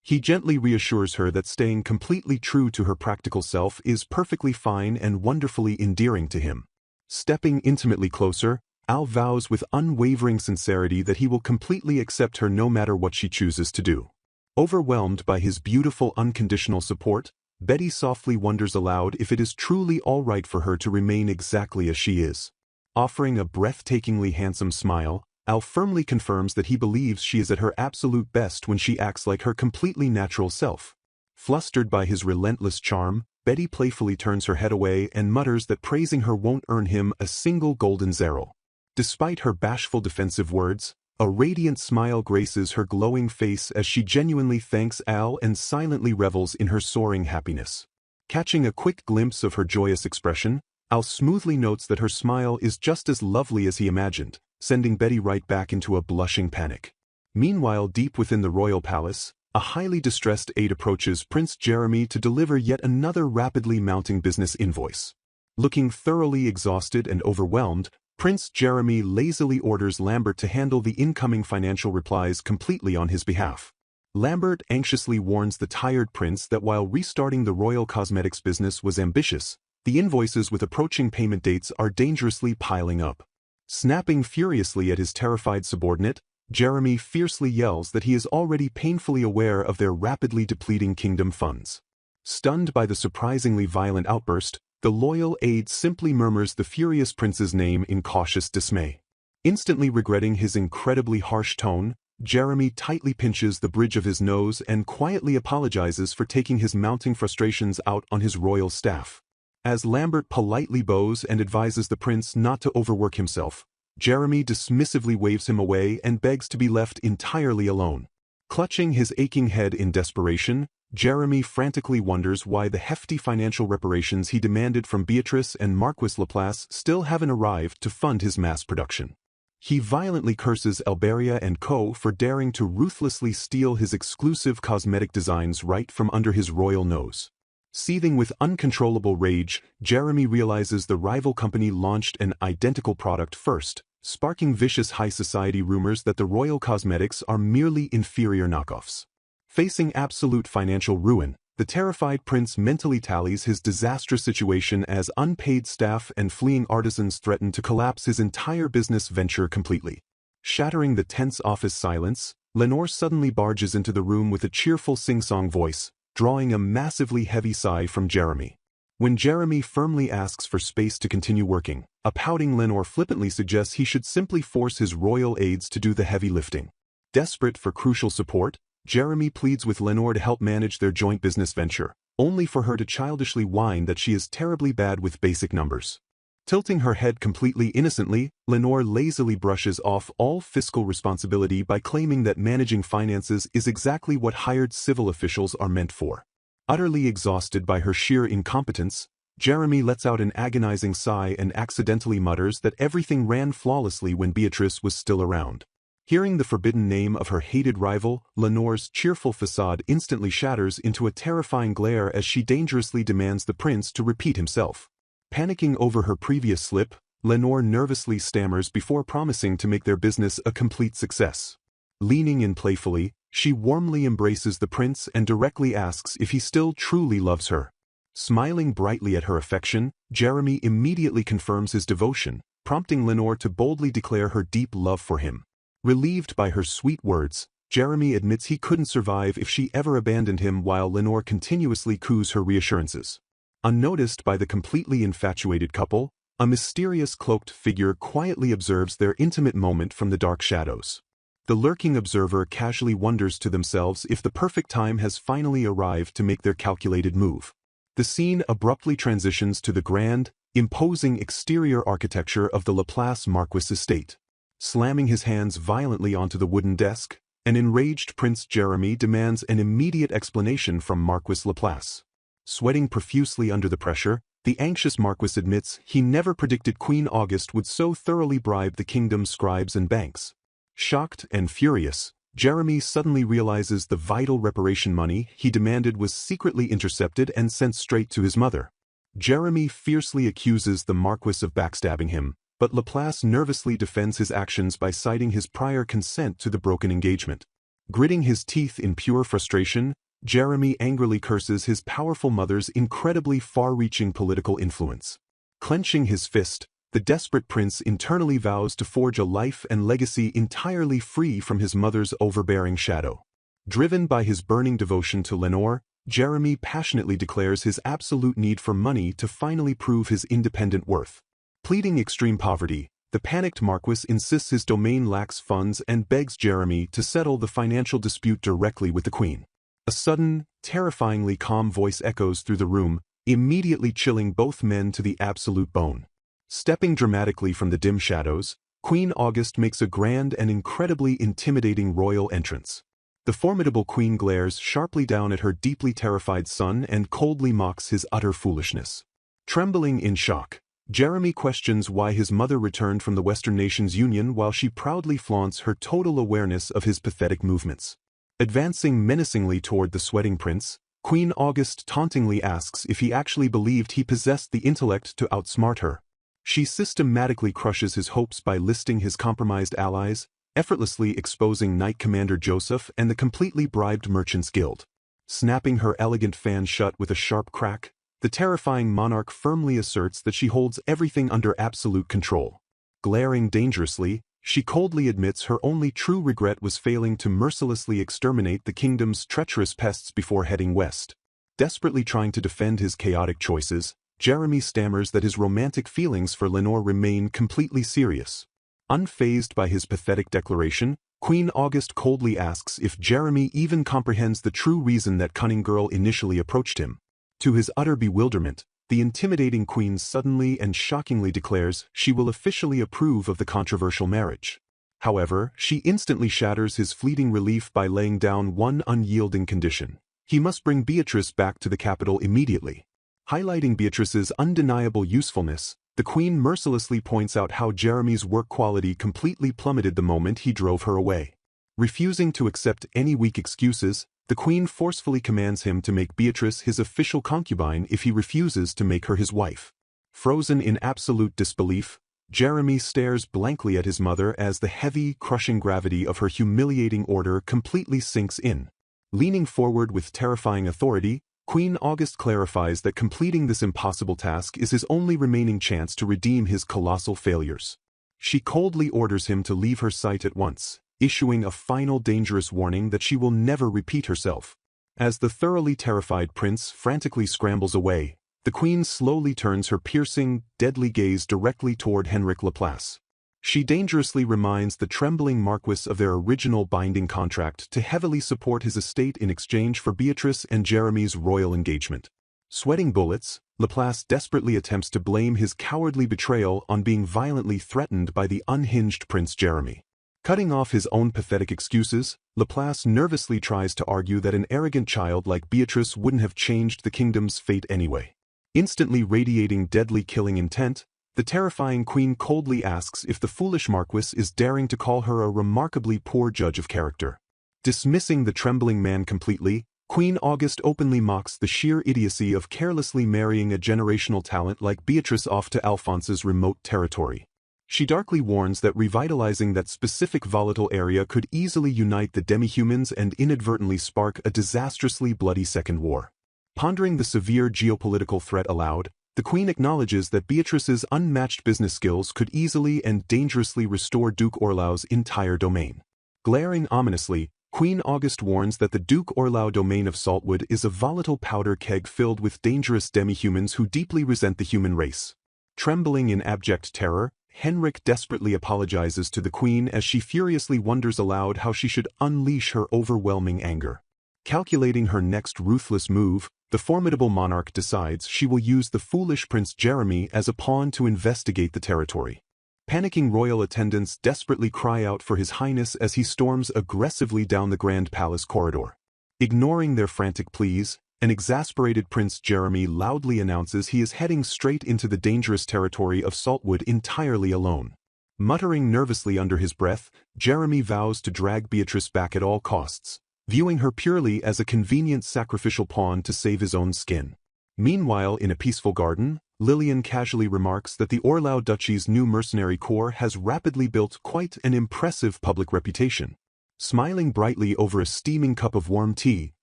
He gently reassures her that staying completely true to her practical self is perfectly fine and wonderfully endearing to him. Stepping intimately closer, Al vows with unwavering sincerity that he will completely accept her no matter what she chooses to do. Overwhelmed by his beautiful unconditional support, Betty softly wonders aloud if it is truly all right for her to remain exactly as she is. Offering a breathtakingly handsome smile, Al firmly confirms that he believes she is at her absolute best when she acts like her completely natural self. Flustered by his relentless charm, Betty playfully turns her head away and mutters that praising her won't earn him a single golden zero. Despite her bashful defensive words, a radiant smile graces her glowing face as she genuinely thanks Al and silently revels in her soaring happiness. Catching a quick glimpse of her joyous expression, Al smoothly notes that her smile is just as lovely as he imagined, sending Betty right back into a blushing panic. Meanwhile, deep within the royal palace, a highly distressed aide approaches Prince Jeremy to deliver yet another rapidly mounting business invoice. Looking thoroughly exhausted and overwhelmed, Prince Jeremy lazily orders Lambert to handle the incoming financial replies completely on his behalf. Lambert anxiously warns the tired prince that while restarting the royal cosmetics business was ambitious, the invoices with approaching payment dates are dangerously piling up. Snapping furiously at his terrified subordinate, Jeremy fiercely yells that he is already painfully aware of their rapidly depleting kingdom funds. Stunned by the surprisingly violent outburst, the loyal aide simply murmurs the furious prince's name in cautious dismay. Instantly regretting his incredibly harsh tone, Jeremy tightly pinches the bridge of his nose and quietly apologizes for taking his mounting frustrations out on his royal staff. As Lambert politely bows and advises the prince not to overwork himself, Jeremy dismissively waves him away and begs to be left entirely alone. Clutching his aching head in desperation, Jeremy frantically wonders why the hefty financial reparations he demanded from Beatrice and Marquis Laplace still haven't arrived to fund his mass production. He violently curses Alberia and Co. for daring to ruthlessly steal his exclusive cosmetic designs right from under his royal nose. Seething with uncontrollable rage, Jeremy realizes the rival company launched an identical product first, sparking vicious high society rumors that the royal cosmetics are merely inferior knockoffs. Facing absolute financial ruin, the terrified prince mentally tallies his disastrous situation as unpaid staff and fleeing artisans threaten to collapse his entire business venture completely. Shattering the tense office silence, Lenore suddenly barges into the room with a cheerful sing-song voice, drawing a massively heavy sigh from Jeremy. When Jeremy firmly asks for space to continue working, a pouting Lenore flippantly suggests he should simply force his royal aides to do the heavy lifting. Desperate for crucial support, Jeremy pleads with Lenore to help manage their joint business venture, only for her to childishly whine that she is terribly bad with basic numbers. Tilting her head completely innocently, Lenore lazily brushes off all fiscal responsibility by claiming that managing finances is exactly what hired civil officials are meant for. Utterly exhausted by her sheer incompetence, Jeremy lets out an agonizing sigh and accidentally mutters that everything ran flawlessly when Beatrice was still around. Hearing the forbidden name of her hated rival, Lenore's cheerful facade instantly shatters into a terrifying glare as she dangerously demands the prince to repeat himself. Panicking over her previous slip, Lenore nervously stammers before promising to make their business a complete success. Leaning in playfully, she warmly embraces the prince and directly asks if he still truly loves her. Smiling brightly at her affection, Jeremy immediately confirms his devotion, prompting Lenore to boldly declare her deep love for him. Relieved by her sweet words, Jeremy admits he couldn't survive if she ever abandoned him while Lenore continuously coos her reassurances. Unnoticed by the completely infatuated couple, a mysterious cloaked figure quietly observes their intimate moment from the dark shadows. The lurking observer casually wonders to themselves if the perfect time has finally arrived to make their calculated move. The scene abruptly transitions to the grand, imposing exterior architecture of the Laplace Marquis estate. Slamming his hands violently onto the wooden desk, an enraged Prince Jeremy demands an immediate explanation from Marquis Laplace. Sweating profusely under the pressure, the anxious Marquis admits he never predicted Queen Auguste would so thoroughly bribe the kingdom's scribes and banks. Shocked and furious, Jeremy suddenly realizes the vital reparation money he demanded was secretly intercepted and sent straight to his mother. Jeremy fiercely accuses the Marquis of backstabbing him, but Laplace nervously defends his actions by citing his prior consent to the broken engagement. Gritting his teeth in pure frustration, Jeremy angrily curses his powerful mother's incredibly far-reaching political influence. Clenching his fist, the desperate prince internally vows to forge a life and legacy entirely free from his mother's overbearing shadow. Driven by his burning devotion to Lenore, Jeremy passionately declares his absolute need for money to finally prove his independent worth. Pleading extreme poverty, the panicked Marquis insists his domain lacks funds and begs Jeremy to settle the financial dispute directly with the Queen. A sudden, terrifyingly calm voice echoes through the room, immediately chilling both men to the absolute bone. Stepping dramatically from the dim shadows, Queen Auguste makes a grand and incredibly intimidating royal entrance. The formidable queen glares sharply down at her deeply terrified son and coldly mocks his utter foolishness. Trembling in shock, Jeremy questions why his mother returned from the Western Nations Union while she proudly flaunts her total awareness of his pathetic movements. Advancing menacingly toward the sweating prince, Queen Auguste tauntingly asks if he actually believed he possessed the intellect to outsmart her. She systematically crushes his hopes by listing his compromised allies, effortlessly exposing Knight Commander Joseph and the completely bribed Merchants Guild. Snapping her elegant fan shut with a sharp crack, the terrifying monarch firmly asserts that she holds everything under absolute control. Glaring dangerously, she coldly admits her only true regret was failing to mercilessly exterminate the kingdom's treacherous pests before heading west. Desperately trying to defend his chaotic choices, Jeremy stammers that his romantic feelings for Lenore remain completely serious. Unfazed by his pathetic declaration, Queen Auguste coldly asks if Jeremy even comprehends the true reason that cunning girl initially approached him. To his utter bewilderment, the intimidating queen suddenly and shockingly declares she will officially approve of the controversial marriage. However, she instantly shatters his fleeting relief by laying down one unyielding condition. He must bring Beatrice back to the capital immediately. Highlighting Beatrice's undeniable usefulness, the Queen mercilessly points out how Jeremy's work quality completely plummeted the moment he drove her away. Refusing to accept any weak excuses, the Queen forcefully commands him to make Beatrice his official concubine if he refuses to make her his wife. Frozen in absolute disbelief, Jeremy stares blankly at his mother as the heavy, crushing gravity of her humiliating order completely sinks in. Leaning forward with terrifying authority, Queen Auguste clarifies that completing this impossible task is his only remaining chance to redeem his colossal failures. She coldly orders him to leave her sight at once, issuing a final dangerous warning that she will never repeat herself. As the thoroughly terrified prince frantically scrambles away, the queen slowly turns her piercing, deadly gaze directly toward Henrik Laplace. She dangerously reminds the trembling Marquis of their original binding contract to heavily support his estate in exchange for Beatrice and Jeremy's royal engagement. Sweating bullets, Laplace desperately attempts to blame his cowardly betrayal on being violently threatened by the unhinged Prince Jeremy. Cutting off his own pathetic excuses, Laplace nervously tries to argue that an arrogant child like Beatrice wouldn't have changed the kingdom's fate anyway. Instantly radiating deadly killing intent, the terrifying queen coldly asks if the foolish Marquis is daring to call her a remarkably poor judge of character. Dismissing the trembling man completely, Queen Auguste openly mocks the sheer idiocy of carelessly marrying a generational talent like Beatrice off to Alphonse's remote territory. She darkly warns that revitalizing that specific volatile area could easily unite the demi-humans and inadvertently spark a disastrously bloody second war. Pondering the severe geopolitical threat aloud, the Queen acknowledges that Beatrice's unmatched business skills could easily and dangerously restore Duke Orlau's entire domain. Glaring ominously, Queen Auguste warns that the Duke Orlau domain of Saltwood is a volatile powder keg filled with dangerous demi-humans who deeply resent the human race. Trembling in abject terror, Henrik desperately apologizes to the queen as she furiously wonders aloud how she should unleash her overwhelming anger. Calculating her next ruthless move, the formidable monarch decides she will use the foolish Prince Jeremy as a pawn to investigate the territory. Panicking royal attendants desperately cry out for His Highness as he storms aggressively down the Grand Palace corridor. Ignoring their frantic pleas, an exasperated Prince Jeremy loudly announces he is heading straight into the dangerous territory of Saltwood entirely alone. Muttering nervously under his breath, Jeremy vows to drag Beatrice back at all costs, viewing her purely as a convenient sacrificial pawn to save his own skin. Meanwhile, in a peaceful garden, Lillian casually remarks that the Orlau Duchy's new mercenary corps has rapidly built quite an impressive public reputation. Smiling brightly over a steaming cup of warm tea,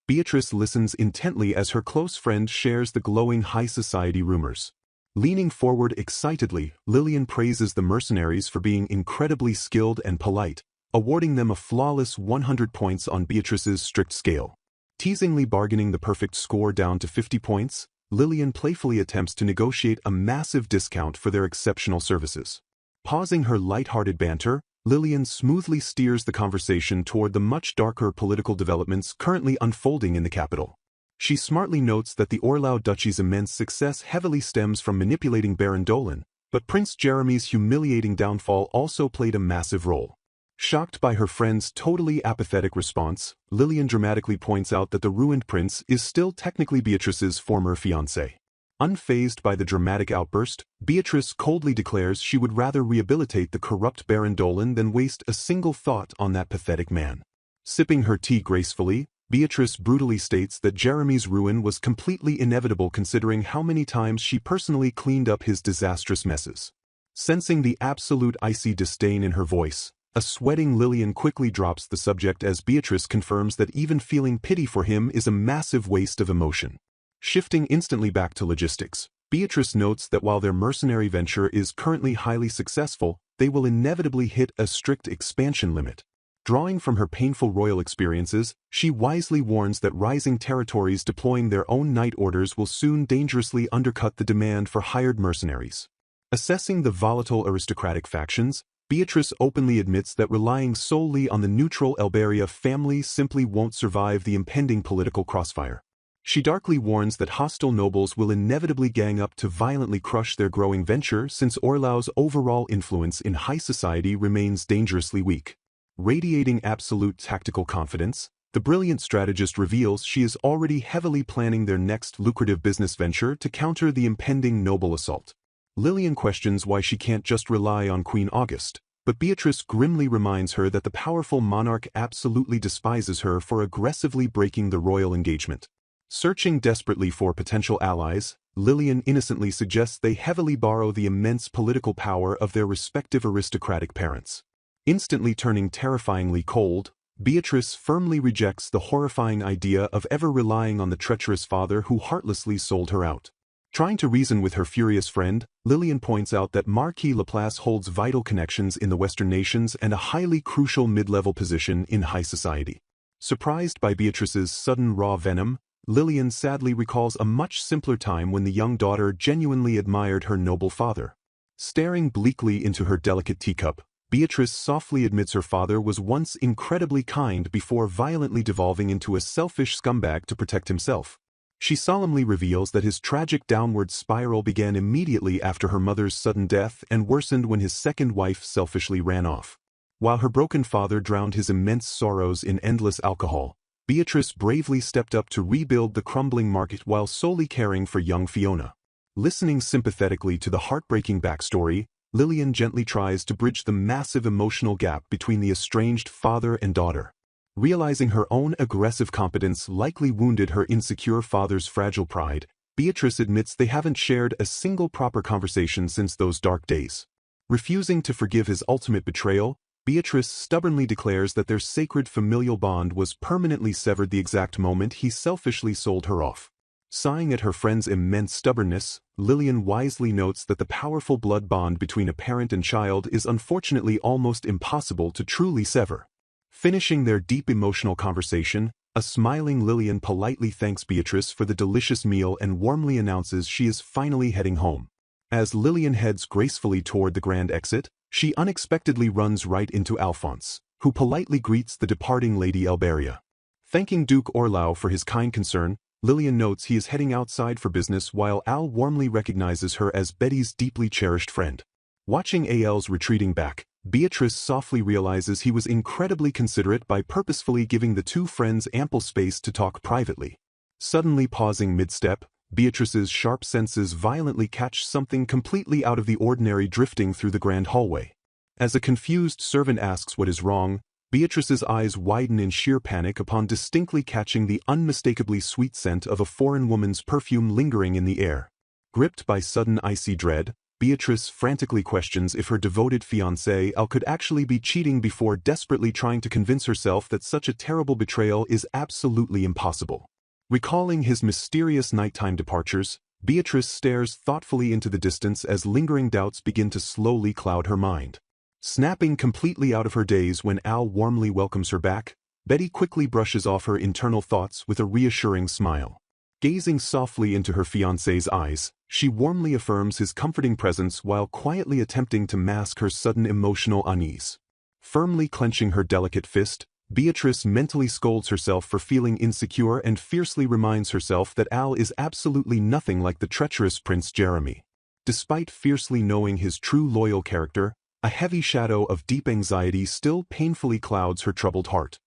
Beatrice listens intently as her close friend shares the glowing high society rumors. Leaning forward excitedly, Lillian praises the mercenaries for being incredibly skilled and polite, awarding them a flawless 100 points on Beatrice's strict scale. Teasingly bargaining the perfect score down to 50 points, Lillian playfully attempts to negotiate a massive discount for their exceptional services. Pausing her light-hearted banter, Lillian smoothly steers the conversation toward the much darker political developments currently unfolding in the capital. She smartly notes that the Orlau Duchy's immense success heavily stems from manipulating Baron Dolan, but Prince Jeremy's humiliating downfall also played a massive role. Shocked by her friend's totally apathetic response, Lillian dramatically points out that the ruined prince is still technically Beatrice's former fiancé. Unfazed by the dramatic outburst, Beatrice coldly declares she would rather rehabilitate the corrupt Baron Dolan than waste a single thought on that pathetic man. Sipping her tea gracefully, Beatrice brutally states that Jeremy's ruin was completely inevitable considering how many times she personally cleaned up his disastrous messes. Sensing the absolute icy disdain in her voice, a sweating Lillian quickly drops the subject as Beatrice confirms that even feeling pity for him is a massive waste of emotion. Shifting instantly back to logistics, Beatrice notes that while their mercenary venture is currently highly successful, they will inevitably hit a strict expansion limit. Drawing from her painful royal experiences, she wisely warns that rising territories deploying their own knight orders will soon dangerously undercut the demand for hired mercenaries. Assessing the volatile aristocratic factions, Beatrice openly admits that relying solely on the neutral Elberia family simply won't survive the impending political crossfire. She darkly warns that hostile nobles will inevitably gang up to violently crush their growing venture since Orlau's overall influence in high society remains dangerously weak. Radiating absolute tactical confidence, the brilliant strategist reveals she is already heavily planning their next lucrative business venture to counter the impending noble assault. Lillian questions why she can't just rely on Queen August, but Beatrice grimly reminds her that the powerful monarch absolutely despises her for aggressively breaking the royal engagement. Searching desperately for potential allies, Lillian innocently suggests they heavily borrow the immense political power of their respective aristocratic parents. Instantly turning terrifyingly cold, Beatrice firmly rejects the horrifying idea of ever relying on the treacherous father who heartlessly sold her out. Trying to reason with her furious friend, Lillian points out that Marquis Laplace holds vital connections in the Western nations and a highly crucial mid-level position in high society. Surprised by Beatrice's sudden raw venom, Lillian sadly recalls a much simpler time when the young daughter genuinely admired her noble father. Staring bleakly into her delicate teacup, Beatrice softly admits her father was once incredibly kind before violently devolving into a selfish scumbag to protect himself. She solemnly reveals that his tragic downward spiral began immediately after her mother's sudden death and worsened when his second wife selfishly ran off. While her broken father drowned his immense sorrows in endless alcohol, Beatrice bravely stepped up to rebuild the crumbling market while solely caring for young Fiona. Listening sympathetically to the heartbreaking backstory, Lillian gently tries to bridge the massive emotional gap between the estranged father and daughter. Realizing her own aggressive competence likely wounded her insecure father's fragile pride, Beatrice admits they haven't shared a single proper conversation since those dark days. Refusing to forgive his ultimate betrayal, Beatrice stubbornly declares that their sacred familial bond was permanently severed the exact moment he selfishly sold her off. Sighing at her friend's immense stubbornness, Lillian wisely notes that the powerful blood bond between a parent and child is unfortunately almost impossible to truly sever. Finishing their deep emotional conversation, a smiling Lillian politely thanks Beatrice for the delicious meal and warmly announces she is finally heading home. As Lillian heads gracefully toward the grand exit, she unexpectedly runs right into Alphonse, who politely greets the departing Lady Elberia. Thanking Duke Orlau for his kind concern, Lillian notes he is heading outside for business while Al warmly recognizes her as Betty's deeply cherished friend. Watching Al's retreating back, Beatrice softly realizes he was incredibly considerate by purposefully giving the two friends ample space to talk privately. Suddenly pausing mid-step, Beatrice's sharp senses violently catch something completely out of the ordinary drifting through the grand hallway. As a confused servant asks what is wrong, Beatrice's eyes widen in sheer panic upon distinctly catching the unmistakably sweet scent of a foreign woman's perfume lingering in the air. Gripped by sudden icy dread, Beatrice frantically questions if her devoted fiancé Al could actually be cheating before desperately trying to convince herself that such a terrible betrayal is absolutely impossible. Recalling his mysterious nighttime departures, Beatrice stares thoughtfully into the distance as lingering doubts begin to slowly cloud her mind. Snapping completely out of her daze when Al warmly welcomes her back, Betty quickly brushes off her internal thoughts with a reassuring smile. Gazing softly into her fiancé's eyes, she warmly affirms his comforting presence while quietly attempting to mask her sudden emotional unease. Firmly clenching her delicate fist, Beatrice mentally scolds herself for feeling insecure and fiercely reminds herself that Al is absolutely nothing like the treacherous Prince Jeremy. Despite fiercely knowing his true loyal character, a heavy shadow of deep anxiety still painfully clouds her troubled heart.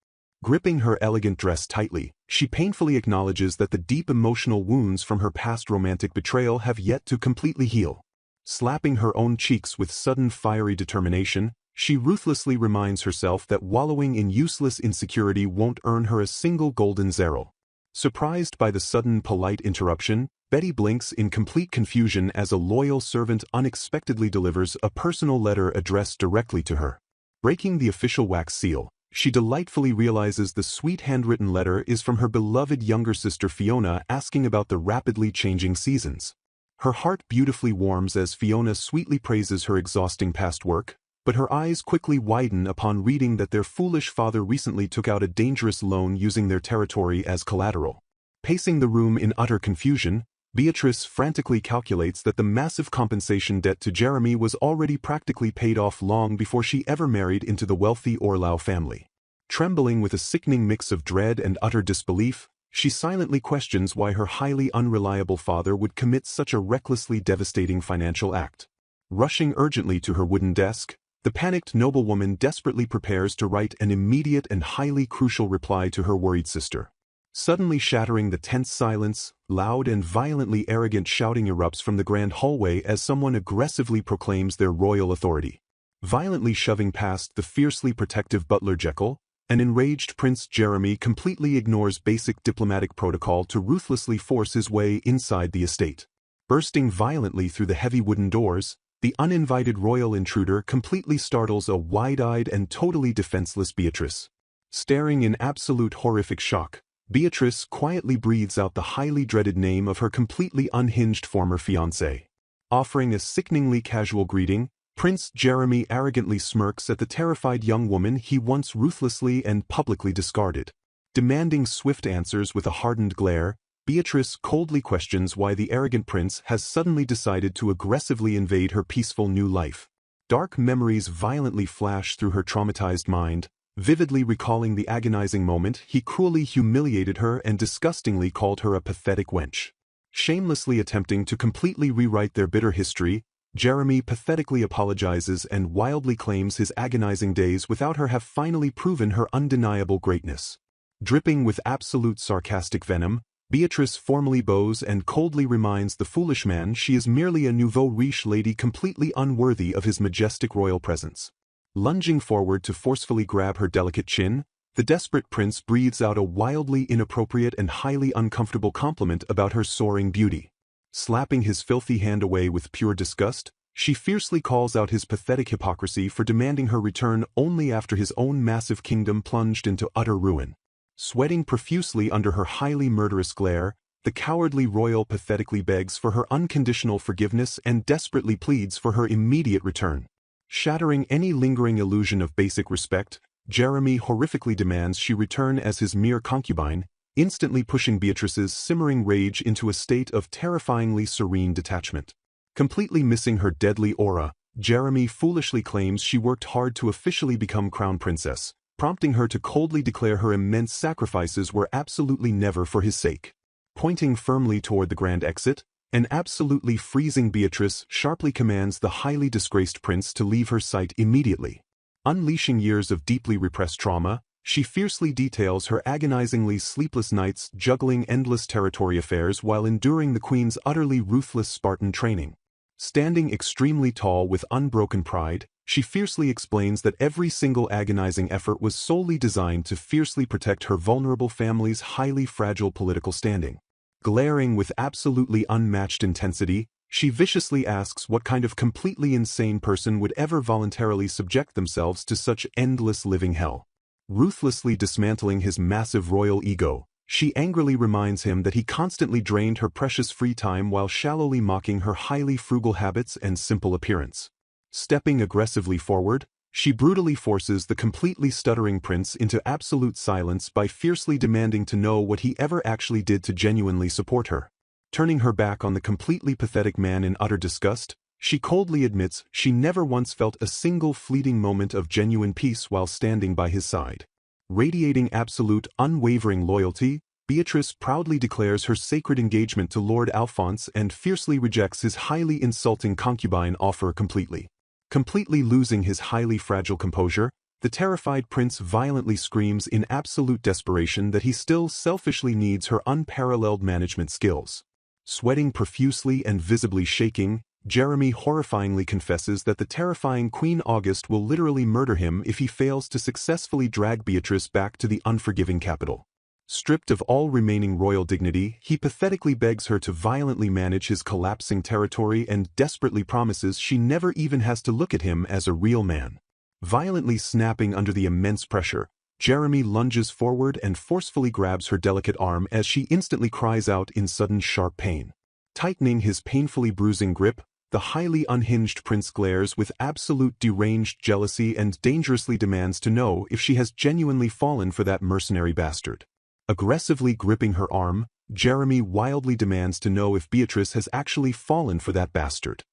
Gripping her elegant dress tightly, she painfully acknowledges that the deep emotional wounds from her past romantic betrayal have yet to completely heal. Slapping her own cheeks with sudden fiery determination, she ruthlessly reminds herself that wallowing in useless insecurity won't earn her a single golden zero. Surprised by the sudden polite interruption, Betty blinks in complete confusion as a loyal servant unexpectedly delivers a personal letter addressed directly to her. Breaking the official wax seal, she delightfully realizes the sweet handwritten letter is from her beloved younger sister Fiona asking about the rapidly changing seasons. Her heart beautifully warms as Fiona sweetly praises her exhausting past work, but her eyes quickly widen upon reading that their foolish father recently took out a dangerous loan using their territory as collateral. Pacing the room in utter confusion, Beatrice frantically calculates that the massive compensation debt to Jeremy was already practically paid off long before she ever married into the wealthy Orlau family. Trembling with a sickening mix of dread and utter disbelief, she silently questions why her highly unreliable father would commit such a recklessly devastating financial act. Rushing urgently to her wooden desk, the panicked noblewoman desperately prepares to write an immediate and highly crucial reply to her worried sister. Suddenly shattering the tense silence, loud and violently arrogant shouting erupts from the grand hallway as someone aggressively proclaims their royal authority. Violently shoving past the fiercely protective butler Jekyll, an enraged Prince Jeremy completely ignores basic diplomatic protocol to ruthlessly force his way inside the estate. Bursting violently through the heavy wooden doors, the uninvited royal intruder completely startles a wide-eyed and totally defenseless Beatrice. Staring in absolute horrific shock, Beatrice quietly breathes out the highly dreaded name of her completely unhinged former fiancé. Offering a sickeningly casual greeting, Prince Jeremy arrogantly smirks at the terrified young woman he once ruthlessly and publicly discarded. Demanding swift answers with a hardened glare, Beatrice coldly questions why the arrogant prince has suddenly decided to aggressively invade her peaceful new life. Dark memories violently flash through her traumatized mind, vividly recalling the agonizing moment he cruelly humiliated her and disgustingly called her a pathetic wench. Shamelessly attempting to completely rewrite their bitter history, Jeremy pathetically apologizes and wildly claims his agonizing days without her have finally proven her undeniable greatness. Dripping with absolute sarcastic venom, Beatrice formally bows and coldly reminds the foolish man she is merely a nouveau riche lady completely unworthy of his majestic royal presence. Lunging forward to forcefully grab her delicate chin, the desperate prince breathes out a wildly inappropriate and highly uncomfortable compliment about her soaring beauty. Slapping his filthy hand away with pure disgust, she fiercely calls out his pathetic hypocrisy for demanding her return only after his own massive kingdom plunged into utter ruin. Sweating profusely under her highly murderous glare, the cowardly royal pathetically begs for her unconditional forgiveness and desperately pleads for her immediate return. Shattering any lingering illusion of basic respect, Jeremy horrifically demands she return as his mere concubine, instantly pushing Beatrice's simmering rage into a state of terrifyingly serene detachment. Completely missing her deadly aura, Jeremy foolishly claims she worked hard to officially become crown princess, prompting her to coldly declare her immense sacrifices were absolutely never for his sake. Pointing firmly toward the grand exit, an absolutely freezing Beatrice sharply commands the highly disgraced prince to leave her sight immediately. Unleashing years of deeply repressed trauma, she fiercely details her agonizingly sleepless nights juggling endless territory affairs while enduring the queen's utterly ruthless Spartan training. Standing extremely tall with unbroken pride, she fiercely explains that every single agonizing effort was solely designed to fiercely protect her vulnerable family's highly fragile political standing. Glaring with absolutely unmatched intensity, she viciously asks what kind of completely insane person would ever voluntarily subject themselves to such endless living hell. Ruthlessly dismantling his massive royal ego, she angrily reminds him that he constantly drained her precious free time while shallowly mocking her highly frugal habits and simple appearance. Stepping aggressively forward, she brutally forces the completely stuttering prince into absolute silence by fiercely demanding to know what he ever actually did to genuinely support her. Turning her back on the completely pathetic man in utter disgust, she coldly admits she never once felt a single fleeting moment of genuine peace while standing by his side. Radiating absolute, unwavering loyalty, Beatrice proudly declares her sacred engagement to Lord Alphonse and fiercely rejects his highly insulting concubine offer completely. Completely losing his highly fragile composure, the terrified prince violently screams in absolute desperation that he still selfishly needs her unparalleled management skills. Sweating profusely and visibly shaking, Jeremy horrifyingly confesses that the terrifying Queen Auguste will literally murder him if he fails to successfully drag Beatrice back to the unforgiving capital. Stripped of all remaining royal dignity, he pathetically begs her to violently manage his collapsing territory and desperately promises she never even has to look at him as a real man. Violently snapping under the immense pressure, Jeremy lunges forward and forcefully grabs her delicate arm as she instantly cries out in sudden sharp pain. Tightening his painfully bruising grip, the highly unhinged prince glares with absolute deranged jealousy and dangerously demands to know if she has genuinely fallen for that mercenary bastard. Aggressively gripping her arm, Jeremy wildly demands to know if Beatrice has actually fallen for that bastard.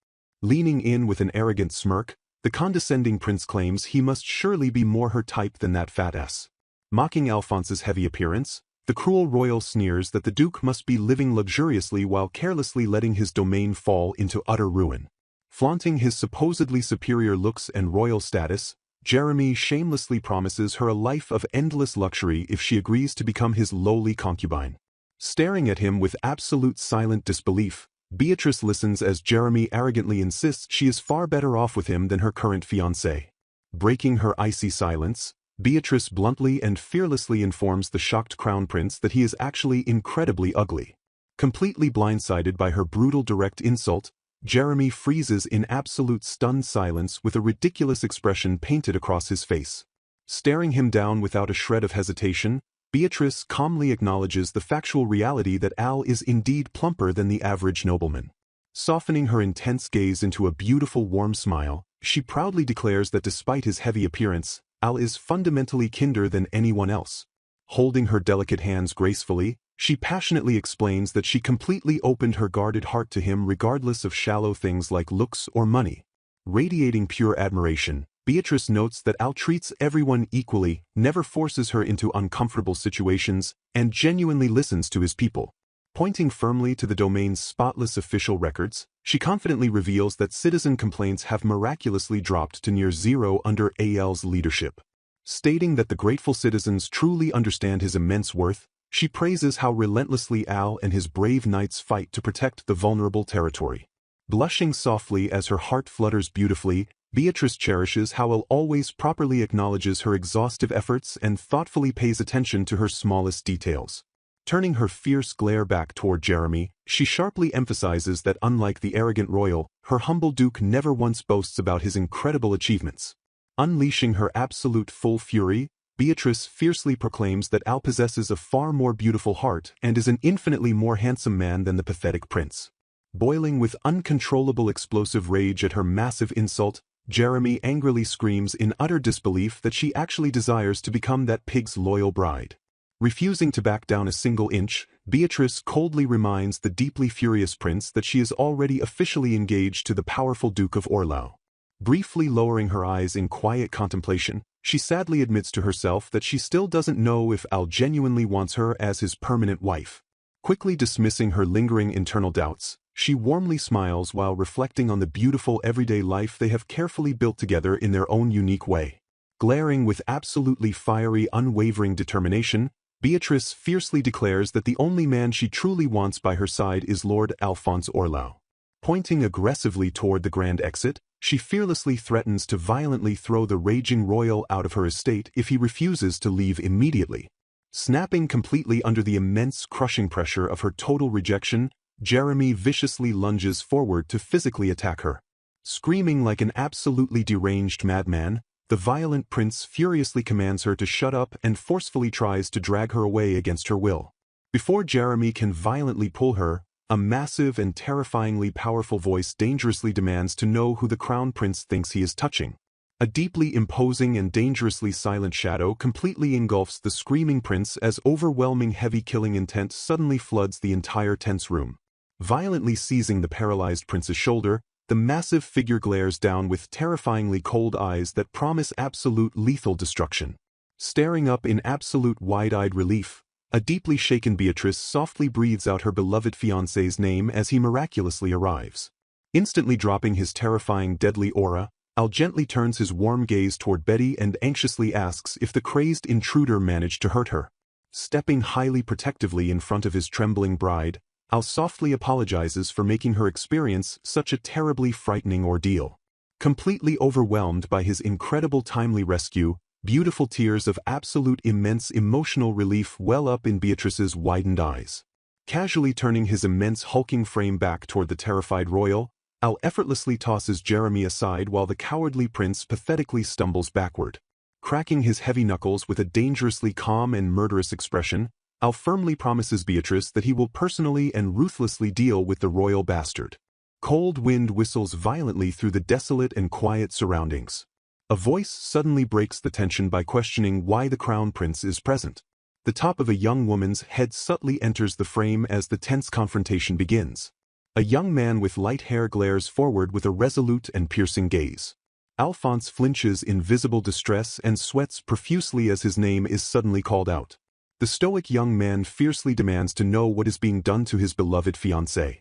Leaning in with an arrogant smirk, the condescending prince claims he must surely be more her type than that fat ass. Mocking Alphonse's heavy appearance, the cruel royal sneers that the duke must be living luxuriously while carelessly letting his domain fall into utter ruin. Flaunting his supposedly superior looks and royal status, Jeremy shamelessly promises her a life of endless luxury if she agrees to become his lowly concubine. Staring at him with absolute silent disbelief, Beatrice listens as Jeremy arrogantly insists she is far better off with him than her current fiancé. Breaking her icy silence, Beatrice bluntly and fearlessly informs the shocked crown prince that he is actually incredibly ugly. Completely blindsided by her brutal direct insult, Jeremy freezes in absolute stunned silence with a ridiculous expression painted across his face. Staring him down without a shred of hesitation, Beatrice calmly acknowledges the factual reality that Al is indeed plumper than the average nobleman. Softening her intense gaze into a beautiful warm smile, she proudly declares that despite his heavy appearance, Al is fundamentally kinder than anyone else. Holding her delicate hands gracefully, she passionately explains that she completely opened her guarded heart to him regardless of shallow things like looks or money. Radiating pure admiration, Beatrice notes that Al treats everyone equally, never forces her into uncomfortable situations, and genuinely listens to his people. Pointing firmly to the domain's spotless official records, she confidently reveals that citizen complaints have miraculously dropped to near zero under Al's leadership. Stating that the grateful citizens truly understand his immense worth, she praises how relentlessly Al and his brave knights fight to protect the vulnerable territory. Blushing softly as her heart flutters beautifully, Beatrice cherishes how Al always properly acknowledges her exhaustive efforts and thoughtfully pays attention to her smallest details. Turning her fierce glare back toward Jeremy, she sharply emphasizes that unlike the arrogant royal, her humble duke never once boasts about his incredible achievements. Unleashing her absolute full fury, Beatrice fiercely proclaims that Al possesses a far more beautiful heart and is an infinitely more handsome man than the pathetic prince. Boiling with uncontrollable explosive rage at her massive insult, Jeremy angrily screams in utter disbelief that she actually desires to become that pig's loyal bride. Refusing to back down a single inch, Beatrice coldly reminds the deeply furious prince that she is already officially engaged to the powerful Duke of Orlau. Briefly lowering her eyes in quiet contemplation, she sadly admits to herself that she still doesn't know if Al genuinely wants her as his permanent wife. Quickly dismissing her lingering internal doubts, she warmly smiles while reflecting on the beautiful everyday life they have carefully built together in their own unique way. Glaring with absolutely fiery, unwavering determination, Beatrice fiercely declares that the only man she truly wants by her side is Lord Alphonse Orlau. Pointing aggressively toward the grand exit, she fearlessly threatens to violently throw the raging royal out of her estate if he refuses to leave immediately. Snapping completely under the immense crushing pressure of her total rejection, Jeremy viciously lunges forward to physically attack her. Screaming like an absolutely deranged madman, the violent prince furiously commands her to shut up and forcefully tries to drag her away against her will. Before Jeremy can violently pull her, a massive and terrifyingly powerful voice dangerously demands to know who the crown prince thinks he is touching. A deeply imposing and dangerously silent shadow completely engulfs the screaming prince as overwhelming heavy killing intent suddenly floods the entire tense room. Violently seizing the paralyzed prince's shoulder, the massive figure glares down with terrifyingly cold eyes that promise absolute lethal destruction. Staring up in absolute wide-eyed relief, a deeply shaken Beatrice softly breathes out her beloved fiancé's name as he miraculously arrives. Instantly dropping his terrifying deadly aura, Al gently turns his warm gaze toward Betty and anxiously asks if the crazed intruder managed to hurt her. Stepping highly protectively in front of his trembling bride, Al softly apologizes for making her experience such a terribly frightening ordeal. Completely overwhelmed by his incredible timely rescue, beautiful tears of absolute immense emotional relief well up in Beatrice's widened eyes. Casually turning his immense hulking frame back toward the terrified royal, Al effortlessly tosses Jeremy aside while the cowardly prince pathetically stumbles backward. Cracking his heavy knuckles with a dangerously calm and murderous expression, Al firmly promises Beatrice that he will personally and ruthlessly deal with the royal bastard. Cold wind whistles violently through the desolate and quiet surroundings. A voice suddenly breaks the tension by questioning why the crown prince is present. The top of a young woman's head subtly enters the frame as the tense confrontation begins. A young man with light hair glares forward with a resolute and piercing gaze. Alphonse flinches in visible distress and sweats profusely as his name is suddenly called out. The stoic young man fiercely demands to know what is being done to his beloved fiancée.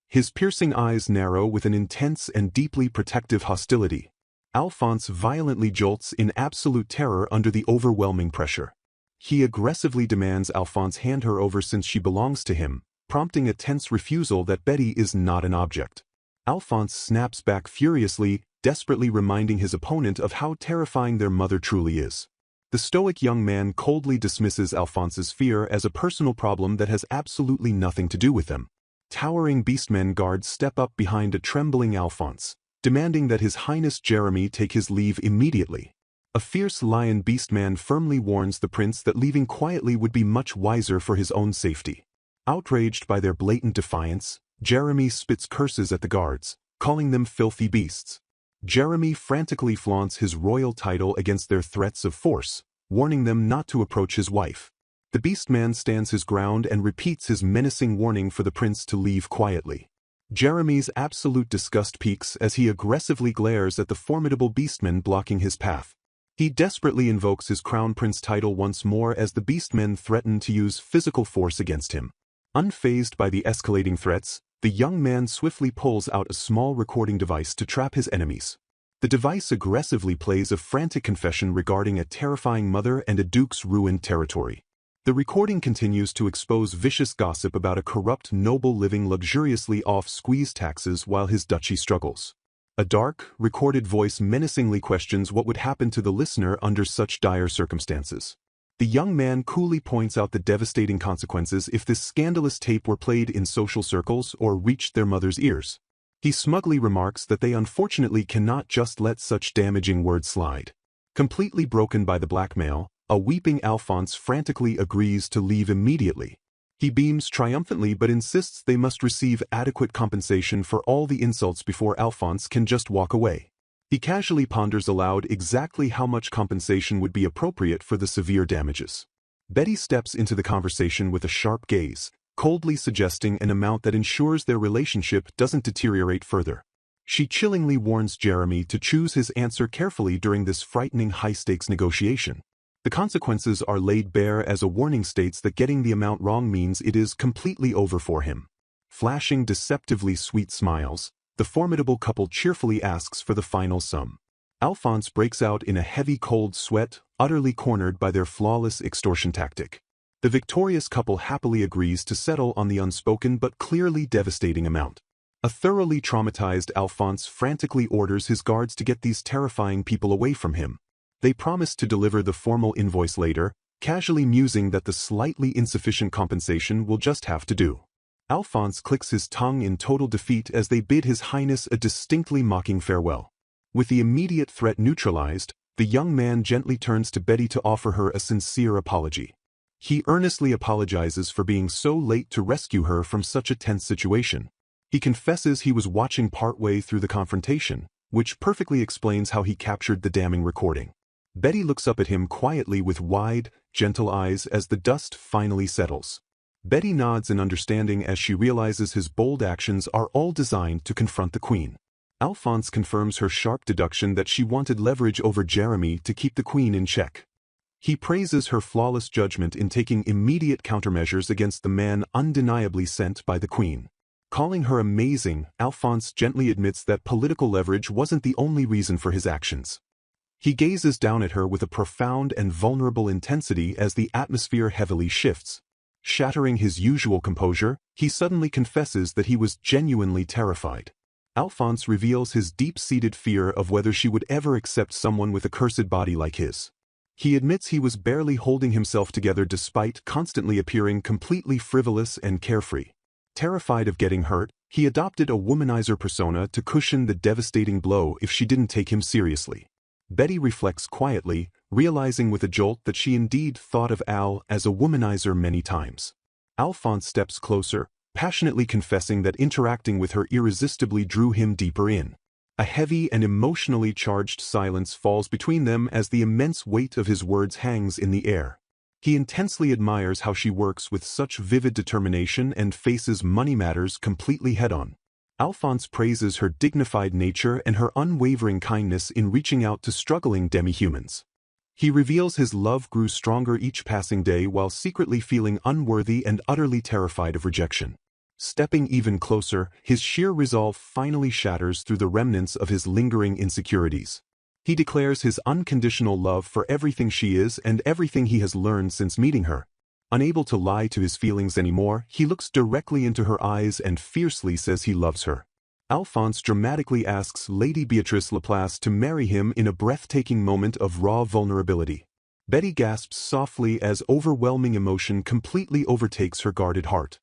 His piercing eyes narrow with an intense and deeply protective hostility. Alphonse violently jolts in absolute terror under the overwhelming pressure. He aggressively demands Alphonse hand her over since she belongs to him, prompting a tense refusal that Betty is not an object. Alphonse snaps back furiously, desperately reminding his opponent of how terrifying their mother truly is. The stoic young man coldly dismisses Alphonse's fear as a personal problem that has absolutely nothing to do with them. Towering beastmen guards step up behind a trembling Alphonse, demanding that His Highness Jeremy take his leave immediately. A fierce lion beastman firmly warns the prince that leaving quietly would be much wiser for his own safety. Outraged by their blatant defiance, Jeremy spits curses at the guards, calling them filthy beasts. Jeremy frantically flaunts his royal title against their threats of force, warning them not to approach his wife. The beastman stands his ground and repeats his menacing warning for the prince to leave quietly. Jeremy's absolute disgust peaks as he aggressively glares at the formidable beastmen blocking his path. He desperately invokes his crown prince title once more as the beastmen threaten to use physical force against him. Unfazed by the escalating threats, the young man swiftly pulls out a small recording device to trap his enemies. The device aggressively plays a frantic confession regarding a terrifying mother and a duke's ruined territory. The recording continues to expose vicious gossip about a corrupt noble living luxuriously off squeeze taxes while his duchy struggles. A dark, recorded voice menacingly questions what would happen to the listener under such dire circumstances. The young man coolly points out the devastating consequences if this scandalous tape were played in social circles or reached their mother's ears. He smugly remarks that they unfortunately cannot just let such damaging words slide. Completely broken by the blackmail, a weeping Alphonse frantically agrees to leave immediately. He beams triumphantly but insists they must receive adequate compensation for all the insults before Alphonse can just walk away. He casually ponders aloud exactly how much compensation would be appropriate for the severe damages. Betty steps into the conversation with a sharp gaze, coldly suggesting an amount that ensures their relationship doesn't deteriorate further. She chillingly warns Jeremy to choose his answer carefully during this frightening high-stakes negotiation. The consequences are laid bare as a warning states that getting the amount wrong means it is completely over for him. Flashing deceptively sweet smiles, the formidable couple cheerfully asks for the final sum. Alphonse breaks out in a heavy cold sweat, utterly cornered by their flawless extortion tactic. The victorious couple happily agrees to settle on the unspoken but clearly devastating amount. A thoroughly traumatized Alphonse frantically orders his guards to get these terrifying people away from him. They promise to deliver the formal invoice later, casually musing that the slightly insufficient compensation will just have to do. Alphonse clicks his tongue in total defeat as they bid His Highness a distinctly mocking farewell. With the immediate threat neutralized, the young man gently turns to Betty to offer her a sincere apology. He earnestly apologizes for being so late to rescue her from such a tense situation. He confesses he was watching partway through the confrontation, which perfectly explains how he captured the damning recording. Betty looks up at him quietly with wide, gentle eyes as the dust finally settles. Betty nods in understanding as she realizes his bold actions are all designed to confront the Queen. Alphonse confirms her sharp deduction that she wanted leverage over Jeremy to keep the Queen in check. He praises her flawless judgment in taking immediate countermeasures against the man undeniably sent by the Queen. Calling her amazing, Alphonse gently admits that political leverage wasn't the only reason for his actions. He gazes down at her with a profound and vulnerable intensity as the atmosphere heavily shifts. Shattering his usual composure, he suddenly confesses that he was genuinely terrified. Alphonse reveals his deep-seated fear of whether she would ever accept someone with a cursed body like his. He admits he was barely holding himself together despite constantly appearing completely frivolous and carefree. Terrified of getting hurt, he adopted a womanizer persona to cushion the devastating blow if she didn't take him seriously. Betty reflects quietly, realizing with a jolt that she indeed thought of Al as a womanizer many times. Alphonse steps closer, passionately confessing that interacting with her irresistibly drew him deeper in. A heavy and emotionally charged silence falls between them as the immense weight of his words hangs in the air. He intensely admires how she works with such vivid determination and faces money matters completely head-on. Alphonse praises her dignified nature and her unwavering kindness in reaching out to struggling demi-humans. He reveals his love grew stronger each passing day while secretly feeling unworthy and utterly terrified of rejection. Stepping even closer, his sheer resolve finally shatters through the remnants of his lingering insecurities. He declares his unconditional love for everything she is and everything he has learned since meeting her. Unable to lie to his feelings anymore, he looks directly into her eyes and fiercely says he loves her. Alphonse dramatically asks Lady Beatrice Laplace to marry him in a breathtaking moment of raw vulnerability. Betty gasps softly as overwhelming emotion completely overtakes her guarded heart.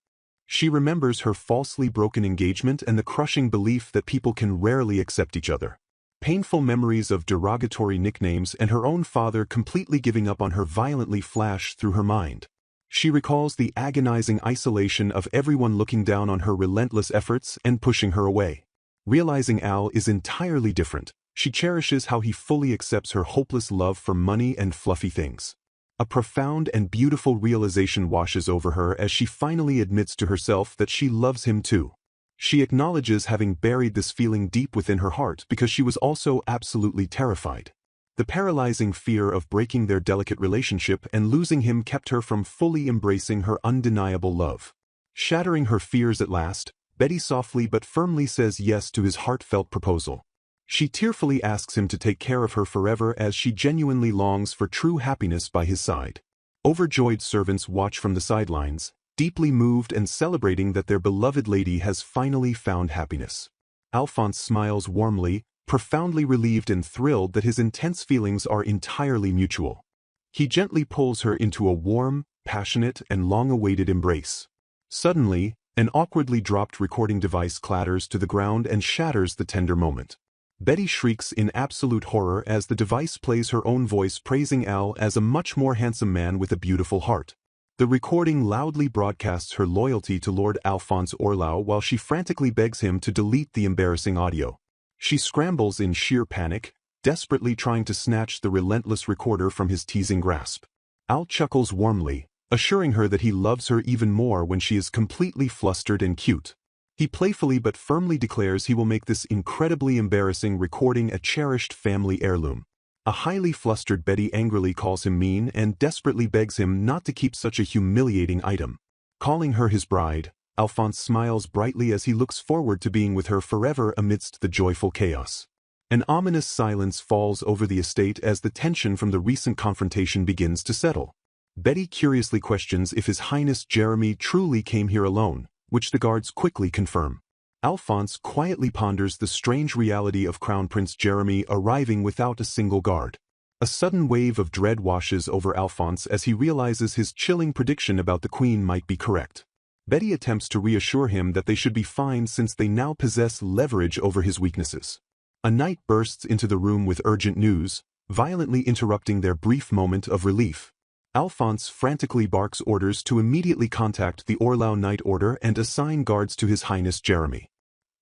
She remembers her falsely broken engagement and the crushing belief that people can rarely accept each other. Painful memories of derogatory nicknames and her own father completely giving up on her violently flash through her mind. She recalls the agonizing isolation of everyone looking down on her relentless efforts and pushing her away. Realizing Al is entirely different, she cherishes how he fully accepts her hopeless love for money and fluffy things. A profound and beautiful realization washes over her as she finally admits to herself that she loves him too. She acknowledges having buried this feeling deep within her heart because she was also absolutely terrified. The paralyzing fear of breaking their delicate relationship and losing him kept her from fully embracing her undeniable love. Shattering her fears at last, Betty softly but firmly says yes to his heartfelt proposal. She tearfully asks him to take care of her forever as she genuinely longs for true happiness by his side. Overjoyed servants watch from the sidelines, deeply moved and celebrating that their beloved lady has finally found happiness. Alphonse smiles warmly, profoundly relieved and thrilled that his intense feelings are entirely mutual. He gently pulls her into a warm, passionate, and long-awaited embrace. Suddenly, an awkwardly dropped recording device clatters to the ground and shatters the tender moment. Betty shrieks in absolute horror as the device plays her own voice praising Al as a much more handsome man with a beautiful heart. The recording loudly broadcasts her loyalty to Lord Alphonse Orlau while she frantically begs him to delete the embarrassing audio. She scrambles in sheer panic, desperately trying to snatch the relentless recorder from his teasing grasp. Al chuckles warmly, assuring her that he loves her even more when she is completely flustered and cute. He playfully but firmly declares he will make this incredibly embarrassing recording a cherished family heirloom. A highly flustered Betty angrily calls him mean and desperately begs him not to keep such a humiliating item. Calling her his bride, Alphonse smiles brightly as he looks forward to being with her forever amidst the joyful chaos. An ominous silence falls over the estate as the tension from the recent confrontation begins to settle. Betty curiously questions if His Highness Jeremy truly came here alone, which the guards quickly confirm. Alphonse quietly ponders the strange reality of Crown Prince Jeremy arriving without a single guard. A sudden wave of dread washes over Alphonse as he realizes his chilling prediction about the Queen might be correct. Betty attempts to reassure him that they should be fine since they now possess leverage over his weaknesses. A knight bursts into the room with urgent news, violently interrupting their brief moment of relief. Alphonse frantically barks orders to immediately contact the Orlau Knight Order and assign guards to His Highness Jeremy.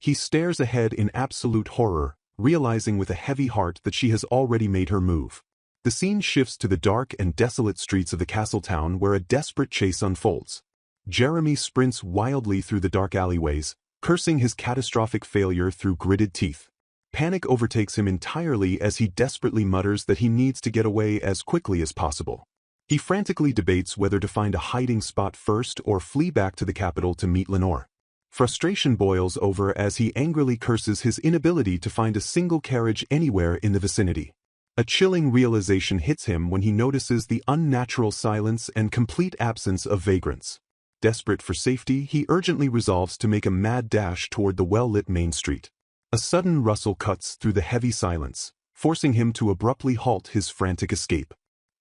He stares ahead in absolute horror, realizing with a heavy heart that she has already made her move. The scene shifts to the dark and desolate streets of the castle town where a desperate chase unfolds. Jeremy sprints wildly through the dark alleyways, cursing his catastrophic failure through gritted teeth. Panic overtakes him entirely as he desperately mutters that he needs to get away as quickly as possible. He frantically debates whether to find a hiding spot first or flee back to the capital to meet Lenore. Frustration boils over as he angrily curses his inability to find a single carriage anywhere in the vicinity. A chilling realization hits him when he notices the unnatural silence and complete absence of vagrants. Desperate for safety, he urgently resolves to make a mad dash toward the well-lit main street. A sudden rustle cuts through the heavy silence, forcing him to abruptly halt his frantic escape.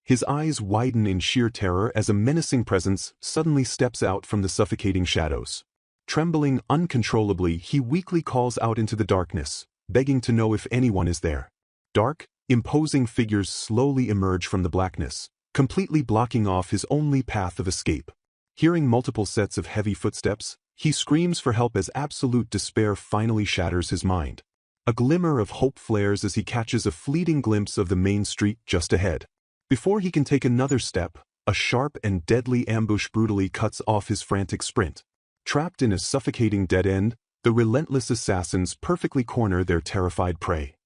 His eyes widen in sheer terror as a menacing presence suddenly steps out from the suffocating shadows. Trembling uncontrollably, he weakly calls out into the darkness, begging to know if anyone is there. Dark, imposing figures slowly emerge from the blackness, completely blocking off his only path of escape. Hearing multiple sets of heavy footsteps, he screams for help as absolute despair finally shatters his mind. A glimmer of hope flares as he catches a fleeting glimpse of the main street just ahead. Before he can take another step, a sharp and deadly ambush brutally cuts off his frantic sprint. Trapped in a suffocating dead end, the relentless assassins perfectly corner their terrified prey.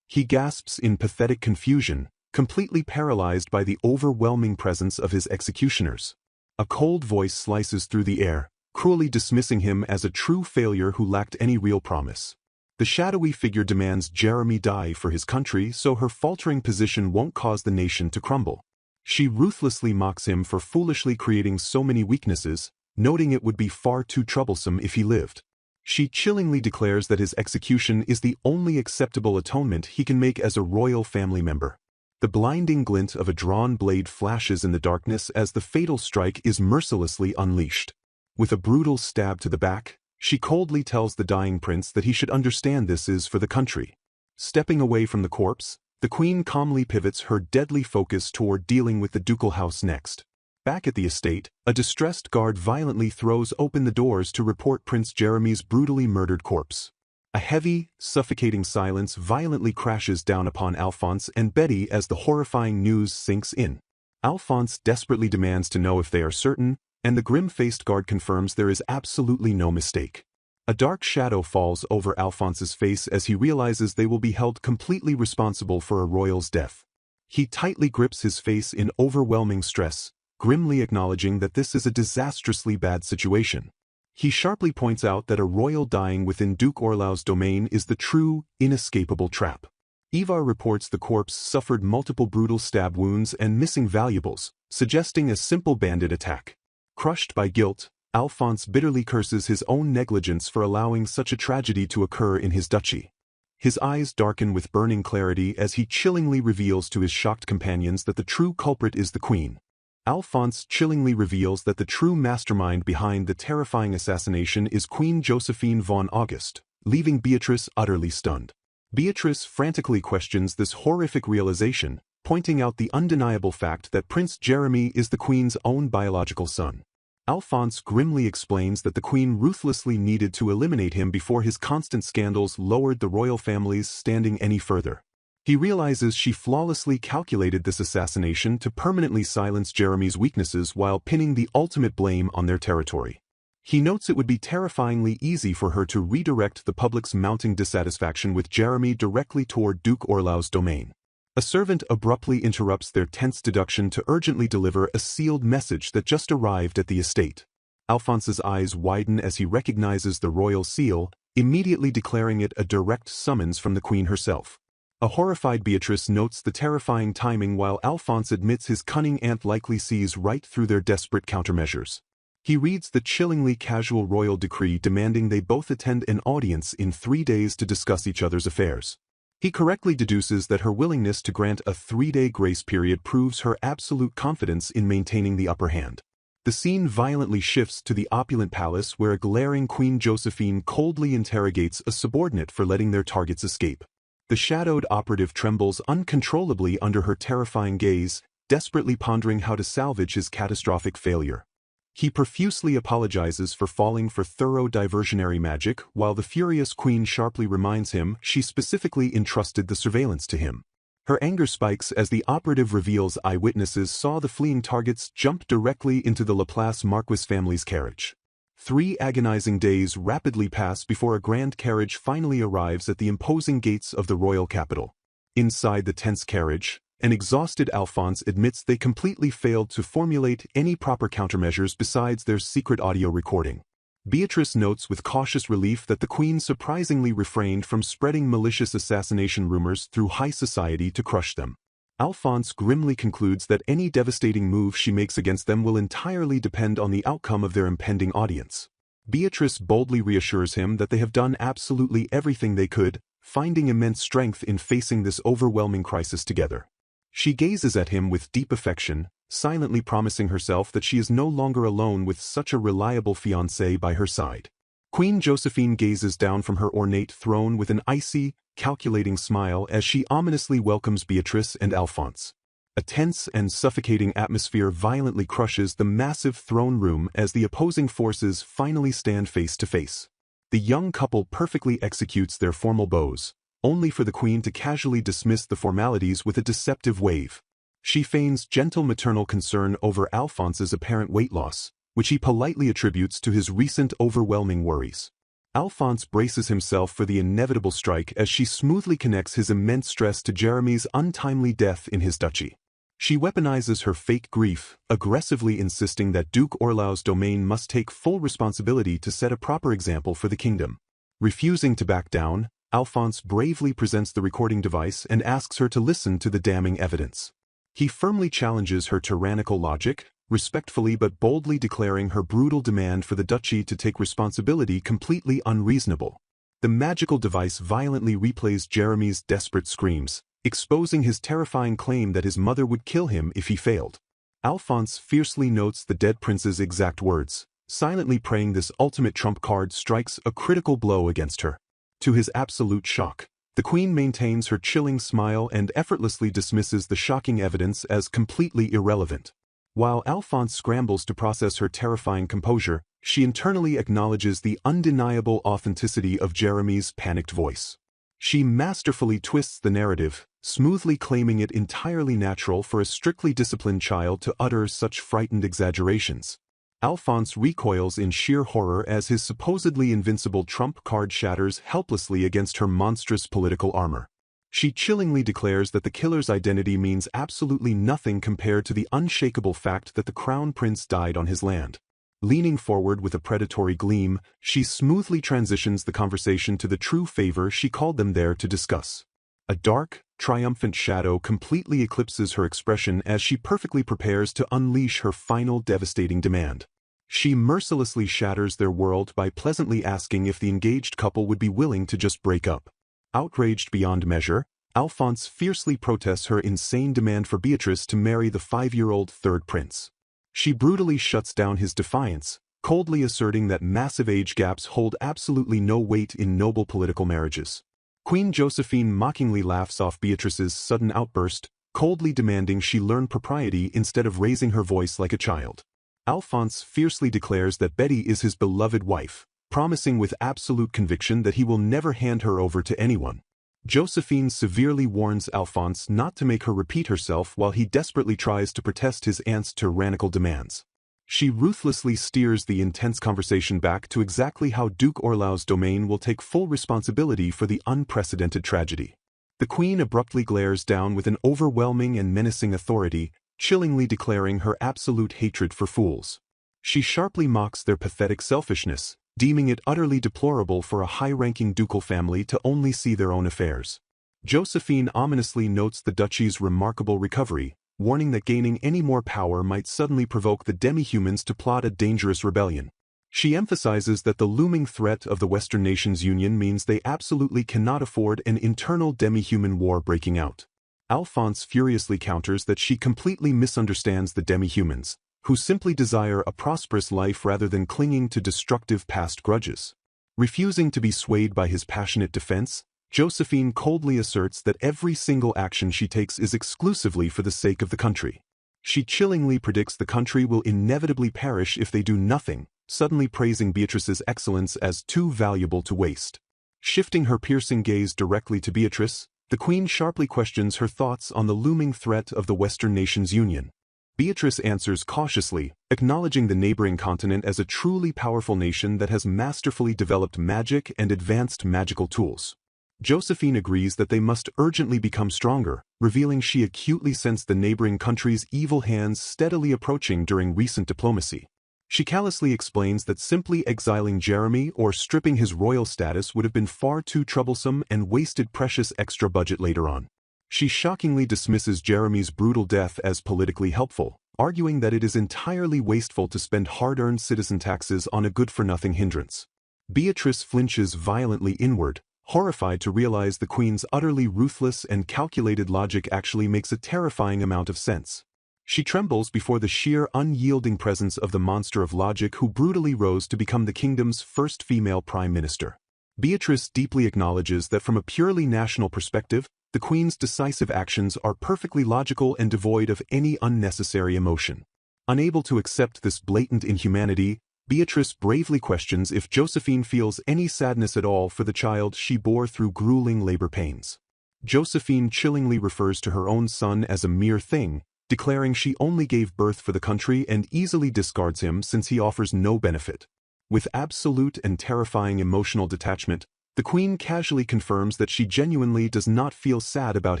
He gasps in pathetic confusion, completely paralyzed by the overwhelming presence of his executioners. A cold voice slices through the air, cruelly dismissing him as a true failure who lacked any real promise. The shadowy figure demands Jeremy die for his country so her faltering position won't cause the nation to crumble. She ruthlessly mocks him for foolishly creating so many weaknesses, noting it would be far too troublesome if he lived. She chillingly declares that his execution is the only acceptable atonement he can make as a royal family member. The blinding glint of a drawn blade flashes in the darkness as the fatal strike is mercilessly unleashed. With a brutal stab to the back, she coldly tells the dying prince that he should understand this is for the country. Stepping away from the corpse, the queen calmly pivots her deadly focus toward dealing with the ducal house next. Back at the estate, a distressed guard violently throws open the doors to report Prince Jeremy's brutally murdered corpse. A heavy, suffocating silence violently crashes down upon Alphonse and Betty as the horrifying news sinks in. Alphonse desperately demands to know if they are certain, and the grim-faced guard confirms there is absolutely no mistake. A dark shadow falls over Alphonse's face as he realizes they will be held completely responsible for a royal's death. He tightly grips his face in overwhelming stress, grimly acknowledging that this is a disastrously bad situation. He sharply points out that a royal dying within Duke Orlau's domain is the true, inescapable trap. Ivar reports the corpse suffered multiple brutal stab wounds and missing valuables, suggesting a simple bandit attack. Crushed by guilt, Alphonse bitterly curses his own negligence for allowing such a tragedy to occur in his duchy. His eyes darken with burning clarity as he chillingly reveals to his shocked companions that the true culprit is the queen. Alphonse chillingly reveals that the true mastermind behind the terrifying assassination is Queen Josephine von August, leaving Beatrice utterly stunned. Beatrice frantically questions this horrific realization, pointing out the undeniable fact that Prince Jeremy is the queen's own biological son. Alphonse grimly explains that the queen ruthlessly needed to eliminate him before his constant scandals lowered the royal family's standing any further. He realizes she flawlessly calculated this assassination to permanently silence Jeremy's weaknesses while pinning the ultimate blame on their territory. He notes it would be terrifyingly easy for her to redirect the public's mounting dissatisfaction with Jeremy directly toward Duke Orlau's domain. A servant abruptly interrupts their tense deduction to urgently deliver a sealed message that just arrived at the estate. Alphonse's eyes widen as he recognizes the royal seal, immediately declaring it a direct summons from the queen herself. A horrified Beatrice notes the terrifying timing while Alphonse admits his cunning aunt likely sees right through their desperate countermeasures. He reads the chillingly casual royal decree demanding they both attend an audience in 3 days to discuss each other's affairs. He correctly deduces that her willingness to grant a 3-day grace period proves her absolute confidence in maintaining the upper hand. The scene violently shifts to the opulent palace where a glaring Queen Josephine coldly interrogates a subordinate for letting their targets escape. The shadowed operative trembles uncontrollably under her terrifying gaze, desperately pondering how to salvage his catastrophic failure. He profusely apologizes for falling for thorough diversionary magic, while the furious queen sharply reminds him she specifically entrusted the surveillance to him. Her anger spikes as the operative reveals eyewitnesses saw the fleeing targets jump directly into the Laplace Marquis family's carriage. 3 agonizing days rapidly pass before a grand carriage finally arrives at the imposing gates of the royal capital. Inside the tense carriage, an exhausted Alphonse admits they completely failed to formulate any proper countermeasures besides their secret audio recording. Beatrice notes with cautious relief that the queen surprisingly refrained from spreading malicious assassination rumors through high society to crush them. Alphonse grimly concludes that any devastating move she makes against them will entirely depend on the outcome of their impending audience. Beatrice boldly reassures him that they have done absolutely everything they could, finding immense strength in facing this overwhelming crisis together. She gazes at him with deep affection, silently promising herself that she is no longer alone with such a reliable fiancé by her side. Queen Josephine gazes down from her ornate throne with an icy, calculating smile as she ominously welcomes Beatrice and Alphonse. A tense and suffocating atmosphere violently crushes the massive throne room as the opposing forces finally stand face to face. The young couple perfectly executes their formal bows, only for the queen to casually dismiss the formalities with a deceptive wave. She feigns gentle maternal concern over Alphonse's apparent weight loss, which he politely attributes to his recent overwhelming worries. Alphonse braces himself for the inevitable strike as she smoothly connects his immense stress to Jeremy's untimely death in his duchy. She weaponizes her fake grief, aggressively insisting that Duke Orlau's domain must take full responsibility to set a proper example for the kingdom. Refusing to back down, Alphonse bravely presents the recording device and asks her to listen to the damning evidence. He firmly challenges her tyrannical logic, respectfully but boldly declaring her brutal demand for the duchy to take responsibility completely unreasonable. The magical device violently replays Jeremy's desperate screams, exposing his terrifying claim that his mother would kill him if he failed. Alphonse fiercely notes the dead prince's exact words, silently praying this ultimate trump card strikes a critical blow against her. To his absolute shock, the queen maintains her chilling smile and effortlessly dismisses the shocking evidence as completely irrelevant. While Alphonse scrambles to process her terrifying composure, she internally acknowledges the undeniable authenticity of Jeremy's panicked voice. She masterfully twists the narrative, smoothly claiming it entirely natural for a strictly disciplined child to utter such frightened exaggerations. Alphonse recoils in sheer horror as his supposedly invincible trump card shatters helplessly against her monstrous political armor. She chillingly declares that the killer's identity means absolutely nothing compared to the unshakable fact that the crown prince died on his land. Leaning forward with a predatory gleam, she smoothly transitions the conversation to the true favor she called them there to discuss. A dark, triumphant shadow completely eclipses her expression as she perfectly prepares to unleash her final devastating demand. She mercilessly shatters their world by pleasantly asking if the engaged couple would be willing to just break up. Outraged beyond measure, Alphonse fiercely protests her insane demand for Beatrice to marry the 5-year-old third prince. She brutally shuts down his defiance, coldly asserting that massive age gaps hold absolutely no weight in noble political marriages. Queen Josephine mockingly laughs off Beatrice's sudden outburst, coldly demanding she learn propriety instead of raising her voice like a child. Alphonse fiercely declares that Betty is his beloved wife, promising with absolute conviction that he will never hand her over to anyone. Josephine severely warns Alphonse not to make her repeat herself while he desperately tries to protest his aunt's tyrannical demands. She ruthlessly steers the intense conversation back to exactly how Duke Orlau's domain will take full responsibility for the unprecedented tragedy. The Queen abruptly glares down with an overwhelming and menacing authority, chillingly declaring her absolute hatred for fools. She sharply mocks their pathetic selfishness, deeming it utterly deplorable for a high-ranking ducal family to only see their own affairs. Josephine ominously notes the duchy's remarkable recovery, warning that gaining any more power might suddenly provoke the demi-humans to plot a dangerous rebellion. She emphasizes that the looming threat of the Western nations' union means they absolutely cannot afford an internal demi-human war breaking out. Alphonse furiously counters that she completely misunderstands the demi-humans, who simply desire a prosperous life rather than clinging to destructive past grudges. Refusing to be swayed by his passionate defense, Josephine coldly asserts that every single action she takes is exclusively for the sake of the country. She chillingly predicts the country will inevitably perish if they do nothing, suddenly praising Beatrice's excellence as too valuable to waste. Shifting her piercing gaze directly to Beatrice, the Queen sharply questions her thoughts on the looming threat of the Western nations' union. Beatrice answers cautiously, acknowledging the neighboring continent as a truly powerful nation that has masterfully developed magic and advanced magical tools. Josephine agrees that they must urgently become stronger, revealing she acutely sensed the neighboring country's evil hands steadily approaching during recent diplomacy. She callously explains that simply exiling Jeremy or stripping his royal status would have been far too troublesome and wasted precious extra budget later on. She shockingly dismisses Jeremy's brutal death as politically helpful, arguing that it is entirely wasteful to spend hard-earned citizen taxes on a good-for-nothing hindrance. Beatrice flinches violently inward, horrified to realize the Queen's utterly ruthless and calculated logic actually makes a terrifying amount of sense. She trembles before the sheer unyielding presence of the monster of logic who brutally rose to become the kingdom's first female prime minister. Beatrice deeply acknowledges that from a purely national perspective, the Queen's decisive actions are perfectly logical and devoid of any unnecessary emotion. Unable to accept this blatant inhumanity, Beatrice bravely questions if Josephine feels any sadness at all for the child she bore through grueling labor pains. Josephine chillingly refers to her own son as a mere thing, declaring she only gave birth for the country and easily discards him since he offers no benefit. With absolute and terrifying emotional detachment, the Queen casually confirms that she genuinely does not feel sad about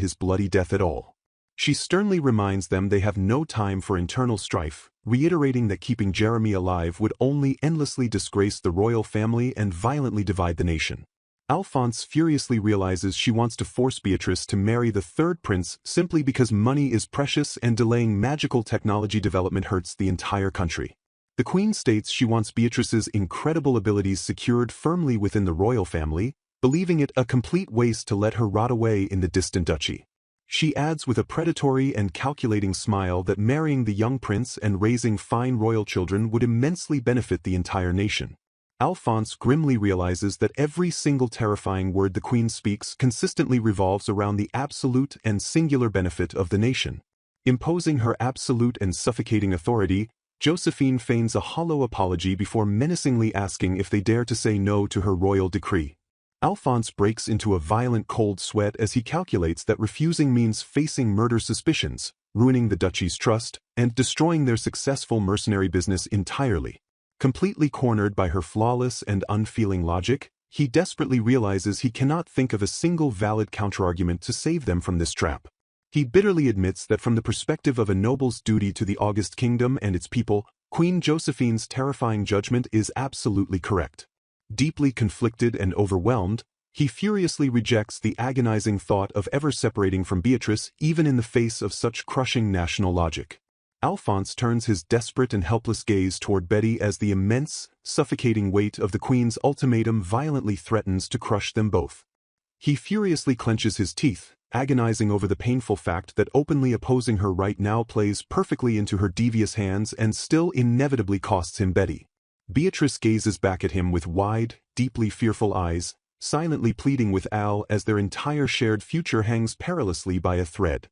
his bloody death at all. She sternly reminds them they have no time for internal strife, reiterating that keeping Jeremy alive would only endlessly disgrace the royal family and violently divide the nation. Alphonse furiously realizes she wants to force Beatrice to marry the third prince simply because money is precious and delaying magical technology development hurts the entire country. The Queen states she wants Beatrice's incredible abilities secured firmly within the royal family, believing it a complete waste to let her rot away in the distant duchy. She adds with a predatory and calculating smile that marrying the young prince and raising fine royal children would immensely benefit the entire nation. Alphonse grimly realizes that every single terrifying word the Queen speaks consistently revolves around the absolute and singular benefit of the nation. Imposing her absolute and suffocating authority, Josephine feigns a hollow apology before menacingly asking if they dare to say no to her royal decree. Alphonse breaks into a violent cold sweat as he calculates that refusing means facing murder suspicions, ruining the duchy's trust, and destroying their successful mercenary business entirely. Completely cornered by her flawless and unfeeling logic, he desperately realizes he cannot think of a single valid counterargument to save them from this trap. He bitterly admits that from the perspective of a noble's duty to the august kingdom and its people, Queen Josephine's terrifying judgment is absolutely correct. Deeply conflicted and overwhelmed, he furiously rejects the agonizing thought of ever separating from Beatrice even in the face of such crushing national logic. Alphonse turns his desperate and helpless gaze toward Betty as the immense, suffocating weight of the Queen's ultimatum violently threatens to crush them both. He furiously clenches his teeth, agonizing over the painful fact that openly opposing her right now plays perfectly into her devious hands and still inevitably costs him Betty. Beatrice gazes back at him with wide, deeply fearful eyes, silently pleading with Al as their entire shared future hangs perilously by a thread.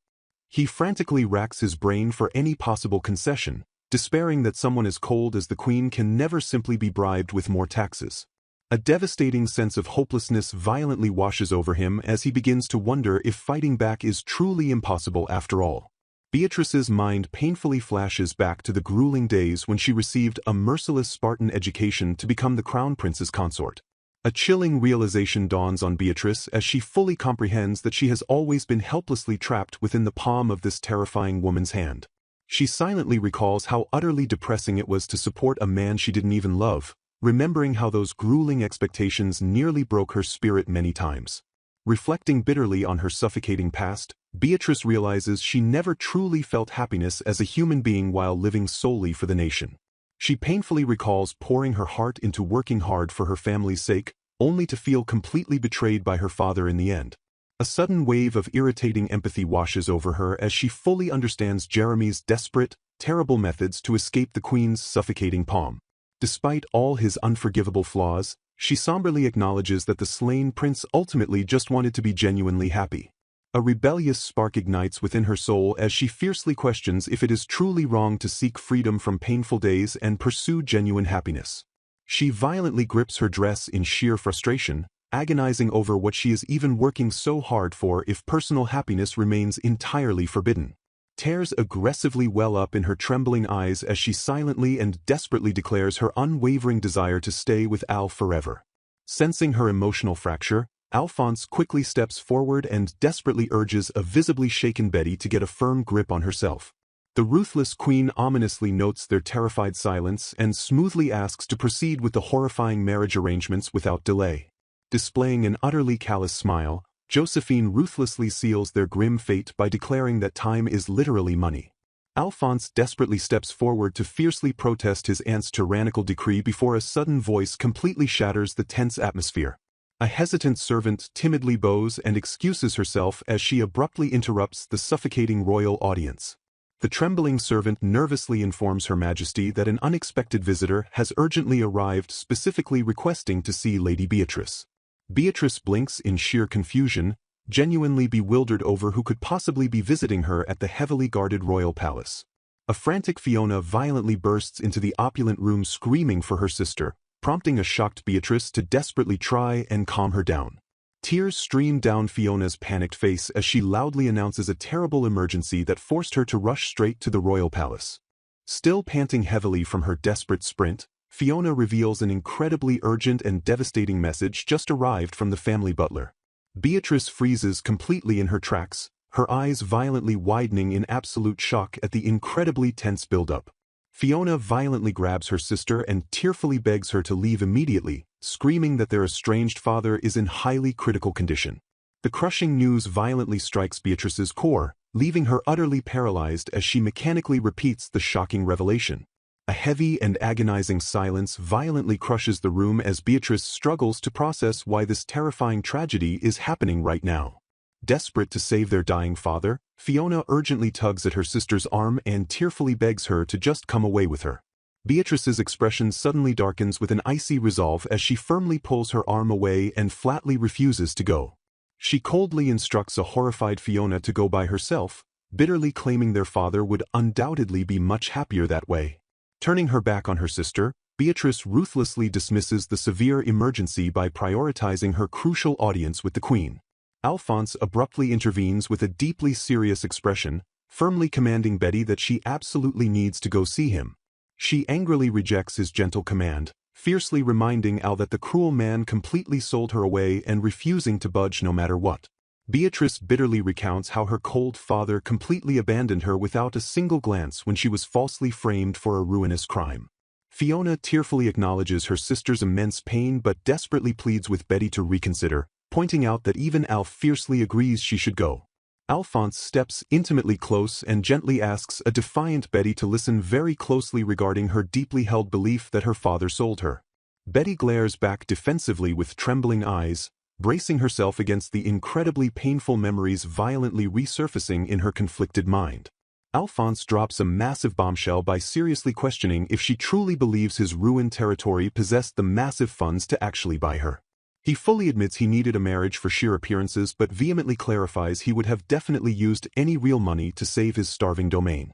He frantically racks his brain for any possible concession, despairing that someone as cold as the Queen can never simply be bribed with more taxes. A devastating sense of hopelessness violently washes over him as he begins to wonder if fighting back is truly impossible after all. Beatrice's mind painfully flashes back to the grueling days when she received a merciless Spartan education to become the crown prince's consort. A chilling realization dawns on Beatrice as she fully comprehends that she has always been helplessly trapped within the palm of this terrifying woman's hand. She silently recalls how utterly depressing it was to support a man she didn't even love, remembering how those grueling expectations nearly broke her spirit many times. Reflecting bitterly on her suffocating past, Beatrice realizes she never truly felt happiness as a human being while living solely for the nation. She painfully recalls pouring her heart into working hard for her family's sake, only to feel completely betrayed by her father in the end. A sudden wave of irritating empathy washes over her as she fully understands Jeremy's desperate, terrible methods to escape the queen's suffocating palm. Despite all his unforgivable flaws, she somberly acknowledges that the slain prince ultimately just wanted to be genuinely happy. A rebellious spark ignites within her soul as she fiercely questions if it is truly wrong to seek freedom from painful days and pursue genuine happiness. She violently grips her dress in sheer frustration, agonizing over what she is even working so hard for if personal happiness remains entirely forbidden. Tears aggressively well up in her trembling eyes as she silently and desperately declares her unwavering desire to stay with Al forever. Sensing her emotional fracture, Alphonse quickly steps forward and desperately urges a visibly shaken Betty to get a firm grip on herself. The ruthless queen ominously notes their terrified silence and smoothly asks to proceed with the horrifying marriage arrangements without delay. Displaying an utterly callous smile, Josephine ruthlessly seals their grim fate by declaring that time is literally money. Alphonse desperately steps forward to fiercely protest his aunt's tyrannical decree before a sudden voice completely shatters the tense atmosphere. A hesitant servant timidly bows and excuses herself as she abruptly interrupts the suffocating royal audience. The trembling servant nervously informs Her Majesty that an unexpected visitor has urgently arrived, specifically requesting to see Lady Beatrice. Beatrice blinks in sheer confusion, genuinely bewildered over who could possibly be visiting her at the heavily guarded royal palace. A frantic Fiona violently bursts into the opulent room screaming for her sister, prompting a shocked Beatrice to desperately try and calm her down. Tears stream down Fiona's panicked face as she loudly announces a terrible emergency that forced her to rush straight to the royal palace. Still panting heavily from her desperate sprint, Fiona reveals an incredibly urgent and devastating message just arrived from the family butler. Beatrice freezes completely in her tracks, her eyes violently widening in absolute shock at the incredibly tense buildup. Fiona violently grabs her sister and tearfully begs her to leave immediately, screaming that their estranged father is in highly critical condition. The crushing news violently strikes Beatrice's core, leaving her utterly paralyzed as she mechanically repeats the shocking revelation. A heavy and agonizing silence violently crushes the room as Beatrice struggles to process why this terrifying tragedy is happening right now. Desperate to save their dying father, Fiona urgently tugs at her sister's arm and tearfully begs her to just come away with her. Beatrice's expression suddenly darkens with an icy resolve as she firmly pulls her arm away and flatly refuses to go. She coldly instructs a horrified Fiona to go by herself, bitterly claiming their father would undoubtedly be much happier that way. Turning her back on her sister, Beatrice ruthlessly dismisses the severe emergency by prioritizing her crucial audience with the queen. Alphonse abruptly intervenes with a deeply serious expression, firmly commanding Betty that she absolutely needs to go see him. She angrily rejects his gentle command, fiercely reminding Al that the cruel man completely sold her away and refusing to budge no matter what. Beatrice bitterly recounts how her cold father completely abandoned her without a single glance when she was falsely framed for a ruinous crime. Fiona tearfully acknowledges her sister's immense pain but desperately pleads with Betty to reconsider, pointing out that even Al fiercely agrees she should go. Alphonse steps intimately close and gently asks a defiant Betty to listen very closely regarding her deeply held belief that her father sold her. Betty glares back defensively with trembling eyes, bracing herself against the incredibly painful memories violently resurfacing in her conflicted mind. Alphonse drops a massive bombshell by seriously questioning if she truly believes his ruined territory possessed the massive funds to actually buy her. He fully admits he needed a marriage for sheer appearances but vehemently clarifies he would have definitely used any real money to save his starving domain.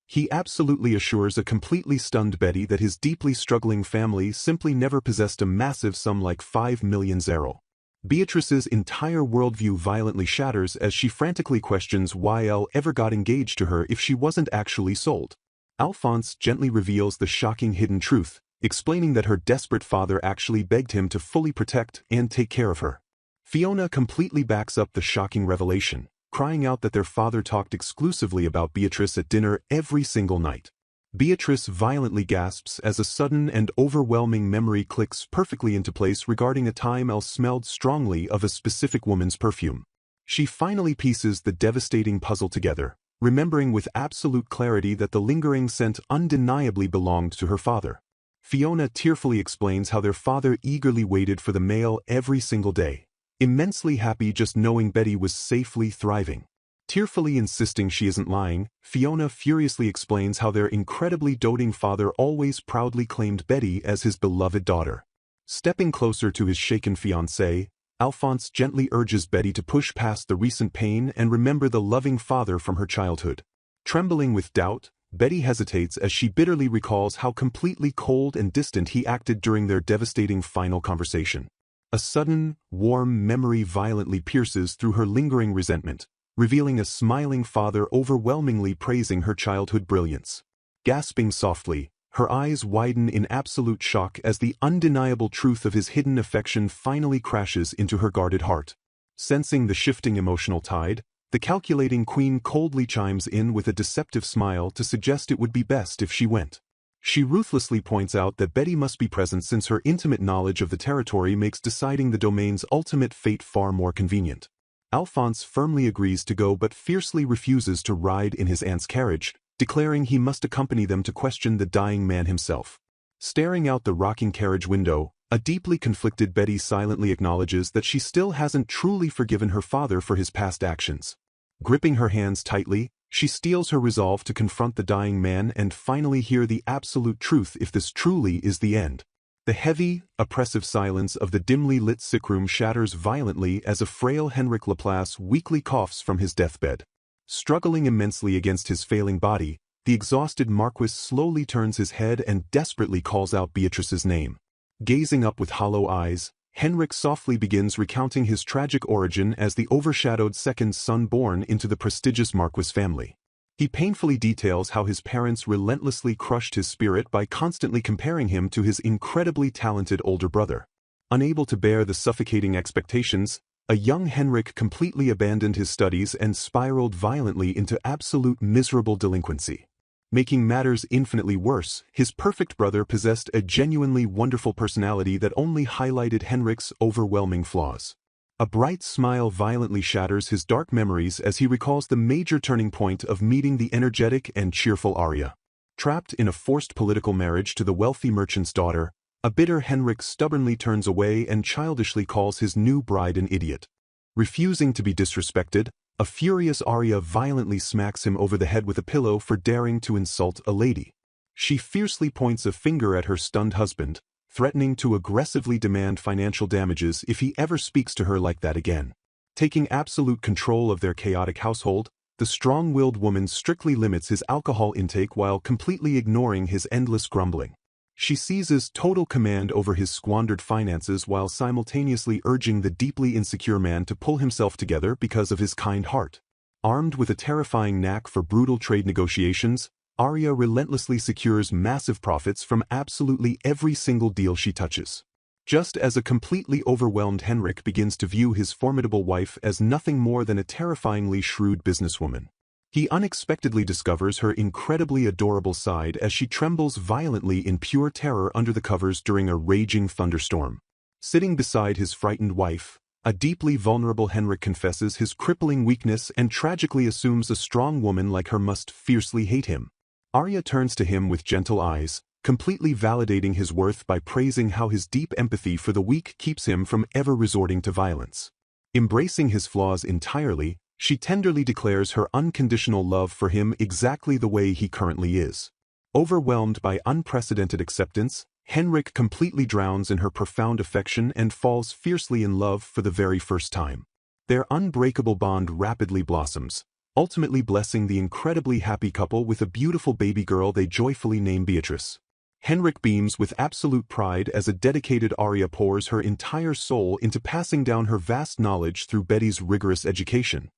He absolutely assures a completely stunned Betty that his deeply struggling family simply never possessed a massive sum like 5 million zero. Beatrice's entire worldview violently shatters as she frantically questions why Elle ever got engaged to her if she wasn't actually sold. Alphonse gently reveals the shocking hidden truth, explaining that her desperate father actually begged him to fully protect and take care of her. Fiona completely backs up the shocking revelation, crying out that their father talked exclusively about Beatrice at dinner every single night. Beatrice violently gasps as a sudden and overwhelming memory clicks perfectly into place regarding a time Elle smelled strongly of a specific woman's perfume. She finally pieces the devastating puzzle together, remembering with absolute clarity that the lingering scent undeniably belonged to her father. Fiona tearfully explains how their father eagerly waited for the mail every single day, immensely happy just knowing Betty was safely thriving. Tearfully insisting she isn't lying, Fiona furiously explains how their incredibly doting father always proudly claimed Betty as his beloved daughter. Stepping closer to his shaken fiancée, Alphonse gently urges Betty to push past the recent pain and remember the loving father from her childhood. Trembling with doubt, Betty hesitates as she bitterly recalls how completely cold and distant he acted during their devastating final conversation. A sudden, warm memory violently pierces through her lingering resentment, revealing a smiling father overwhelmingly praising her childhood brilliance. Gasping softly, her eyes widen in absolute shock as the undeniable truth of his hidden affection finally crashes into her guarded heart. Sensing the shifting emotional tide, the calculating queen coldly chimes in with a deceptive smile to suggest it would be best if she went. She ruthlessly points out that Betty must be present since her intimate knowledge of the territory makes deciding the domain's ultimate fate far more convenient. Alphonse firmly agrees to go but fiercely refuses to ride in his aunt's carriage, declaring he must accompany them to question the dying man himself. Staring out the rocking carriage window, a deeply conflicted Betty silently acknowledges that she still hasn't truly forgiven her father for his past actions. Gripping her hands tightly, she steels her resolve to confront the dying man and finally hear the absolute truth if this truly is the end. The heavy, oppressive silence of the dimly lit sickroom shatters violently as a frail Henrik Laplace weakly coughs from his deathbed. Struggling immensely against his failing body, the exhausted Marquis slowly turns his head and desperately calls out Beatrice's name. Gazing up with hollow eyes, Henrik softly begins recounting his tragic origin as the overshadowed second son born into the prestigious Marquis family. He painfully details how his parents relentlessly crushed his spirit by constantly comparing him to his incredibly talented older brother. Unable to bear the suffocating expectations, a young Henrik completely abandoned his studies and spiraled violently into absolute miserable delinquency. Making matters infinitely worse, his perfect brother possessed a genuinely wonderful personality that only highlighted Henrik's overwhelming flaws. A bright smile violently shatters his dark memories as he recalls the major turning point of meeting the energetic and cheerful Arya. Trapped in a forced political marriage to the wealthy merchant's daughter, a bitter Henrik stubbornly turns away and childishly calls his new bride an idiot. Refusing to be disrespected, a furious Arya violently smacks him over the head with a pillow for daring to insult a lady. She fiercely points a finger at her stunned husband, threatening to aggressively demand financial damages if he ever speaks to her like that again. Taking absolute control of their chaotic household, the strong-willed woman strictly limits his alcohol intake while completely ignoring his endless grumbling. She seizes total command over his squandered finances while simultaneously urging the deeply insecure man to pull himself together because of his kind heart. Armed with a terrifying knack for brutal trade negotiations, Arya relentlessly secures massive profits from absolutely every single deal she touches. Just as a completely overwhelmed Henrik begins to view his formidable wife as nothing more than a terrifyingly shrewd businesswoman, he unexpectedly discovers her incredibly adorable side as she trembles violently in pure terror under the covers during a raging thunderstorm. Sitting beside his frightened wife, a deeply vulnerable Henrik confesses his crippling weakness and tragically assumes a strong woman like her must fiercely hate him. Arya turns to him with gentle eyes, completely validating his worth by praising how his deep empathy for the weak keeps him from ever resorting to violence. Embracing his flaws entirely, she tenderly declares her unconditional love for him exactly the way he currently is. Overwhelmed by unprecedented acceptance, Henrik completely drowns in her profound affection and falls fiercely in love for the very first time. Their unbreakable bond rapidly blossoms, ultimately blessing the incredibly happy couple with a beautiful baby girl they joyfully name Beatrice. Henrik beams with absolute pride as a dedicated Arya pours her entire soul into passing down her vast knowledge through Betty's rigorous education.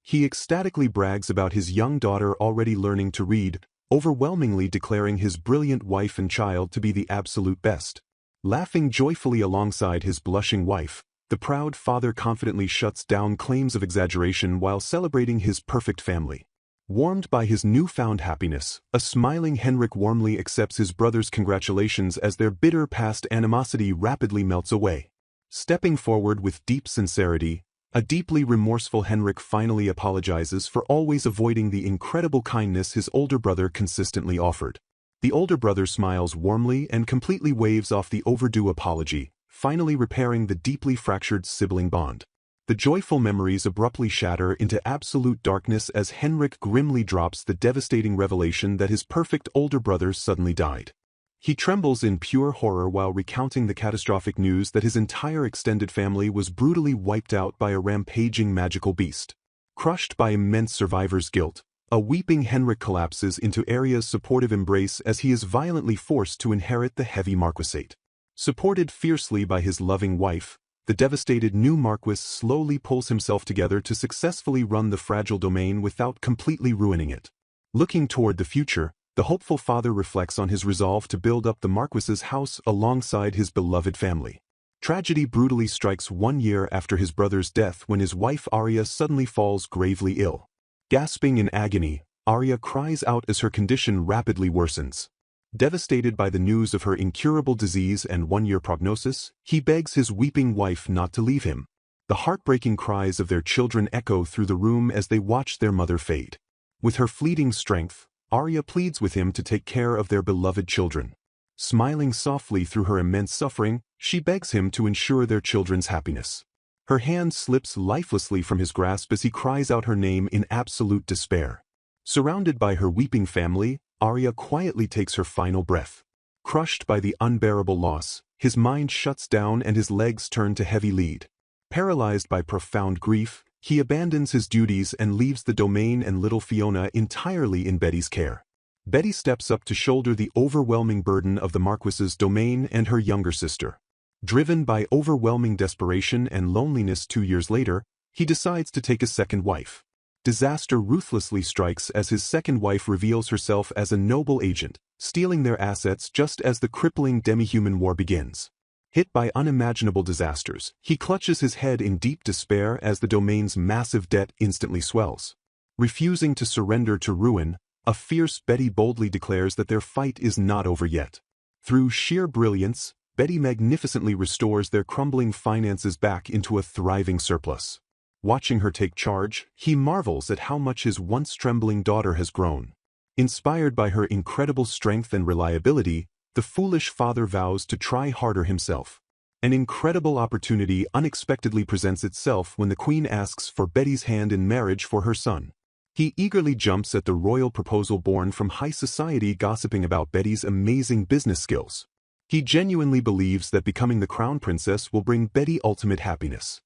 He ecstatically brags about his young daughter already learning to read, overwhelmingly declaring his brilliant wife and child to be the absolute best. Laughing joyfully alongside his blushing wife, the proud father confidently shuts down claims of exaggeration while celebrating his perfect family. Warmed by his newfound happiness, a smiling Henrik warmly accepts his brother's congratulations as their bitter past animosity rapidly melts away. Stepping forward with deep sincerity, a deeply remorseful Henrik finally apologizes for always avoiding the incredible kindness his older brother consistently offered. The older brother smiles warmly and completely waves off the overdue apology, finally repairing the deeply fractured sibling bond. The joyful memories abruptly shatter into absolute darkness as Henrik grimly drops the devastating revelation that his perfect older brother suddenly died. He trembles in pure horror while recounting the catastrophic news that his entire extended family was brutally wiped out by a rampaging magical beast. Crushed by immense survivor's guilt, a weeping Henrik collapses into Arya's supportive embrace as he is violently forced to inherit the heavy marquisate. Supported fiercely by his loving wife, the devastated new Marquis slowly pulls himself together to successfully run the fragile domain without completely ruining it. Looking toward the future, the hopeful father reflects on his resolve to build up the Marquis's house alongside his beloved family. Tragedy brutally strikes 1 year after his brother's death when his wife Arya suddenly falls gravely ill. Gasping in agony, Arya cries out as her condition rapidly worsens. Devastated by the news of her incurable disease and 1-year prognosis, he begs his weeping wife not to leave him. The heartbreaking cries of their children echo through the room as they watch their mother fade. With her fleeting strength, Arya pleads with him to take care of their beloved children. Smiling softly through her immense suffering, she begs him to ensure their children's happiness. Her hand slips lifelessly from his grasp as he cries out her name in absolute despair. Surrounded by her weeping family, Arya quietly takes her final breath. Crushed by the unbearable loss, his mind shuts down and his legs turn to heavy lead. Paralyzed by profound grief, he abandons his duties and leaves the domain and little Fiona entirely in Betty's care. Betty steps up to shoulder the overwhelming burden of the Marquis's domain and her younger sister. Driven by overwhelming desperation and loneliness 2 years later, he decides to take a second wife. Disaster ruthlessly strikes as his second wife reveals herself as a noble agent, stealing their assets just as the crippling demi-human war begins. Hit by unimaginable disasters, he clutches his head in deep despair as the domain's massive debt instantly swells. Refusing to surrender to ruin, a fierce Betty boldly declares that their fight is not over yet. Through sheer brilliance, Betty magnificently restores their crumbling finances back into a thriving surplus. Watching her take charge, he marvels at how much his once trembling daughter has grown. Inspired by her incredible strength and reliability, the foolish father vows to try harder himself. An incredible opportunity unexpectedly presents itself when the Queen asks for Betty's hand in marriage for her son. He eagerly jumps at the royal proposal born from high society gossiping about Betty's amazing business skills. He genuinely believes that becoming the crown princess will bring Betty ultimate happiness.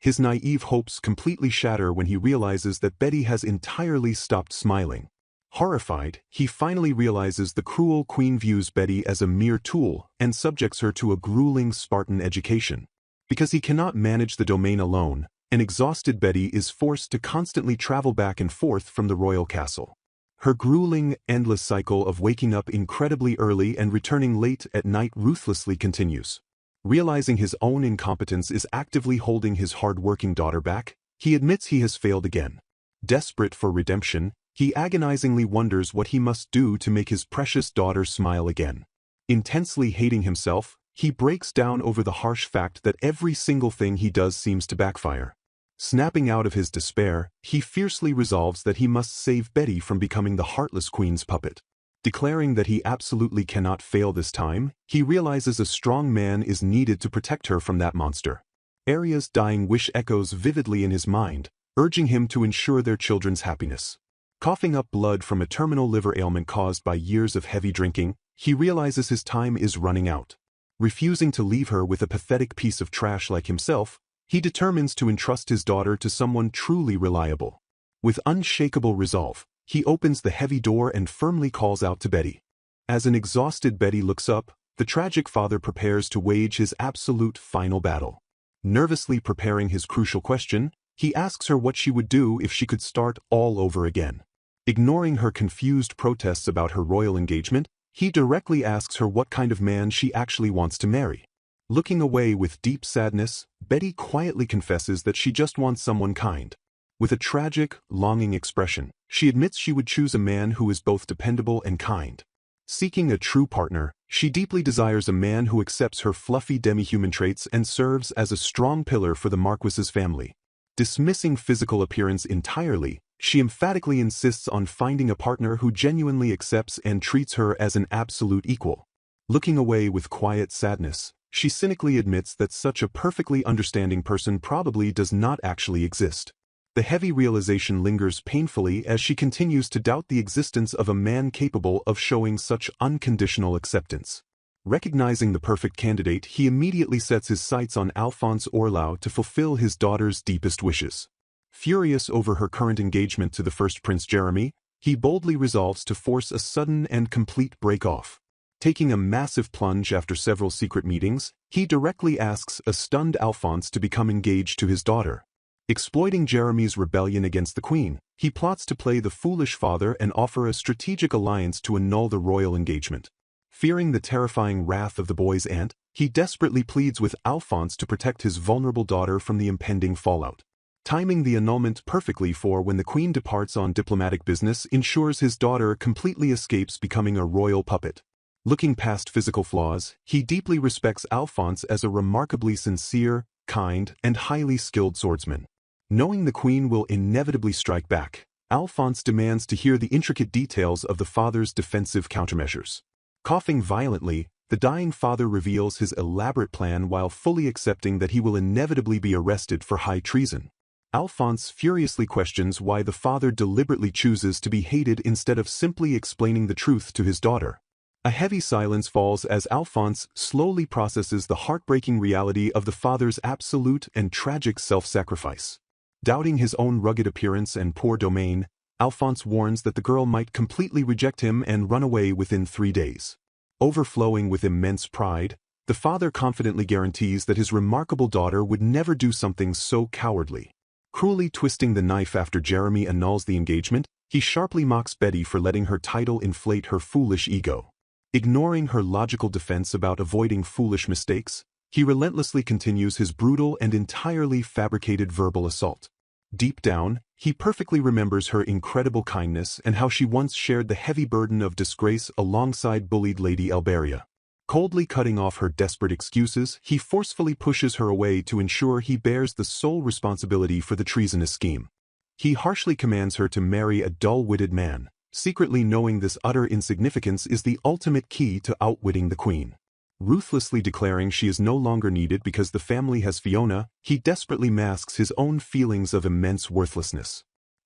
His naive hopes completely shatter when he realizes that Betty has entirely stopped smiling. Horrified, he finally realizes the cruel queen views Betty as a mere tool and subjects her to a grueling Spartan education. Because he cannot manage the domain alone, an exhausted Betty is forced to constantly travel back and forth from the royal castle. Her grueling, endless cycle of waking up incredibly early and returning late at night ruthlessly continues. Realizing his own incompetence is actively holding his hard-working daughter back, he admits he has failed again. Desperate for redemption, he agonizingly wonders what he must do to make his precious daughter smile again. Intensely hating himself, he breaks down over the harsh fact that every single thing he does seems to backfire. Snapping out of his despair, he fiercely resolves that he must save Betty from becoming the heartless queen's puppet. Declaring that he absolutely cannot fail this time, he realizes a strong man is needed to protect her from that monster. Arya's dying wish echoes vividly in his mind, urging him to ensure their children's happiness. Coughing up blood from a terminal liver ailment caused by years of heavy drinking, he realizes his time is running out. Refusing to leave her with a pathetic piece of trash like himself, he determines to entrust his daughter to someone truly reliable. With unshakable resolve, he opens the heavy door and firmly calls out to Betty. As an exhausted Betty looks up, the tragic father prepares to wage his absolute final battle. Nervously preparing his crucial question, he asks her what she would do if she could start all over again. Ignoring her confused protests about her royal engagement, he directly asks her what kind of man she actually wants to marry. Looking away with deep sadness, Betty quietly confesses that she just wants someone kind. With a tragic, longing expression, she admits she would choose a man who is both dependable and kind. Seeking a true partner, she deeply desires a man who accepts her fluffy demi-human traits and serves as a strong pillar for the Marquis's family. Dismissing physical appearance entirely, she emphatically insists on finding a partner who genuinely accepts and treats her as an absolute equal. Looking away with quiet sadness, she cynically admits that such a perfectly understanding person probably does not actually exist. The heavy realization lingers painfully as she continues to doubt the existence of a man capable of showing such unconditional acceptance. Recognizing the perfect candidate, he immediately sets his sights on Alphonse Orlau to fulfill his daughter's deepest wishes. Furious over her current engagement to the first Prince Jeremy, he boldly resolves to force a sudden and complete break-off. Taking a massive plunge after several secret meetings, he directly asks a stunned Alphonse to become engaged to his daughter. Exploiting Jeremy's rebellion against the Queen, he plots to play the foolish father and offer a strategic alliance to annul the royal engagement. Fearing the terrifying wrath of the boy's aunt, he desperately pleads with Alphonse to protect his vulnerable daughter from the impending fallout. Timing the annulment perfectly for when the Queen departs on diplomatic business ensures his daughter completely escapes becoming a royal puppet. Looking past physical flaws, he deeply respects Alphonse as a remarkably sincere, kind, and highly skilled swordsman. Knowing the Queen will inevitably strike back, Alphonse demands to hear the intricate details of the father's defensive countermeasures. Coughing violently, the dying father reveals his elaborate plan while fully accepting that he will inevitably be arrested for high treason. Alphonse furiously questions why the father deliberately chooses to be hated instead of simply explaining the truth to his daughter. A heavy silence falls as Alphonse slowly processes the heartbreaking reality of the father's absolute and tragic self-sacrifice. Doubting his own rugged appearance and poor domain, Alphonse warns that the girl might completely reject him and run away within 3 days. Overflowing with immense pride, the father confidently guarantees that his remarkable daughter would never do something so cowardly. Cruelly twisting the knife after Jeremy annuls the engagement, he sharply mocks Betty for letting her title inflate her foolish ego. Ignoring her logical defense about avoiding foolish mistakes, he relentlessly continues his brutal and entirely fabricated verbal assault. Deep down, he perfectly remembers her incredible kindness and how she once shared the heavy burden of disgrace alongside bullied Lady Alberia. Coldly cutting off her desperate excuses, he forcefully pushes her away to ensure he bears the sole responsibility for the treasonous scheme. He harshly commands her to marry a dull-witted man, secretly knowing this utter insignificance is the ultimate key to outwitting the Queen. Ruthlessly declaring she is no longer needed because the family has Fiona, he desperately masks his own feelings of immense worthlessness.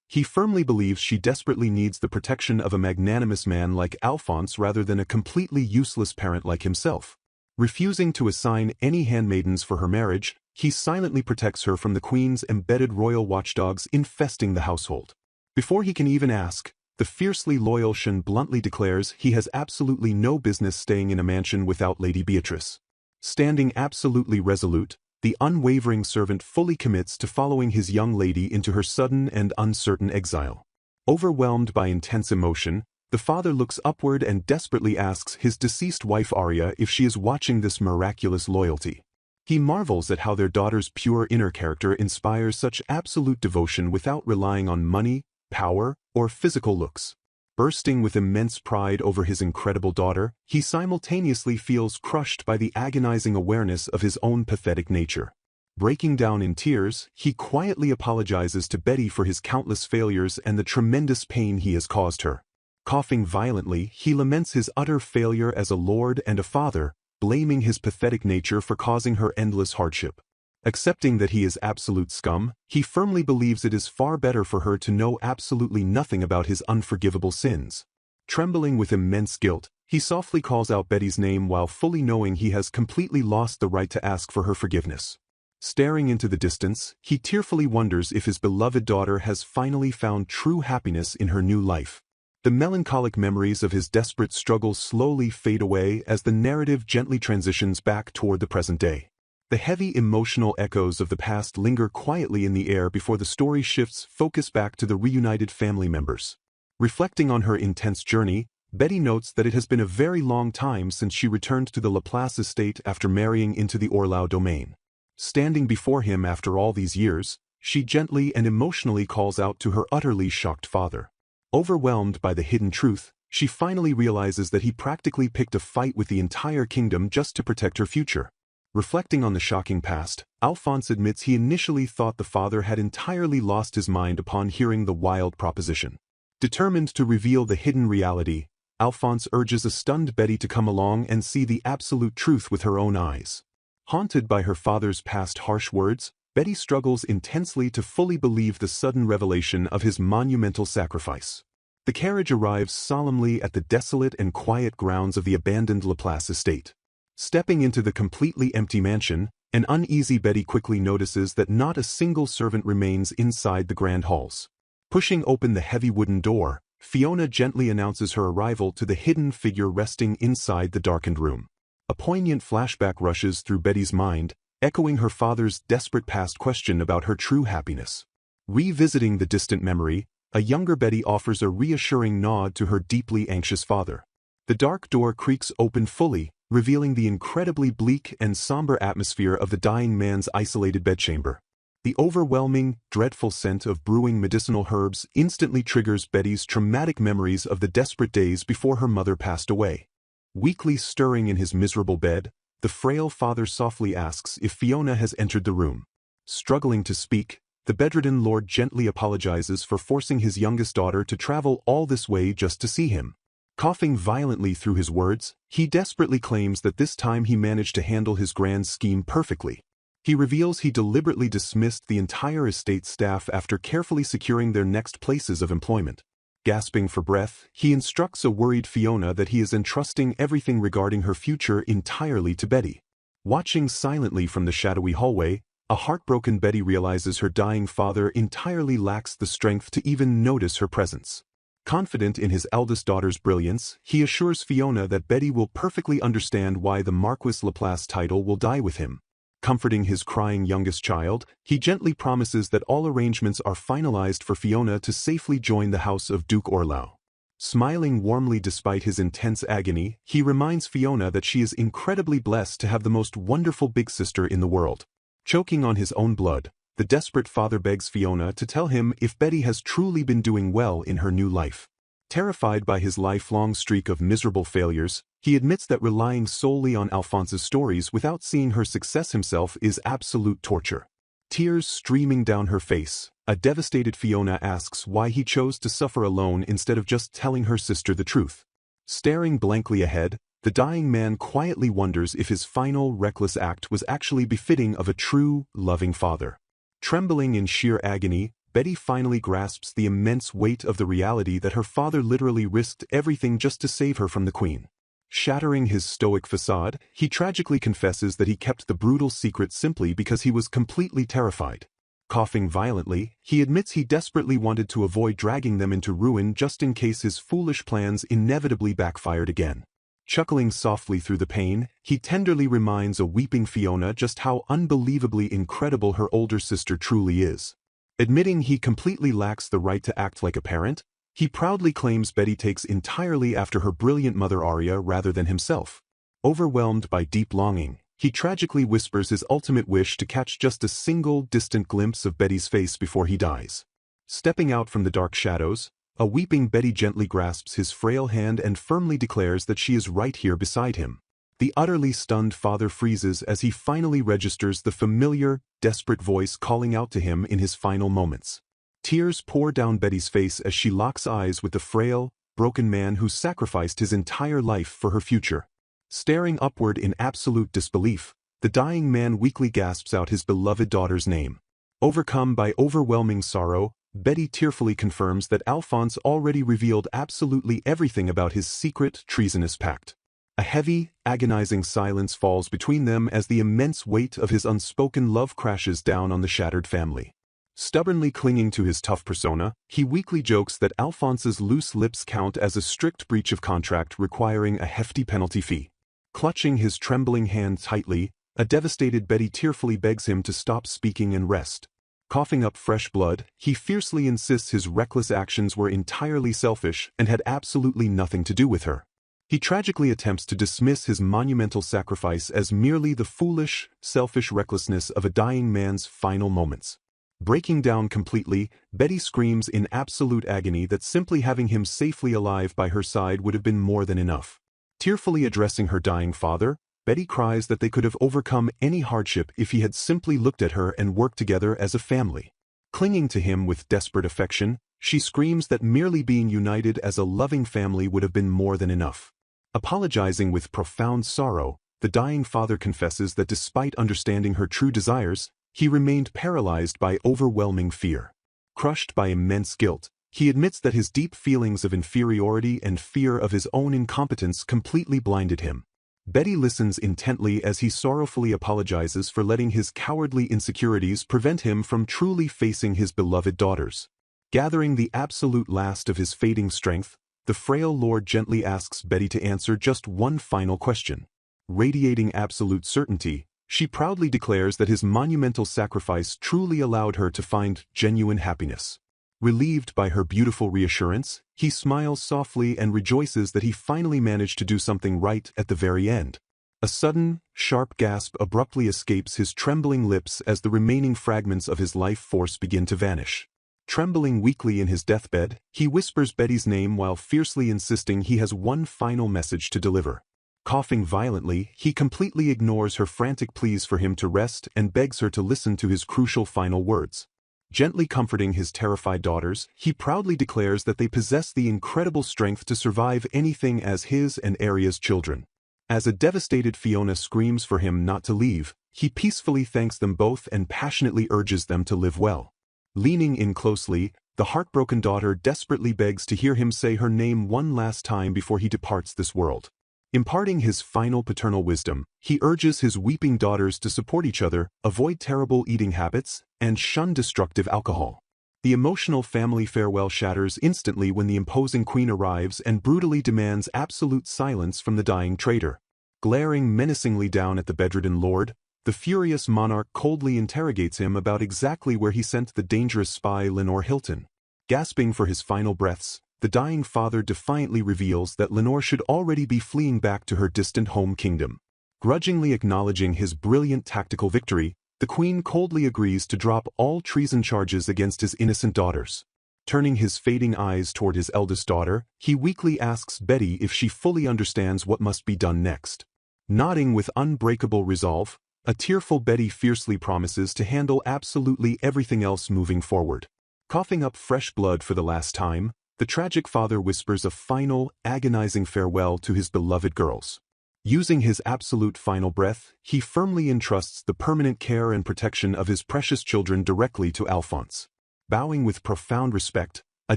He firmly believes she desperately needs the protection of a magnanimous man like Alphonse rather than a completely useless parent like himself. Refusing to assign any handmaidens for her marriage, he silently protects her from the Queen's embedded royal watchdogs infesting the household. Before he can even ask, the fiercely loyal Shen bluntly declares he has absolutely no business staying in a mansion without Lady Beatrice. Standing absolutely resolute, the unwavering servant fully commits to following his young lady into her sudden and uncertain exile. Overwhelmed by intense emotion, the father looks upward and desperately asks his deceased wife Arya if she is watching this miraculous loyalty. He marvels at how their daughter's pure inner character inspires such absolute devotion without relying on money, power, or physical looks. Bursting with immense pride over his incredible daughter, he simultaneously feels crushed by the agonizing awareness of his own pathetic nature. Breaking down in tears, he quietly apologizes to Betty for his countless failures and the tremendous pain he has caused her. Coughing violently, he laments his utter failure as a lord and a father, blaming his pathetic nature for causing her endless hardship. Accepting that he is absolute scum, he firmly believes it is far better for her to know absolutely nothing about his unforgivable sins. Trembling with immense guilt, he softly calls out Betty's name while fully knowing he has completely lost the right to ask for her forgiveness. Staring into the distance, he tearfully wonders if his beloved daughter has finally found true happiness in her new life. The melancholic memories of his desperate struggle slowly fade away as the narrative gently transitions back toward the present day. The heavy emotional echoes of the past linger quietly in the air before the story shifts focus back to the reunited family members. Reflecting on her intense journey, Betty notes that it has been a very long time since she returned to the Laplace estate after marrying into the Orlau domain. Standing before him after all these years, she gently and emotionally calls out to her utterly shocked father. Overwhelmed by the hidden truth, she finally realizes that he practically picked a fight with the entire kingdom just to protect her future. Reflecting on the shocking past, Alphonse admits he initially thought the father had entirely lost his mind upon hearing the wild proposition. Determined to reveal the hidden reality, Alphonse urges a stunned Betty to come along and see the absolute truth with her own eyes. Haunted by her father's past harsh words, Betty struggles intensely to fully believe the sudden revelation of his monumental sacrifice. The carriage arrives solemnly at the desolate and quiet grounds of the abandoned Laplace estate. Stepping into the completely empty mansion, an uneasy Betty quickly notices that not a single servant remains inside the grand halls. Pushing open the heavy wooden door, Fiona gently announces her arrival to the hidden figure resting inside the darkened room. A poignant flashback rushes through Betty's mind, echoing her father's desperate past question about her true happiness. Revisiting the distant memory, a younger Betty offers a reassuring nod to her deeply anxious father. The dark door creaks open fully, revealing the incredibly bleak and somber atmosphere of the dying man's isolated bedchamber. The overwhelming, dreadful scent of brewing medicinal herbs instantly triggers Betty's traumatic memories of the desperate days before her mother passed away. Weakly stirring in his miserable bed, the frail father softly asks if Fiona has entered the room. Struggling to speak, the bedridden lord gently apologizes for forcing his youngest daughter to travel all this way just to see him. Coughing violently through his words, he desperately claims that this time he managed to handle his grand scheme perfectly. He reveals he deliberately dismissed the entire estate staff after carefully securing their next places of employment. Gasping for breath, he instructs a worried Fiona that he is entrusting everything regarding her future entirely to Betty. Watching silently from the shadowy hallway, a heartbroken Betty realizes her dying father entirely lacks the strength to even notice her presence. Confident in his eldest daughter's brilliance, he assures Fiona that Betty will perfectly understand why the Marquis Laplace title will die with him. Comforting his crying youngest child, he gently promises that all arrangements are finalized for Fiona to safely join the house of Duke Orlau. Smiling warmly despite his intense agony, he reminds Fiona that she is incredibly blessed to have the most wonderful big sister in the world. Choking on his own blood, the desperate father begs Fiona to tell him if Betty has truly been doing well in her new life. Terrified by his lifelong streak of miserable failures, he admits that relying solely on Alphonse's stories without seeing her success himself is absolute torture. Tears streaming down her face, a devastated Fiona asks why he chose to suffer alone instead of just telling her sister the truth. Staring blankly ahead, the dying man quietly wonders if his final reckless act was actually befitting of a true, loving father. Trembling in sheer agony, Betty finally grasps the immense weight of the reality that her father literally risked everything just to save her from the Queen. Shattering his stoic facade, he tragically confesses that he kept the brutal secret simply because he was completely terrified. Coughing violently, he admits he desperately wanted to avoid dragging them into ruin just in case his foolish plans inevitably backfired again. Chuckling softly through the pain, he tenderly reminds a weeping Fiona just how unbelievably incredible her older sister truly is. Admitting he completely lacks the right to act like a parent, he proudly claims Betty takes entirely after her brilliant mother Arya rather than himself. Overwhelmed by deep longing, he tragically whispers his ultimate wish to catch just a single distant glimpse of Betty's face before he dies. Stepping out from the dark shadows, a weeping Betty gently grasps his frail hand and firmly declares that she is right here beside him. The utterly stunned father freezes as he finally registers the familiar, desperate voice calling out to him in his final moments. Tears pour down Betty's face as she locks eyes with the frail, broken man who sacrificed his entire life for her future. Staring upward in absolute disbelief, the dying man weakly gasps out his beloved daughter's name. Overcome by overwhelming sorrow, Betty tearfully confirms that Alphonse already revealed absolutely everything about his secret, treasonous pact. A heavy, agonizing silence falls between them as the immense weight of his unspoken love crashes down on the shattered family. Stubbornly clinging to his tough persona, he weakly jokes that Alphonse's loose lips count as a strict breach of contract requiring a hefty penalty fee. Clutching his trembling hand tightly, a devastated Betty tearfully begs him to stop speaking and rest. Coughing up fresh blood, he fiercely insists his reckless actions were entirely selfish and had absolutely nothing to do with her. He tragically attempts to dismiss his monumental sacrifice as merely the foolish, selfish recklessness of a dying man's final moments. Breaking down completely, Betty screams in absolute agony that simply having him safely alive by her side would have been more than enough. Tearfully addressing her dying father, Betty cries that they could have overcome any hardship if he had simply looked at her and worked together as a family. Clinging to him with desperate affection, she screams that merely being united as a loving family would have been more than enough. Apologizing with profound sorrow, the dying father confesses that despite understanding her true desires, he remained paralyzed by overwhelming fear. Crushed by immense guilt, he admits that his deep feelings of inferiority and fear of his own incompetence completely blinded him. Betty listens intently as he sorrowfully apologizes for letting his cowardly insecurities prevent him from truly facing his beloved daughters. Gathering the absolute last of his fading strength, the frail lord gently asks Betty to answer just one final question. Radiating absolute certainty, she proudly declares that his monumental sacrifice truly allowed her to find genuine happiness. Relieved by her beautiful reassurance, he smiles softly and rejoices that he finally managed to do something right at the very end. A sudden, sharp gasp abruptly escapes his trembling lips as the remaining fragments of his life force begin to vanish. Trembling weakly in his deathbed, he whispers Betty's name while fiercely insisting he has one final message to deliver. Coughing violently, he completely ignores her frantic pleas for him to rest and begs her to listen to his crucial final words. Gently comforting his terrified daughters, he proudly declares that they possess the incredible strength to survive anything as his and Aria's children. As a devastated Fiona screams for him not to leave, he peacefully thanks them both and passionately urges them to live well. Leaning in closely, the heartbroken daughter desperately begs to hear him say her name one last time before he departs this world. Imparting his final paternal wisdom, he urges his weeping daughters to support each other, avoid terrible eating habits, and shun destructive alcohol. The emotional family farewell shatters instantly when the imposing queen arrives and brutally demands absolute silence from the dying traitor. Glaring menacingly down at the bedridden lord, the furious monarch coldly interrogates him about exactly where he sent the dangerous spy Lenore Hilton. Gasping for his final breaths, the dying father defiantly reveals that Lenore should already be fleeing back to her distant home kingdom. Grudgingly acknowledging his brilliant tactical victory, the queen coldly agrees to drop all treason charges against his innocent daughters. Turning his fading eyes toward his eldest daughter, he weakly asks Betty if she fully understands what must be done next. Nodding with unbreakable resolve, a tearful Betty fiercely promises to handle absolutely everything else moving forward. Coughing up fresh blood for the last time, the tragic father whispers a final, agonizing farewell to his beloved girls. Using his absolute final breath, he firmly entrusts the permanent care and protection of his precious children directly to Alphonse. Bowing with profound respect, a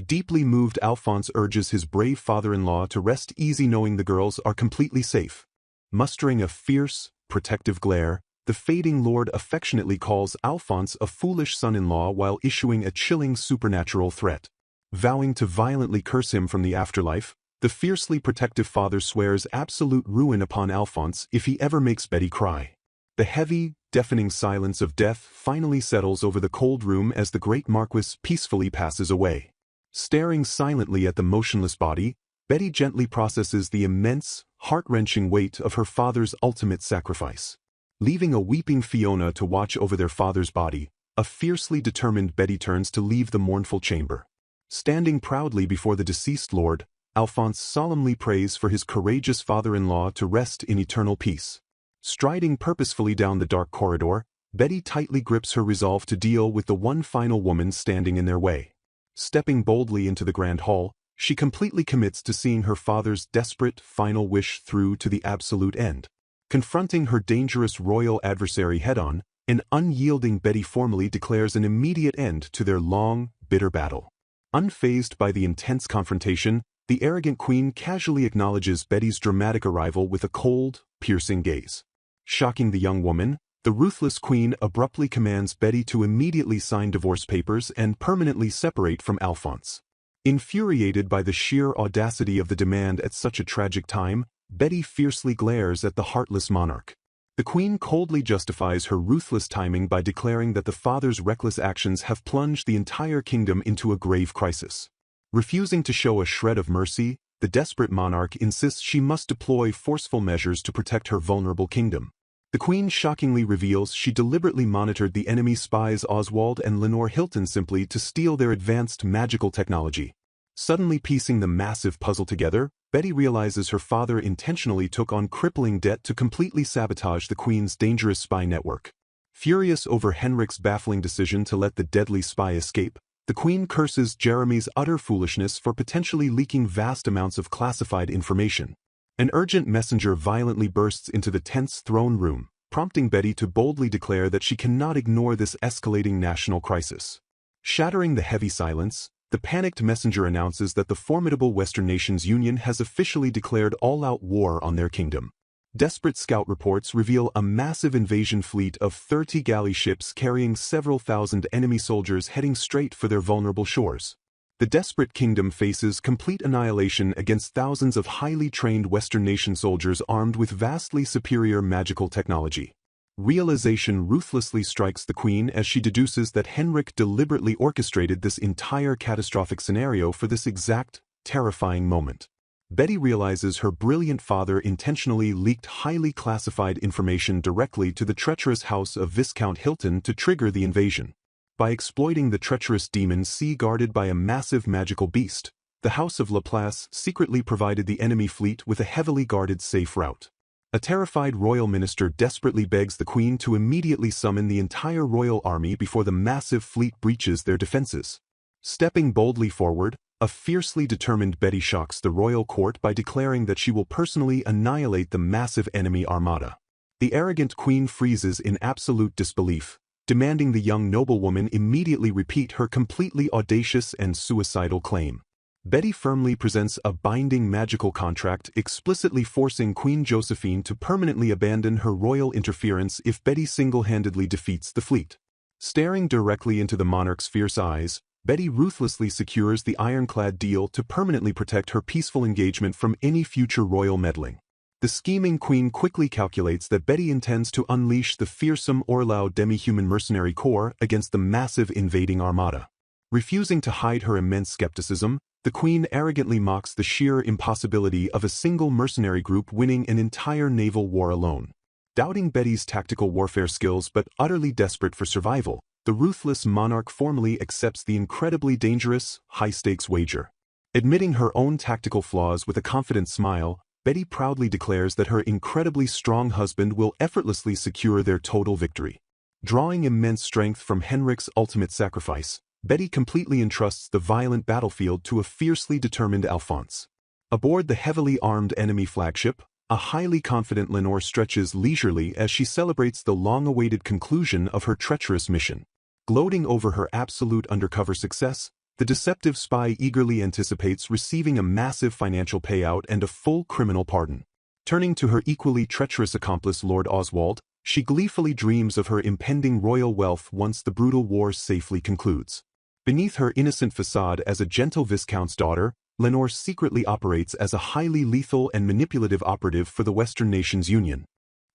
deeply moved Alphonse urges his brave father-in-law to rest easy knowing the girls are completely safe. Mustering a fierce, protective glare, the fading lord affectionately calls Alphonse a foolish son-in-law while issuing a chilling supernatural threat. Vowing to violently curse him from the afterlife, the fiercely protective father swears absolute ruin upon Alphonse if he ever makes Betty cry. The heavy, deafening silence of death finally settles over the cold room as the great Marquis peacefully passes away. Staring silently at the motionless body, Betty gently processes the immense, heart-wrenching weight of her father's ultimate sacrifice. Leaving a weeping Fiona to watch over their father's body, a fiercely determined Betty turns to leave the mournful chamber. Standing proudly before the deceased lord, Alphonse solemnly prays for his courageous father-in-law to rest in eternal peace. Striding purposefully down the dark corridor, Betty tightly grips her resolve to deal with the one final woman standing in their way. Stepping boldly into the grand hall, she completely commits to seeing her father's desperate final wish through to the absolute end. Confronting her dangerous royal adversary head-on, an unyielding Betty formally declares an immediate end to their long, bitter battle. Unfazed by the intense confrontation, The arrogant queen casually acknowledges Betty's dramatic arrival with a cold, piercing gaze. Shocking the young woman, the ruthless queen abruptly commands Betty to immediately sign divorce papers and permanently separate from Alphonse. Infuriated by the sheer audacity of the demand at such a tragic time, Betty fiercely glares at the heartless monarch. The queen coldly justifies her ruthless timing by declaring that the father's reckless actions have plunged the entire kingdom into a grave crisis. Refusing to show a shred of mercy, the desperate monarch insists she must deploy forceful measures to protect her vulnerable kingdom. The queen shockingly reveals she deliberately monitored the enemy spies Oswald and Lenore Hilton simply to steal their advanced magical technology. Suddenly piecing the massive puzzle together, Betty realizes her father intentionally took on crippling debt to completely sabotage the queen's dangerous spy network. Furious over Henrik's baffling decision to let the deadly spy escape, the queen curses Jeremy's utter foolishness for potentially leaking vast amounts of classified information. An urgent messenger violently bursts into the tense throne room, prompting Betty to boldly declare that she cannot ignore this escalating national crisis. Shattering the heavy silence, the panicked messenger announces that the formidable Western Nations Union has officially declared all-out war on their kingdom. Desperate scout reports reveal a massive invasion fleet of 30 galley ships carrying several thousand enemy soldiers heading straight for their vulnerable shores. The desperate kingdom faces complete annihilation against thousands of highly trained Western nation soldiers armed with vastly superior magical technology. Realization ruthlessly strikes the queen as she deduces that Henrik deliberately orchestrated this entire catastrophic scenario for this exact, terrifying moment. Betty realizes her brilliant father intentionally leaked highly classified information directly to the treacherous house of Viscount Hilton to trigger the invasion. By exploiting the treacherous demon sea guarded by a massive magical beast, the House of Laplace secretly provided the enemy fleet with a heavily guarded safe route. A terrified royal minister desperately begs the queen to immediately summon the entire royal army before the massive fleet breaches their defenses. Stepping boldly forward, a fiercely determined Betty shocks the royal court by declaring that she will personally annihilate the massive enemy armada. The arrogant queen freezes in absolute disbelief, demanding the young noblewoman immediately repeat her completely audacious and suicidal claim. Betty firmly presents a binding magical contract explicitly forcing Queen Josephine to permanently abandon her royal interference if Betty single-handedly defeats the fleet. Staring directly into the monarch's fierce eyes, Betty ruthlessly secures the ironclad deal to permanently protect her peaceful engagement from any future royal meddling. The scheming queen quickly calculates that Betty intends to unleash the fearsome Orlau demi-human mercenary corps against the massive invading armada. Refusing to hide her immense skepticism, the queen arrogantly mocks the sheer impossibility of a single mercenary group winning an entire naval war alone. Doubting Betty's tactical warfare skills but utterly desperate for survival, the ruthless monarch formally accepts the incredibly dangerous, high-stakes wager. Admitting her own tactical flaws with a confident smile, Betty proudly declares that her incredibly strong husband will effortlessly secure their total victory. Drawing immense strength from Henrik's ultimate sacrifice, Betty completely entrusts the violent battlefield to a fiercely determined Alphonse. Aboard the heavily armed enemy flagship, a highly confident Lenore stretches leisurely as she celebrates the long-awaited conclusion of her treacherous mission. Gloating over her absolute undercover success, the deceptive spy eagerly anticipates receiving a massive financial payout and a full criminal pardon. Turning to her equally treacherous accomplice Lord Oswald, she gleefully dreams of her impending royal wealth once the brutal war safely concludes. Beneath her innocent facade as a gentle viscount's daughter, Lenore secretly operates as a highly lethal and manipulative operative for the Western Nations Union.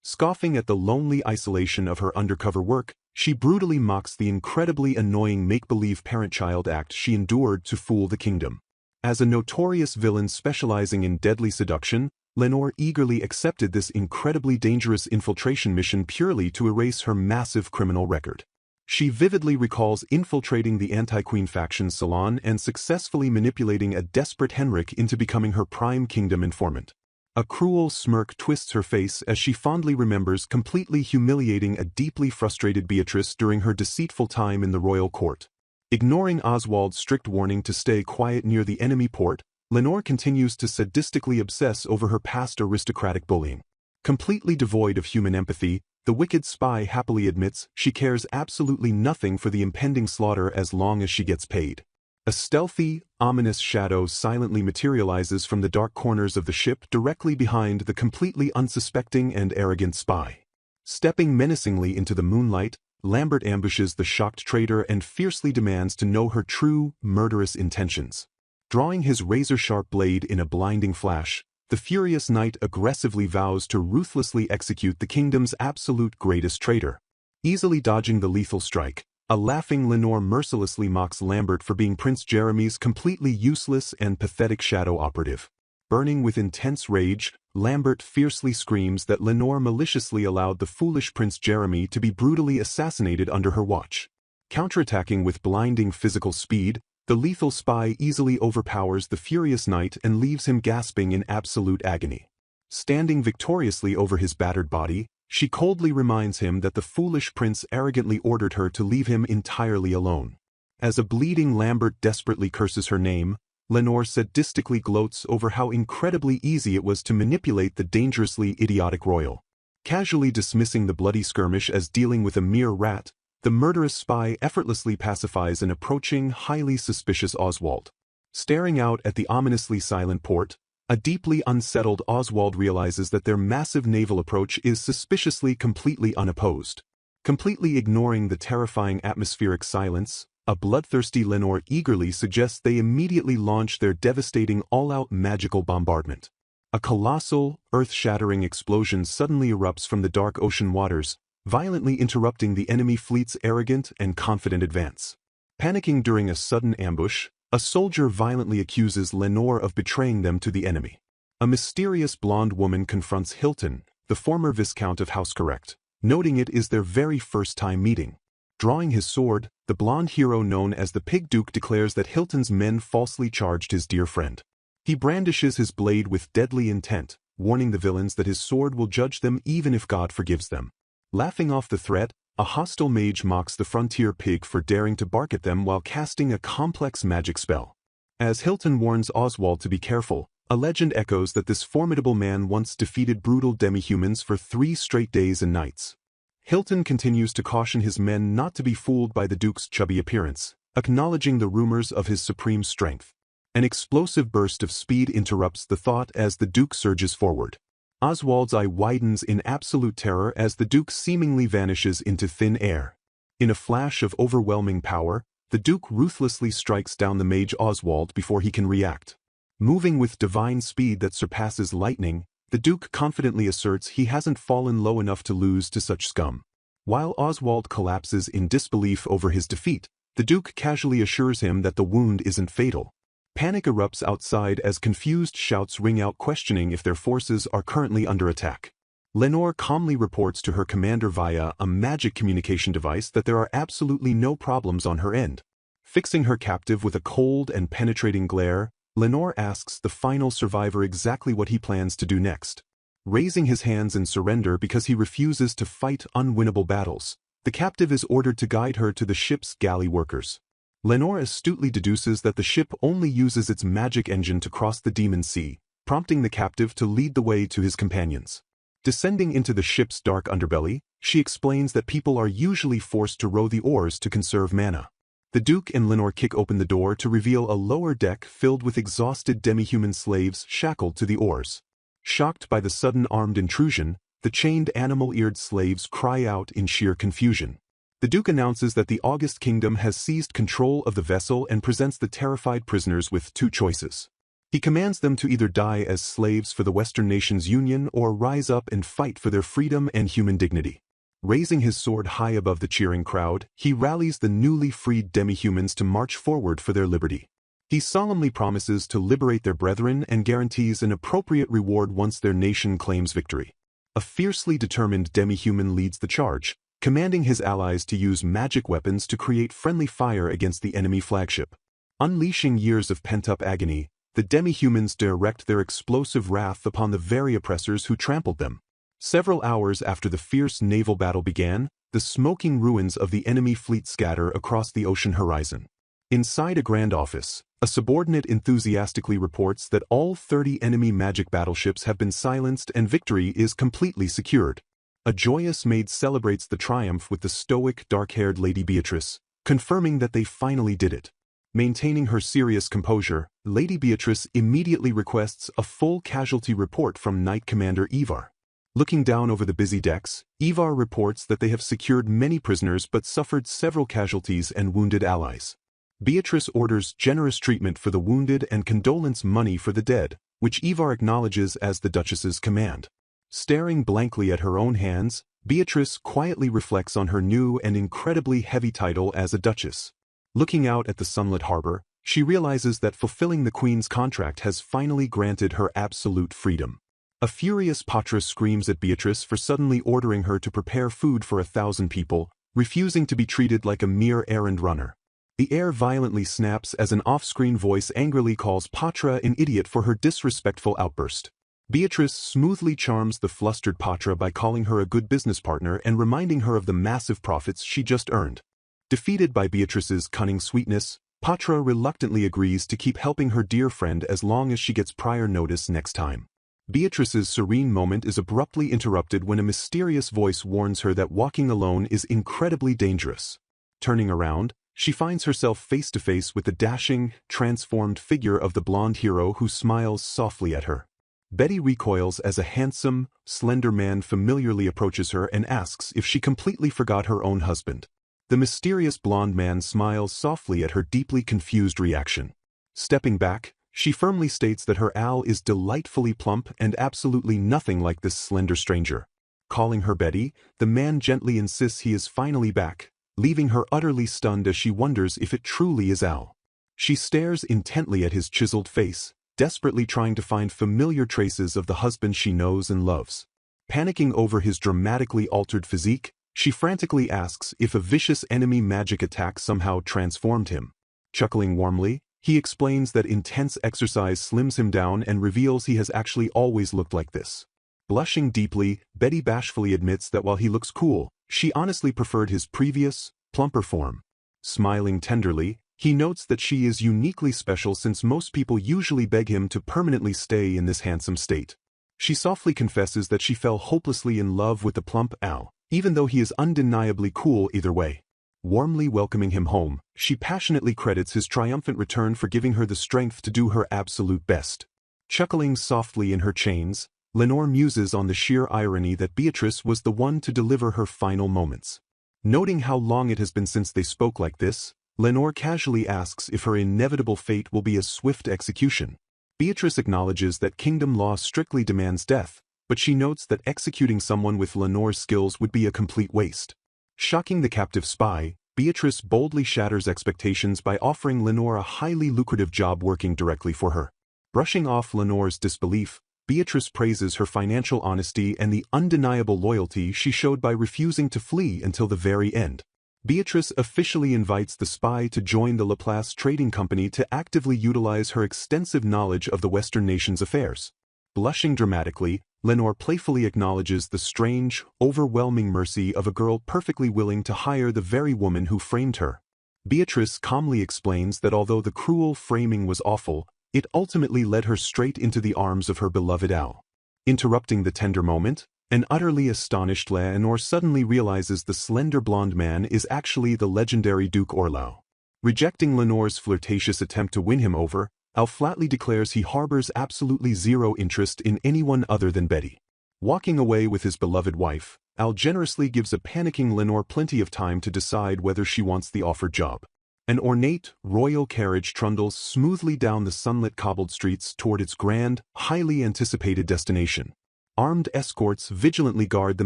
Scoffing at the lonely isolation of her undercover work, she brutally mocks the incredibly annoying make-believe parent-child act she endured to fool the kingdom. As a notorious villain specializing in deadly seduction, Lenore eagerly accepted this incredibly dangerous infiltration mission purely to erase her massive criminal record. She vividly recalls infiltrating the anti-queen faction's salon and successfully manipulating a desperate Henrik into becoming her prime kingdom informant. A cruel smirk twists her face as she fondly remembers completely humiliating a deeply frustrated Beatrice during her deceitful time in the royal court. Ignoring Oswald's strict warning to stay quiet near the enemy port, Lenore continues to sadistically obsess over her past aristocratic bullying. Completely devoid of human empathy, the wicked spy happily admits she cares absolutely nothing for the impending slaughter as long as she gets paid. A stealthy, ominous shadow silently materializes from the dark corners of the ship directly behind the completely unsuspecting and arrogant spy. Stepping menacingly into the moonlight, Lambert ambushes the shocked trader and fiercely demands to know her true, murderous intentions. Drawing his razor-sharp blade in a blinding flash, the furious knight aggressively vows to ruthlessly execute the kingdom's absolute greatest traitor. Easily dodging the lethal strike, a laughing Lenore mercilessly mocks Lambert for being Prince Jeremy's completely useless and pathetic shadow operative. Burning with intense rage, Lambert fiercely screams that Lenore maliciously allowed the foolish Prince Jeremy to be brutally assassinated under her watch. Counterattacking with blinding physical speed, the lethal spy easily overpowers the furious knight and leaves him gasping in absolute agony. Standing victoriously over his battered body, she coldly reminds him that the foolish prince arrogantly ordered her to leave him entirely alone. As a bleeding Lambert desperately curses her name, Lenore sadistically gloats over how incredibly easy it was to manipulate the dangerously idiotic royal. Casually dismissing the bloody skirmish as dealing with a mere rat, the murderous spy effortlessly pacifies an approaching, highly suspicious Oswald. Staring out at the ominously silent port, a deeply unsettled Oswald realizes that their massive naval approach is suspiciously completely unopposed. Completely ignoring the terrifying atmospheric silence, a bloodthirsty Lenore eagerly suggests they immediately launch their devastating all-out magical bombardment. A colossal, earth-shattering explosion suddenly erupts from the dark ocean waters, violently interrupting the enemy fleet's arrogant and confident advance. Panicking during a sudden ambush, a soldier violently accuses Lenore of betraying them to the enemy. A mysterious blonde woman confronts Hilton, the former Viscount of House Correct, noting it is their very first time meeting. Drawing his sword, the blonde hero known as the Pig Duke declares that Hilton's men falsely charged his dear friend. He brandishes his blade with deadly intent, warning the villains that his sword will judge them even if God forgives them. Laughing off the threat, a hostile mage mocks the frontier pig for daring to bark at them while casting a complex magic spell. As Hilton warns Oswald to be careful, a legend echoes that this formidable man once defeated brutal demi-humans for 3 straight days and nights. Hilton continues to caution his men not to be fooled by the Duke's chubby appearance, acknowledging the rumors of his supreme strength. An explosive burst of speed interrupts the thought as the Duke surges forward. Oswald's eye widens in absolute terror as the Duke seemingly vanishes into thin air. In a flash of overwhelming power, the Duke ruthlessly strikes down the mage Oswald before he can react. Moving with divine speed that surpasses lightning, the Duke confidently asserts he hasn't fallen low enough to lose to such scum. While Oswald collapses in disbelief over his defeat, the Duke casually assures him that the wound isn't fatal. Panic erupts outside as confused shouts ring out questioning if their forces are currently under attack. Lenore calmly reports to her commander via a magic communication device that there are absolutely no problems on her end. Fixing her captive with a cold and penetrating glare, Lenore asks the final survivor exactly what he plans to do next. Raising his hands in surrender because he refuses to fight unwinnable battles, the captive is ordered to guide her to the ship's galley workers. Lenore astutely deduces that the ship only uses its magic engine to cross the Demon Sea, prompting the captive to lead the way to his companions. Descending into the ship's dark underbelly, she explains that people are usually forced to row the oars to conserve mana. The Duke and Lenore kick open the door to reveal a lower deck filled with exhausted demi-human slaves shackled to the oars. Shocked by the sudden armed intrusion, the chained animal-eared slaves cry out in sheer confusion. The Duke announces that the August Kingdom has seized control of the vessel and presents the terrified prisoners with 2 choices. He commands them to either die as slaves for the Western Nations Union or rise up and fight for their freedom and human dignity. Raising his sword high above the cheering crowd, he rallies the newly freed demi-humans to march forward for their liberty. He solemnly promises to liberate their brethren and guarantees an appropriate reward once their nation claims victory. A fiercely determined demi-human leads the charge, commanding his allies to use magic weapons to create friendly fire against the enemy flagship. Unleashing years of pent-up agony, the demi-humans direct their explosive wrath upon the very oppressors who trampled them. Several hours after the fierce naval battle began, the smoking ruins of the enemy fleet scatter across the ocean horizon. Inside a grand office, a subordinate enthusiastically reports that all 30 enemy magic battleships have been silenced and victory is completely secured. A joyous maid celebrates the triumph with the stoic, dark-haired Lady Beatrice, confirming that they finally did it. Maintaining her serious composure, Lady Beatrice immediately requests a full casualty report from Knight Commander Ivar. Looking down over the busy decks, Ivar reports that they have secured many prisoners but suffered several casualties and wounded allies. Beatrice orders generous treatment for the wounded and condolence money for the dead, which Ivar acknowledges as the Duchess's command. Staring blankly at her own hands, Beatrice quietly reflects on her new and incredibly heavy title as a Duchess. Looking out at the sunlit harbor, she realizes that fulfilling the Queen's contract has finally granted her absolute freedom. A furious Patra screams at Beatrice for suddenly ordering her to prepare food for 1,000 people, refusing to be treated like a mere errand runner. The air violently snaps as an off-screen voice angrily calls Patra an idiot for her disrespectful outburst. Beatrice smoothly charms the flustered Patra by calling her a good business partner and reminding her of the massive profits she just earned. Defeated by Beatrice's cunning sweetness, Patra reluctantly agrees to keep helping her dear friend as long as she gets prior notice next time. Beatrice's serene moment is abruptly interrupted when a mysterious voice warns her that walking alone is incredibly dangerous. Turning around, she finds herself face to face with the dashing, transformed figure of the blonde hero who smiles softly at her. Betty recoils as a handsome, slender man familiarly approaches her and asks if she completely forgot her own husband. The mysterious blonde man smiles softly at her deeply confused reaction. Stepping back, she firmly states that her Al is delightfully plump and absolutely nothing like this slender stranger. Calling her Betty, the man gently insists he is finally back, leaving her utterly stunned as she wonders if it truly is Al. She stares intently at his chiseled face, desperately trying to find familiar traces of the husband she knows and loves. Panicking over his dramatically altered physique, she frantically asks if a vicious enemy magic attack somehow transformed him. Chuckling warmly, he explains that intense exercise slims him down and reveals he has actually always looked like this. Blushing deeply, Betty bashfully admits that while he looks cool, she honestly preferred his previous, plumper form. Smiling tenderly, he notes that she is uniquely special since most people usually beg him to permanently stay in this handsome state. She softly confesses that she fell hopelessly in love with the plump Al, even though he is undeniably cool either way. Warmly welcoming him home, she passionately credits his triumphant return for giving her the strength to do her absolute best. Chuckling softly in her chains, Lenore muses on the sheer irony that Beatrice was the one to deliver her final moments. Noting how long it has been since they spoke like this, Lenore casually asks if her inevitable fate will be a swift execution. Beatrice acknowledges that kingdom law strictly demands death, but she notes that executing someone with Lenore's skills would be a complete waste. Shocking the captive spy, Beatrice boldly shatters expectations by offering Lenore a highly lucrative job working directly for her. Brushing off Lenore's disbelief, Beatrice praises her financial honesty and the undeniable loyalty she showed by refusing to flee until the very end. Beatrice officially invites the spy to join the Laplace Trading Company to actively utilize her extensive knowledge of the Western nation's affairs. Blushing dramatically, Lenore playfully acknowledges the strange, overwhelming mercy of a girl perfectly willing to hire the very woman who framed her. Beatrice calmly explains that although the cruel framing was awful, it ultimately led her straight into the arms of her beloved Al. Interrupting the tender moment, an utterly astonished Lenore suddenly realizes the slender blonde man is actually the legendary Duke Orlau. Rejecting Lenore's flirtatious attempt to win him over, Al flatly declares he harbors absolutely zero interest in anyone other than Betty. Walking away with his beloved wife, Al generously gives a panicking Lenore plenty of time to decide whether she wants the offered job. An ornate, royal carriage trundles smoothly down the sunlit cobbled streets toward its grand, highly anticipated destination. Armed escorts vigilantly guard the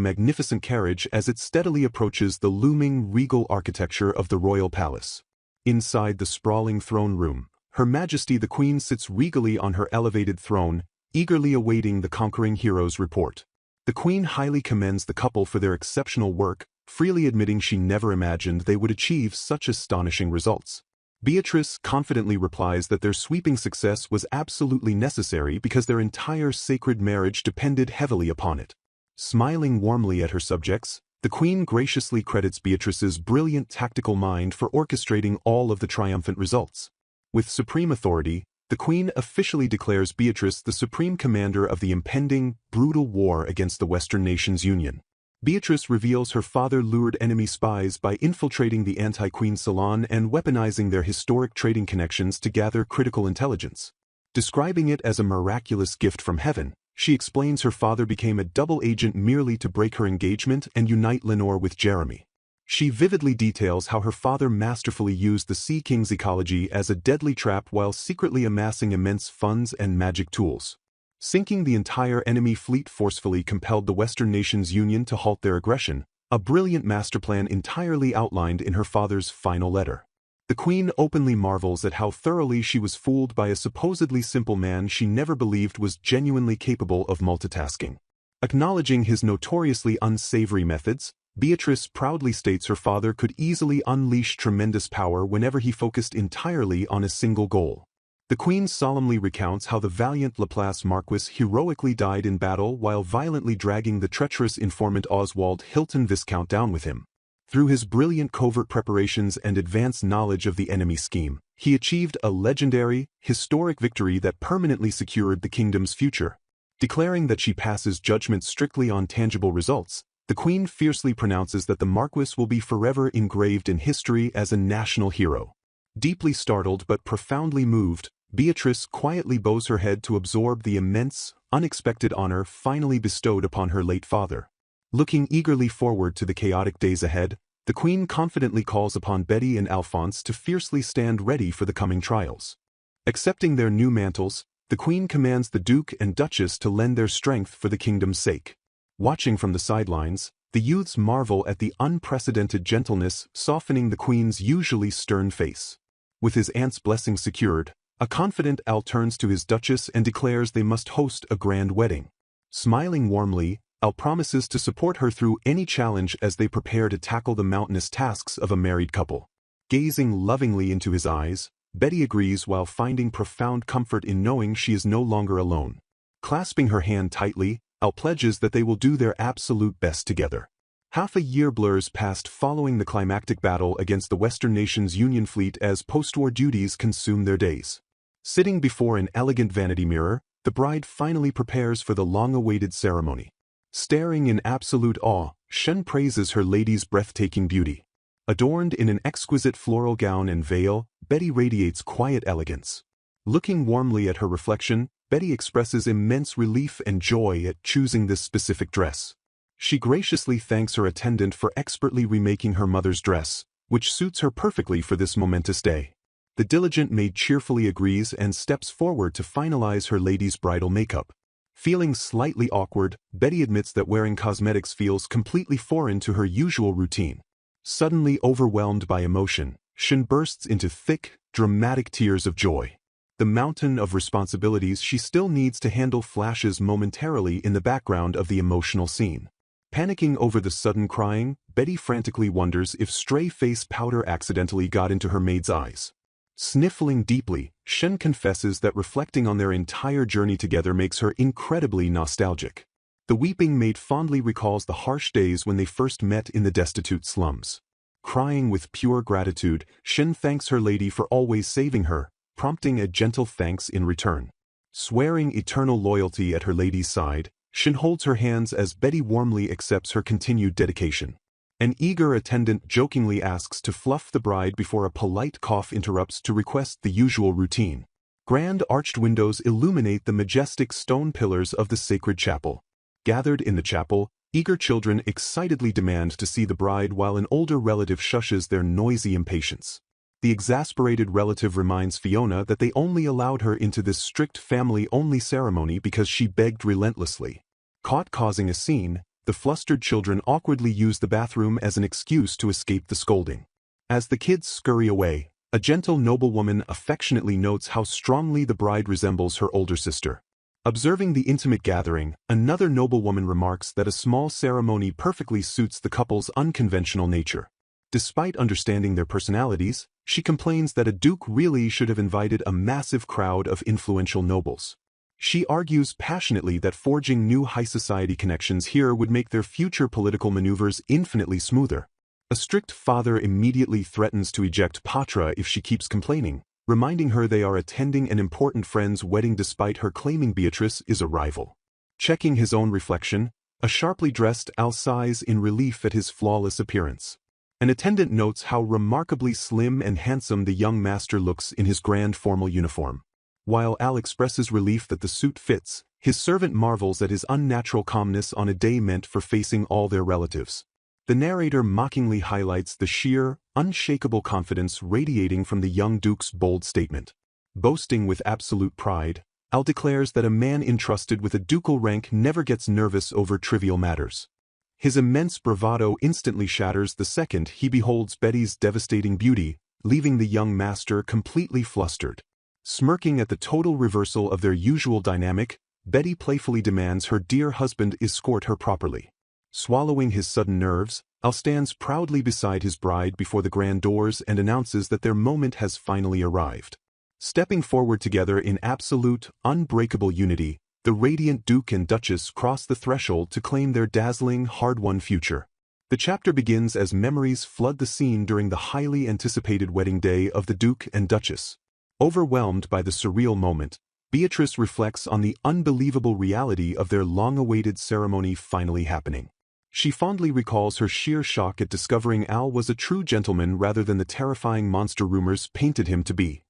magnificent carriage as it steadily approaches the looming, regal architecture of the royal palace. Inside the sprawling throne room, Her Majesty the Queen sits regally on her elevated throne, eagerly awaiting the conquering hero's report. The Queen highly commends the couple for their exceptional work, freely admitting she never imagined they would achieve such astonishing results. Beatrice confidently replies that their sweeping success was absolutely necessary because their entire sacred marriage depended heavily upon it. Smiling warmly at her subjects, the Queen graciously credits Beatrice's brilliant tactical mind for orchestrating all of the triumphant results. With supreme authority, the Queen officially declares Beatrice the supreme commander of the impending, brutal war against the Western Nations Union. Beatrice reveals her father lured enemy spies by infiltrating the anti-queen salon and weaponizing their historic trading connections to gather critical intelligence. Describing it as a miraculous gift from heaven, she explains her father became a double agent merely to break her engagement and unite Lenore with Jeremy. She vividly details how her father masterfully used the Sea King's ecology as a deadly trap while secretly amassing immense funds and magic tools. Sinking the entire enemy fleet forcefully compelled the Western Nations Union to halt their aggression, a brilliant masterplan entirely outlined in her father's final letter. The Queen openly marvels at how thoroughly she was fooled by a supposedly simple man she never believed was genuinely capable of multitasking. Acknowledging his notoriously unsavory methods, Beatrice proudly states her father could easily unleash tremendous power whenever he focused entirely on a single goal. The Queen solemnly recounts how the valiant Laplace Marquis heroically died in battle while violently dragging the treacherous informant Oswald Hilton Viscount down with him. Through his brilliant covert preparations and advanced knowledge of the enemy scheme, he achieved a legendary, historic victory that permanently secured the kingdom's future. Declaring that she passes judgment strictly on tangible results, the Queen fiercely pronounces that the Marquis will be forever engraved in history as a national hero. Deeply startled but profoundly moved, Beatrice quietly bows her head to absorb the immense, unexpected honor finally bestowed upon her late father. Looking eagerly forward to the chaotic days ahead, the Queen confidently calls upon Betty and Alphonse to fiercely stand ready for the coming trials. Accepting their new mantles, the Queen commands the Duke and Duchess to lend their strength for the kingdom's sake. Watching from the sidelines, the youths marvel at the unprecedented gentleness softening the Queen's usually stern face. With his aunt's blessing secured, a confident Al turns to his Duchess and declares they must host a grand wedding. Smiling warmly, Al promises to support her through any challenge as they prepare to tackle the mountainous tasks of a married couple. Gazing lovingly into his eyes, Betty agrees while finding profound comfort in knowing she is no longer alone. Clasping her hand tightly, Al pledges that they will do their absolute best together. Half a year blurs past following the climactic battle against the Western Nations Union fleet as post-war duties consume their days. Sitting before an elegant vanity mirror, the bride finally prepares for the long-awaited ceremony. Staring in absolute awe, Shen praises her lady's breathtaking beauty. Adorned in an exquisite floral gown and veil, Betty radiates quiet elegance. Looking warmly at her reflection, Betty expresses immense relief and joy at choosing this specific dress. She graciously thanks her attendant for expertly remaking her mother's dress, which suits her perfectly for this momentous day. The diligent maid cheerfully agrees and steps forward to finalize her lady's bridal makeup. Feeling slightly awkward, Betty admits that wearing cosmetics feels completely foreign to her usual routine. Suddenly overwhelmed by emotion, Shen bursts into thick, dramatic tears of joy. The mountain of responsibilities she still needs to handle flashes momentarily in the background of the emotional scene. Panicking over the sudden crying, Betty frantically wonders if stray face powder accidentally got into her maid's eyes. Sniffling deeply, Shen confesses that reflecting on their entire journey together makes her incredibly nostalgic. The weeping maid fondly recalls the harsh days when they first met in the destitute slums. Crying with pure gratitude, Shen thanks her lady for always saving her, prompting a gentle thanks in return. Swearing eternal loyalty at her lady's side, Shen holds her hands as Betty warmly accepts her continued dedication. An eager attendant jokingly asks to fluff the bride before a polite cough interrupts to request the usual routine. Grand arched windows illuminate the majestic stone pillars of the sacred chapel. Gathered in the chapel, eager children excitedly demand to see the bride while an older relative shushes their noisy impatience. The exasperated relative reminds Fiona that they only allowed her into this strict family-only ceremony because she begged relentlessly. Caught causing a scene, the flustered children awkwardly use the bathroom as an excuse to escape the scolding. As the kids scurry away, a gentle noblewoman affectionately notes how strongly the bride resembles her older sister. Observing the intimate gathering, another noblewoman remarks that a small ceremony perfectly suits the couple's unconventional nature. Despite understanding their personalities, she complains that a duke really should have invited a massive crowd of influential nobles. She argues passionately that forging new high society connections here would make their future political maneuvers infinitely smoother. A strict father immediately threatens to eject Patra if she keeps complaining, reminding her they are attending an important friend's wedding despite her claiming Beatrice is a rival. Checking his own reflection, A sharply dressed Al sighs in relief at his flawless appearance. An attendant notes how remarkably slim and handsome the young master looks in his grand formal uniform. While Al expresses relief that the suit fits, his servant marvels at his unnatural calmness on a day meant for facing all their relatives. The narrator mockingly highlights the sheer, unshakable confidence radiating from the young duke's bold statement. Boasting with absolute pride, Al declares that a man entrusted with a ducal rank never gets nervous over trivial matters. His immense bravado instantly shatters the second he beholds Betty's devastating beauty, leaving the young master completely flustered. Smirking at the total reversal of their usual dynamic, Betty playfully demands her dear husband escort her properly. Swallowing his sudden nerves, Al stands proudly beside his bride before the grand doors and announces that their moment has finally arrived. Stepping forward together in absolute, unbreakable unity, the radiant Duke and Duchess cross the threshold to claim their dazzling, hard-won future. The chapter begins as memories flood the scene during the highly anticipated wedding day of the Duke and Duchess. Overwhelmed by the surreal moment, Beatrice reflects on the unbelievable reality of their long-awaited ceremony finally happening. She fondly recalls her sheer shock at discovering Al was a true gentleman rather than the terrifying monster rumors painted him to be.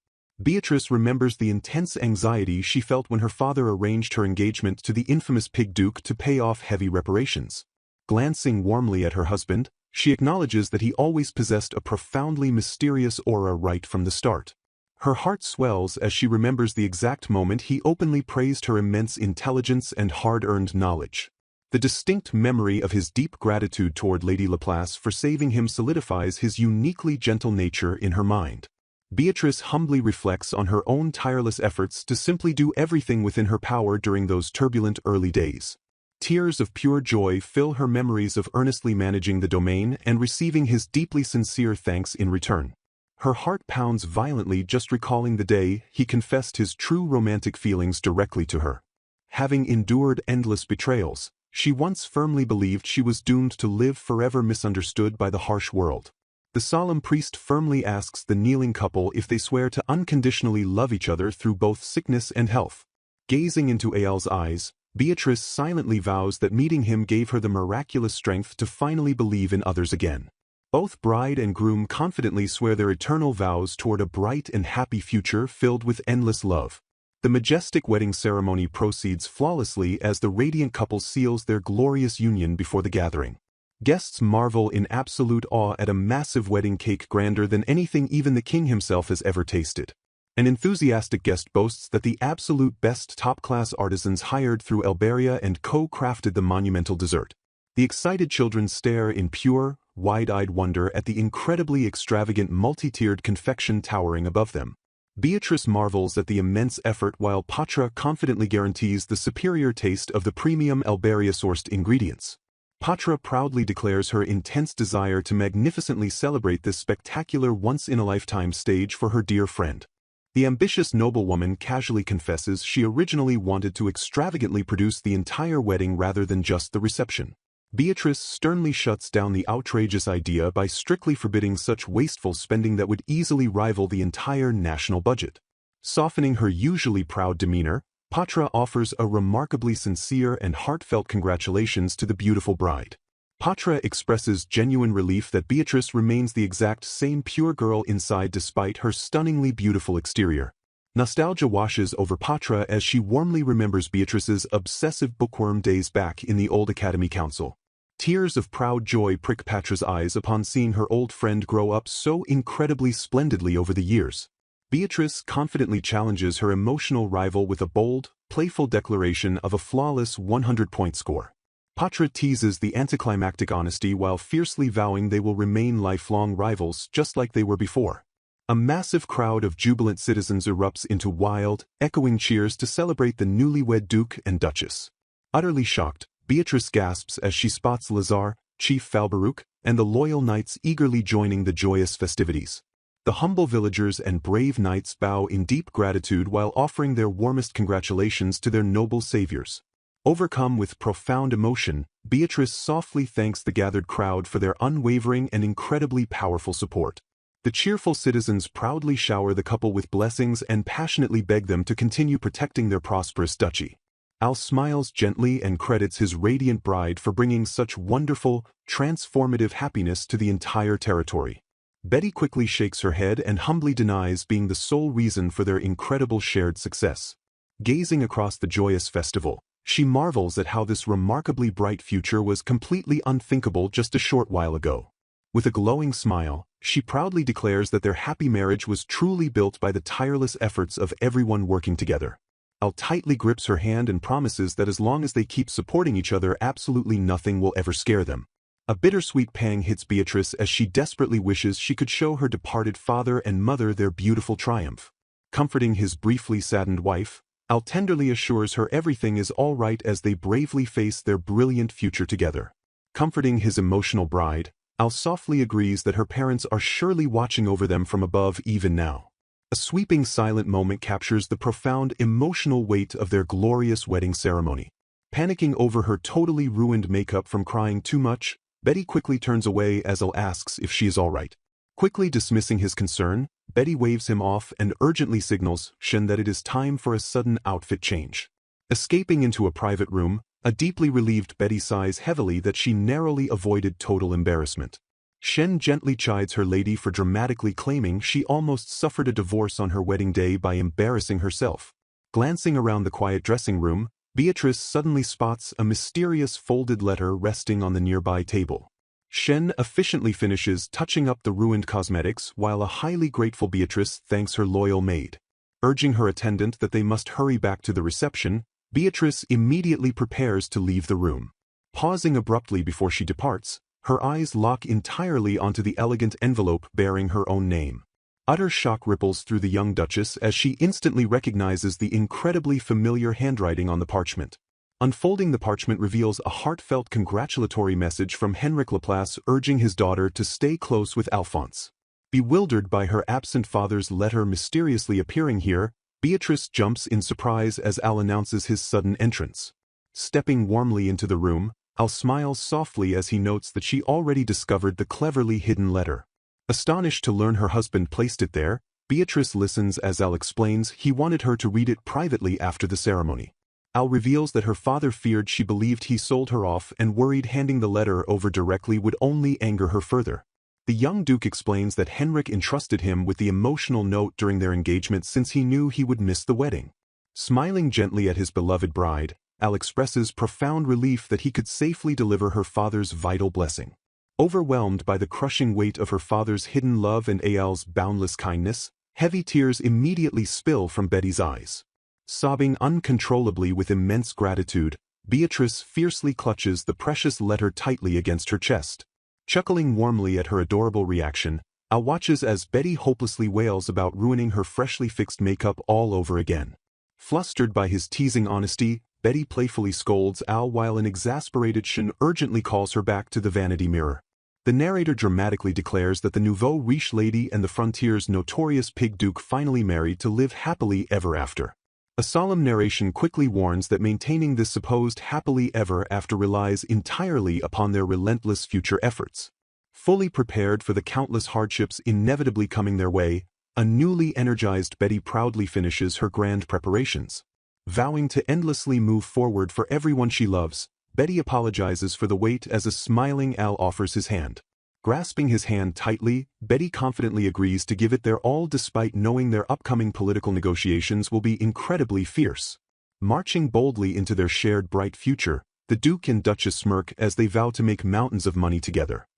Beatrice remembers the intense anxiety she felt when her father arranged her engagement to the infamous Pig Duke to pay off heavy reparations. Glancing warmly at her husband, she acknowledges that he always possessed a profoundly mysterious aura right from the start. Her heart swells as she remembers the exact moment he openly praised her immense intelligence and hard-earned knowledge. The distinct memory of his deep gratitude toward Lady Laplace for saving him solidifies his uniquely gentle nature in her mind. Beatrice humbly reflects on her own tireless efforts to simply do everything within her power during those turbulent early days. Tears of pure joy fill her memories of earnestly managing the domain and receiving his deeply sincere thanks in return. Her heart pounds violently just recalling the day he confessed his true romantic feelings directly to her. Having endured endless betrayals, she once firmly believed she was doomed to live forever misunderstood by the harsh world. The solemn priest firmly asks the kneeling couple if they swear to unconditionally love each other through both sickness and health. Gazing into Eyal's eyes, Beatrice silently vows that meeting him gave her the miraculous strength to finally believe in others again. Both bride and groom confidently swear their eternal vows toward a bright and happy future filled with endless love. The majestic wedding ceremony proceeds flawlessly as the radiant couple seals their glorious union before the gathering. Guests marvel in absolute awe at a massive wedding cake grander than anything even the king himself has ever tasted. An enthusiastic guest boasts that the absolute best top-class artisans hired through Alberia and Co. crafted the monumental dessert. The excited children stare in pure, wide-eyed wonder at the incredibly extravagant multi-tiered confection towering above them. Beatrice marvels at the immense effort while Patra confidently guarantees the superior taste of the premium Alberia-sourced ingredients. Patra proudly declares her intense desire to magnificently celebrate this spectacular once-in-a-lifetime stage for her dear friend. The ambitious noblewoman casually confesses she originally wanted to extravagantly produce the entire wedding rather than just the reception. Beatrice sternly shuts down the outrageous idea by strictly forbidding such wasteful spending that would easily rival the entire national budget. Softening her usually proud demeanor, Patra offers a remarkably sincere and heartfelt congratulations to the beautiful bride. Patra expresses genuine relief that Beatrice remains the exact same pure girl inside despite her stunningly beautiful exterior. Nostalgia washes over Patra as she warmly remembers Beatrice's obsessive bookworm days back in the old Academy Council. Tears of proud joy prick Patra's eyes upon seeing her old friend grow up so incredibly splendidly over the years. Beatrice confidently challenges her emotional rival with a bold, playful declaration of a flawless 100-point score. Patra teases the anticlimactic honesty while fiercely vowing they will remain lifelong rivals just like they were before. A massive crowd of jubilant citizens erupts into wild, echoing cheers to celebrate the newlywed Duke and Duchess. Utterly shocked, Beatrice gasps as she spots Lazar, Chief Falbaruch, and the loyal knights eagerly joining the joyous festivities. The humble villagers and brave knights bow in deep gratitude while offering their warmest congratulations to their noble saviors. Overcome with profound emotion, Beatrice softly thanks the gathered crowd for their unwavering and incredibly powerful support. The cheerful citizens proudly shower the couple with blessings and passionately beg them to continue protecting their prosperous duchy. Al smiles gently and credits his radiant bride for bringing such wonderful, transformative happiness to the entire territory. Betty quickly shakes her head and humbly denies being the sole reason for their incredible shared success. Gazing across the joyous festival, she marvels at how this remarkably bright future was completely unthinkable just a short while ago. With a glowing smile, she proudly declares that their happy marriage was truly built by the tireless efforts of everyone working together. Al tightly grips her hand and promises that as long as they keep supporting each other, absolutely nothing will ever scare them. A bittersweet pang hits Beatrice as she desperately wishes she could show her departed father and mother their beautiful triumph. Comforting his briefly saddened wife, Al tenderly assures her everything is all right as they bravely face their brilliant future together. Comforting his emotional bride, Al softly agrees that her parents are surely watching over them from above even now. A sweeping silent moment captures the profound emotional weight of their glorious wedding ceremony. Panicking over her totally ruined makeup from crying too much, Betty quickly turns away as Al asks if she is all right. Quickly dismissing his concern, Betty waves him off and urgently signals Shen that it is time for a sudden outfit change. Escaping into a private room, a deeply relieved Betty sighs heavily that she narrowly avoided total embarrassment. Shen gently chides her lady for dramatically claiming she almost suffered a divorce on her wedding day by embarrassing herself. Glancing around the quiet dressing room, Beatrice suddenly spots a mysterious folded letter resting on the nearby table. Shen efficiently finishes touching up the ruined cosmetics while a highly grateful Beatrice thanks her loyal maid. Urging her attendant that they must hurry back to the reception, Beatrice immediately prepares to leave the room. Pausing abruptly before she departs, her eyes lock entirely onto the elegant envelope bearing her own name. Utter shock ripples through the young Duchess as she instantly recognizes the incredibly familiar handwriting on the parchment. Unfolding the parchment reveals a heartfelt congratulatory message from Henrik Laplace urging his daughter to stay close with Alphonse. Bewildered by her absent father's letter mysteriously appearing here, Beatrice jumps in surprise as Al announces his sudden entrance. Stepping warmly into the room, Al smiles softly as he notes that she already discovered the cleverly hidden letter. Astonished to learn her husband placed it there, Beatrice listens as Al explains he wanted her to read it privately after the ceremony. Al reveals that her father feared she believed he sold her off and worried handing the letter over directly would only anger her further. The young Duke explains that Henrik entrusted him with the emotional note during their engagement since he knew he would miss the wedding. Smiling gently at his beloved bride, Al expresses profound relief that he could safely deliver her father's vital blessing. Overwhelmed by the crushing weight of her father's hidden love and Al's boundless kindness, heavy tears immediately spill from Betty's eyes. Sobbing uncontrollably with immense gratitude, Beatrice fiercely clutches the precious letter tightly against her chest. Chuckling warmly at her adorable reaction, Al watches as Betty hopelessly wails about ruining her freshly fixed makeup all over again. Flustered by his teasing honesty, Betty playfully scolds Al while an exasperated Shen urgently calls her back to the vanity mirror. The narrator dramatically declares that the nouveau riche lady and the frontier's notorious pig duke finally married to live happily ever after. A solemn narration quickly warns that maintaining this supposed happily ever after relies entirely upon their relentless future efforts. Fully prepared for the countless hardships inevitably coming their way, a newly energized Betty proudly finishes her grand preparations. Vowing to endlessly move forward for everyone she loves, Betty apologizes for the wait as a smiling Al offers his hand. Grasping his hand tightly, Betty confidently agrees to give it their all despite knowing their upcoming political negotiations will be incredibly fierce. Marching boldly into their shared bright future, the Duke and Duchess smirk as they vow to make mountains of money together.